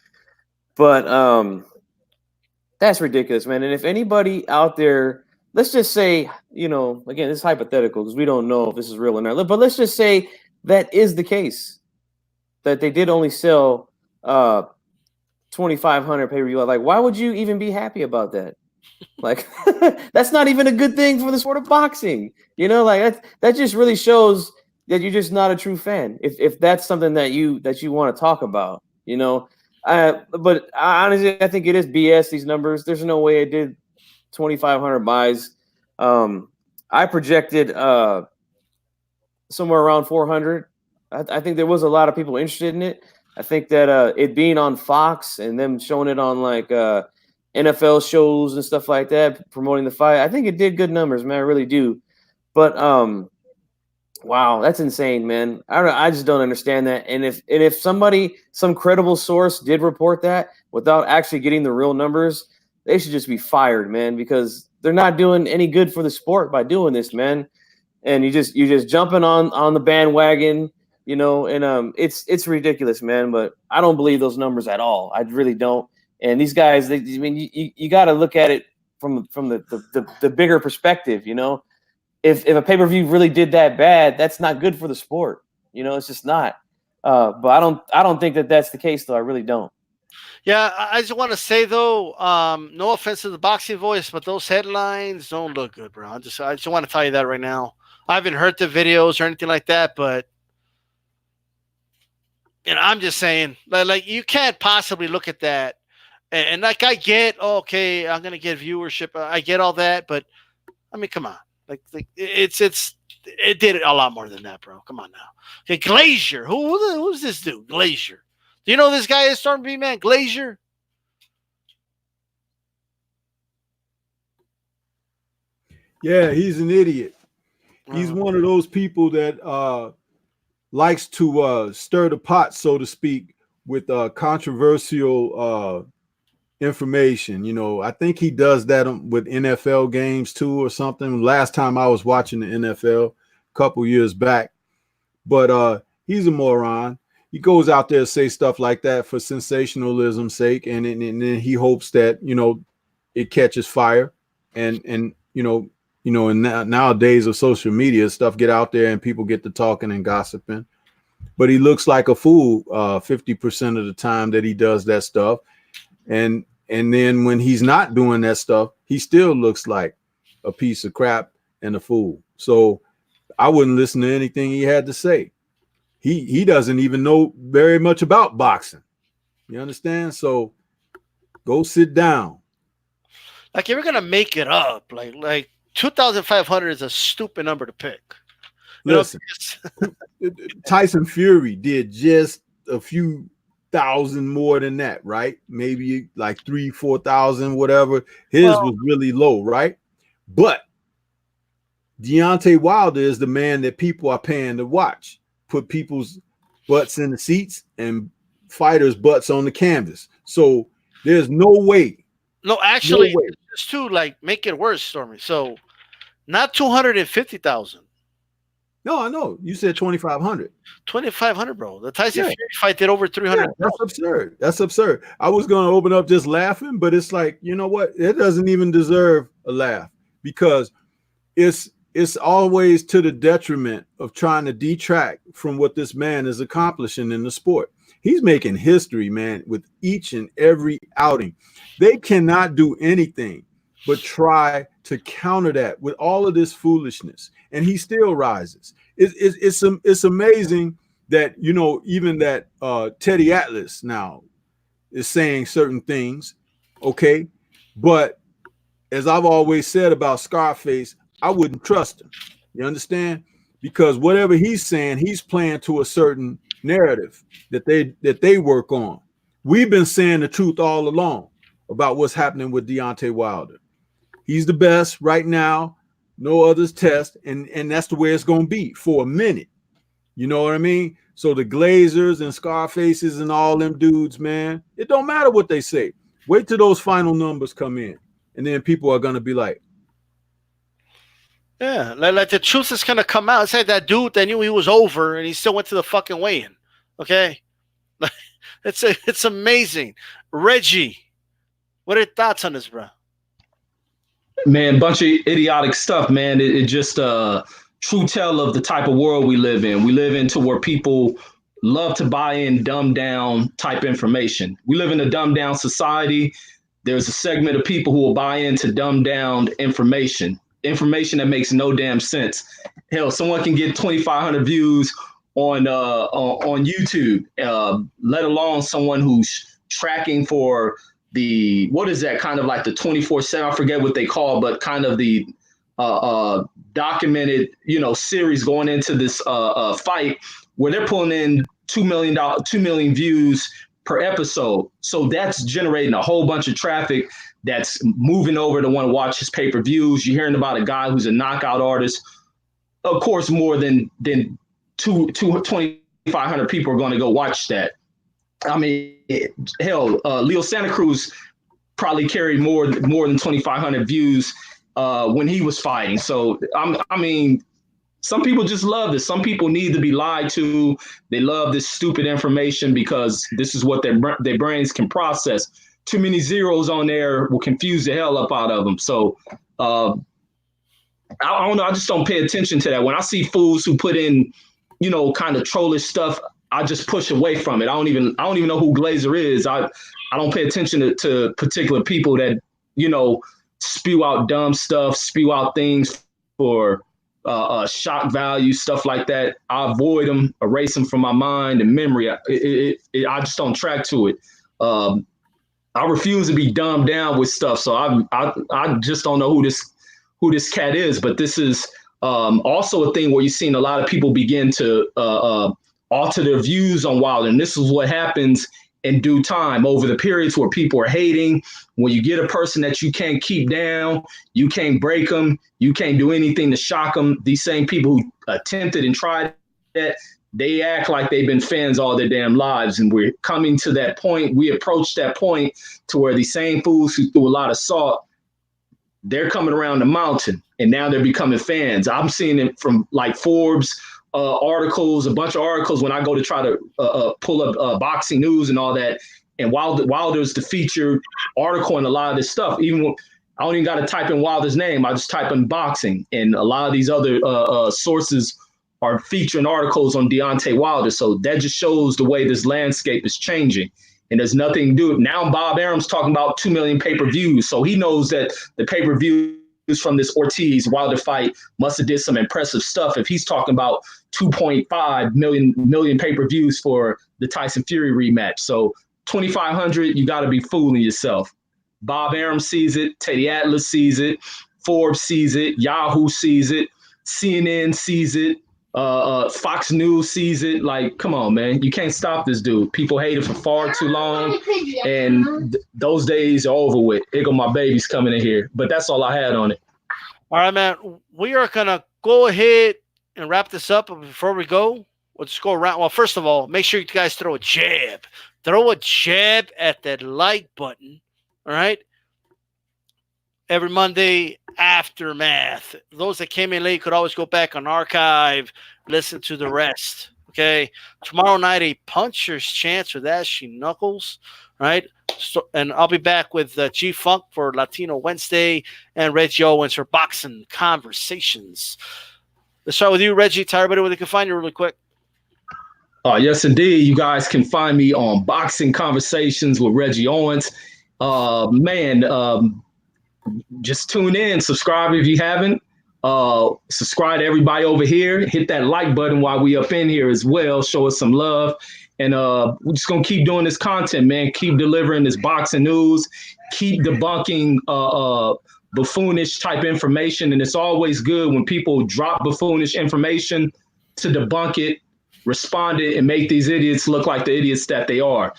B: But that's ridiculous, man. And if anybody out there, let's just say, again, this is hypothetical because we don't know if this is real or not. But let's just say that is the case, that they did only sell 2,500 pay-per-view. Like, why would you even be happy about that? Like, that's not even a good thing for the sport of boxing. Like that just really shows that you're just not a true fan. If that's something that you want to talk about, but honestly, I think it is BS. These numbers, there's no way I did 2,500 buys. I projected somewhere around 400. I think there was a lot of people interested in it. I think that it being on Fox and them showing it on like NFL shows and stuff like that, promoting the fight, I think it did good numbers, man. I really do. But wow, that's insane, man. I just don't understand that. And if some credible source did report that without actually getting the real numbers, they should just be fired, man, because they're not doing any good for the sport by doing this, man. And you're just jumping on the bandwagon, and it's ridiculous, man. But I don't believe those numbers at all. I really don't. And these guys, you got to look at it from the bigger perspective, If a pay-per-view really did that bad, that's not good for the sport. It's just not. But I don't think that that's the case, though. I really don't.
A: Yeah, I just want to say though, no offense to the boxing voice, but those headlines don't look good, bro. I just want to tell you that right now. I haven't heard the videos or anything like that, but I'm just saying, like you can't possibly look at that and like I get, okay, I'm gonna get viewership. I get all that, but I mean, come on. Like it did a lot more than that, bro. Come on now. Okay, Glazier. Who's this dude? Glazier. Do you know who this guy is, Storm B, man? Glazier.
D: Yeah, he's an idiot. He's one of those people that likes to stir the pot, so to speak, with controversial information. I think he does that with NFL games too or something. Last time I was watching the NFL a couple years back, but he's a moron. He goes out there to say stuff like that for sensationalism's sake, and then he hopes that it catches fire, and nowadays of social media, stuff get out there and people get to talking and gossiping. But he looks like a fool 50% of the time that he does that stuff, and then when he's not doing that stuff, he still looks like a piece of crap and a fool. So I wouldn't listen to anything he had to say. He doesn't even know very much about boxing. You understand? So go sit down.
A: Like, if you're gonna make it up, like 2,500 is a stupid number to pick.
D: Listen, Tyson Fury did just a few thousand more than that, right? Maybe like 3,000-4,000, whatever. His was really low, right? But Deontay Wilder is the man that people are paying to watch. Put people's butts in the seats and fighters' butts on the canvas. So there's no way.
A: No, actually, it's to make it worse, Stormy. So not 250,000.
D: No, I know. You said 2,500.
A: 2,500, bro. The Tyson Fury fight did over 300.
D: Yeah, that's absurd. That's absurd. I was going to open up just laughing, but it's like, you know what? It doesn't even deserve a laugh because it's always to the detriment of trying to detract from what this man is accomplishing in the sport. He's making history, man, with each and every outing. They cannot do anything but try to counter that with all of this foolishness, and he still rises. It's amazing that even that Teddy Atlas now is saying certain things, okay, but as I've always said about Scarface, I wouldn't trust him. You understand? because whatever he's saying, he's playing to a certain narrative that they work on. We've been saying the truth all along about what's happening with Deontay Wilder. He's the best right now. No others test, and that's the way it's going to be for a minute. You know what I mean? So the Glazers and Scarfaces and all them dudes, man, it don't matter what they say. Wait till those final numbers come in, and then people are going to be like,
A: yeah, like the truth is going to come out. It's like that dude that knew he was over, and he still went to the fucking weigh-in. Okay? It's amazing. Reggie, what are your thoughts on this, bro?
C: Man, bunch of idiotic stuff, man. It just true tell of the type of world we live in. We live into where people love to buy in dumbed down type information. We live in a dumbed down society. There's a segment of people who will buy into dumbed down information that makes no damn sense. Hell, someone can get 2,500 views on YouTube, let alone someone who's tracking for the, what is that, kind of like the 24/7, I forget what they call, but kind of the documented, series going into this fight where they're pulling in 2 million views per episode. So that's generating a whole bunch of traffic that's moving over to want to watch his pay-per-views. You're hearing about a guy who's a knockout artist. Of course, more than 2,500 people are going to go watch that. I mean, hell, Leo Santa Cruz probably carried more than 2,500 views when he was fighting. So, I mean, some people just love this. Some people need to be lied to. They love this stupid information because this is what their brains can process. Too many zeros on there will confuse the hell up out of them. So, I don't know. I just don't pay attention to that. When I see fools who put in, kind of trollish stuff, I just push away from it. I don't even know who Glazer is. I don't pay attention to particular people that, spew out dumb stuff, spew out things for shock value, stuff like that. I avoid them, erase them from my mind and memory. I just don't track to it. I refuse to be dumbed down with stuff. So I just don't know who this cat is. But this is also a thing where you've seen a lot of people begin to alter their views on Wilder. And this is what happens in due time over the periods where people are hating. When you get a person that you can't keep down, you can't break them, you can't do anything to shock them. These same people who attempted and tried that, they act like they've been fans all their damn lives. And we're coming to that point. We approach that point to where these same fools who threw a lot of salt, they're coming around the mountain and now they're becoming fans. I'm seeing it from like Forbes articles, a bunch of articles when I go to try to pull up boxing news and all that. And Wilder's the featured article in a lot of this stuff. Even when I don't even got to type in Wilder's name, I just type in boxing. And a lot of these other sources are featuring articles on Deontay Wilder. So that just shows the way this landscape is changing. And there's nothing to do. Now Bob Arum's talking about 2 million pay-per-views. So he knows that the pay-per-views from this Ortiz-Wilder fight must have did some impressive stuff if he's talking about 2.5 million pay-per-views for the Tyson Fury rematch. So 2,500, you got to be fooling yourself. Bob Arum sees it. Teddy Atlas sees it. Forbes sees it. Yahoo sees it. CNN sees it. Fox News sees it. Like, come on, man. You can't stop this dude. People hate it for far too long. And those days are over with. Here go my babies coming in here. But that's all I had on it.
A: All right, man. We are going to go ahead and wrap this up. But before we go, we'll just go around. Well, first of all, make sure you guys throw a jab. Throw a jab at that like button. All right? Every Monday, Aftermath. Those that came in late could always go back on archive, listen to the rest. Okay. Tomorrow night, a puncher's chance with Ashley Knuckles. Right. So, and I'll be back with G Funk for Latino Wednesday and Reggie Owens for Boxing Conversations. Let's start with you, Reggie. Tell everybody where they can find you really quick.
C: Yes, indeed. You guys can find me on Boxing Conversations with Reggie Owens. Just tune in, subscribe if you haven't. Subscribe to everybody over here. Hit that like button while we up in here as well. Show us some love. And we're just going to keep doing this content, man. Keep delivering this boxing news. Keep debunking buffoonish type information, and it's always good when people drop buffoonish information to debunk it, respond it, and make these idiots look like the idiots that they are.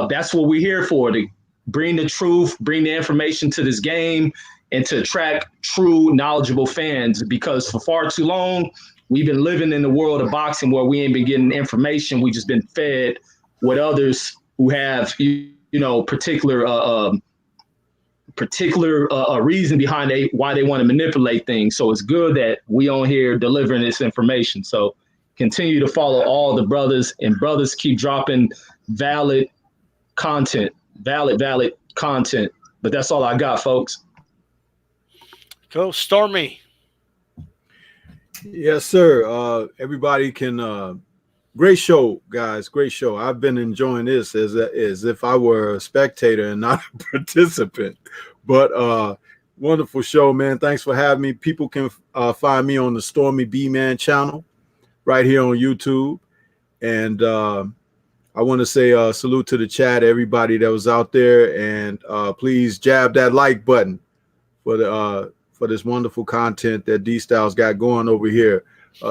C: That's what we're here for, to bring the truth, bring the information to this game, and to attract true, knowledgeable fans, because for far too long, we've been living in the world of boxing where we ain't been getting information. We just been fed what others who have, particular reason behind why they want to manipulate things. So it's good that we on here delivering this information. So continue to follow all the brothers, and brothers keep dropping valid content. But that's all I got, folks.
A: Go Stormy.
D: Yes, sir. Everybody can. Great show, guys. Great show. I've been enjoying this as if I were a spectator and not a participant. But wonderful show, man. Thanks for having me. People can find me on the Stormy B Man channel right here on YouTube. And I want to say salute to the chat, everybody that was out there, and please jab that like button for this wonderful content that D-Styles got going over here.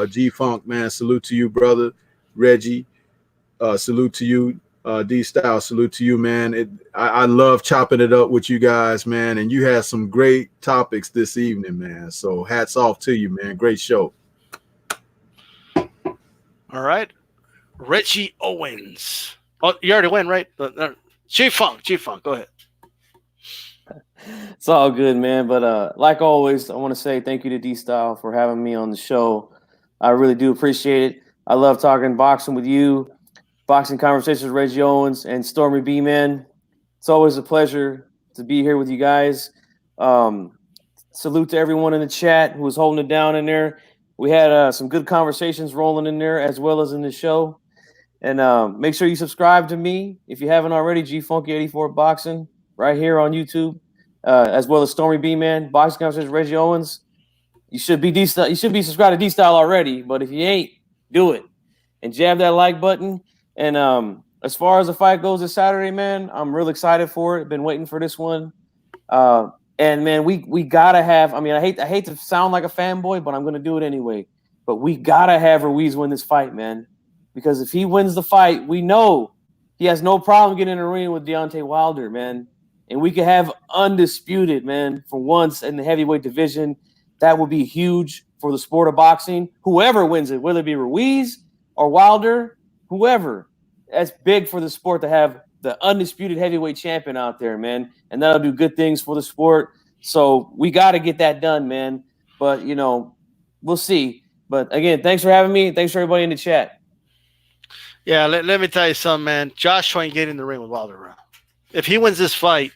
D: G-Funk, man, salute to you, brother. Reggie, salute to you. D-Style, salute to you, man. I love chopping it up with you guys, man, and you had some great topics this evening, man. So hats off to you, man. Great show.
A: All right. Reggie Owens. Oh, you already went, right? G-Funk, go ahead.
B: It's all good, man. But like always, I want to say thank you to D-Style for having me on the show. I really do appreciate it. I love talking boxing with you, boxing conversations with Reggie Owens and Stormy B, man. It's always a pleasure to be here with you guys. Salute to everyone in the chat who was holding it down in there. We had some good conversations rolling in there as well as in the show. And make sure you subscribe to me if you haven't already, G-Funky84 Boxing, right here on YouTube, as well as Stormy B, man. Boxing conversations with Reggie Owens. You should be D-Style. You should be subscribed to D-Style already, but if you ain't, do it and jab that like button. And as far as the fight goes this Saturday, man, I'm real excited for it. Been waiting for this one. And man, we gotta have. I mean, I hate to sound like a fanboy, but I'm gonna do it anyway. But we gotta have Ruiz win this fight, man, because if he wins the fight, we know he has no problem getting in the ring with Deontay Wilder, man. And we could have undisputed, man, for once in the heavyweight division. That would be huge for the sport of boxing. Whoever wins it, whether it be Ruiz or Wilder, whoever, that's big for the sport to have the undisputed heavyweight champion out there, man. And that'll do good things for the sport. So we got to get that done, man. But, we'll see. But, again, thanks for having me. Thanks for everybody in the chat.
A: Yeah, let me tell you something, man. Joshua ain't getting in the ring with Wilder, bro. If he wins this fight,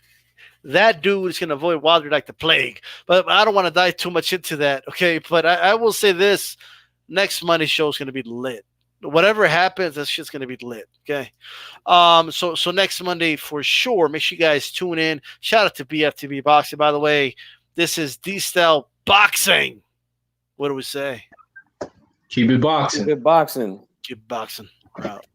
A: that dude is going to avoid Wilder like the plague. But I don't want to dive too much into that, okay? But I will say this. Next Monday show is going to be lit. Whatever happens, that shit's going to be lit, okay? So next Monday for sure. Make sure you guys tune in. Shout out to BFTB Boxing. By the way, this is DStyleBoxing. What do we say?
C: Keep it boxing.
B: Keep it boxing.
A: Keep boxing. We're out.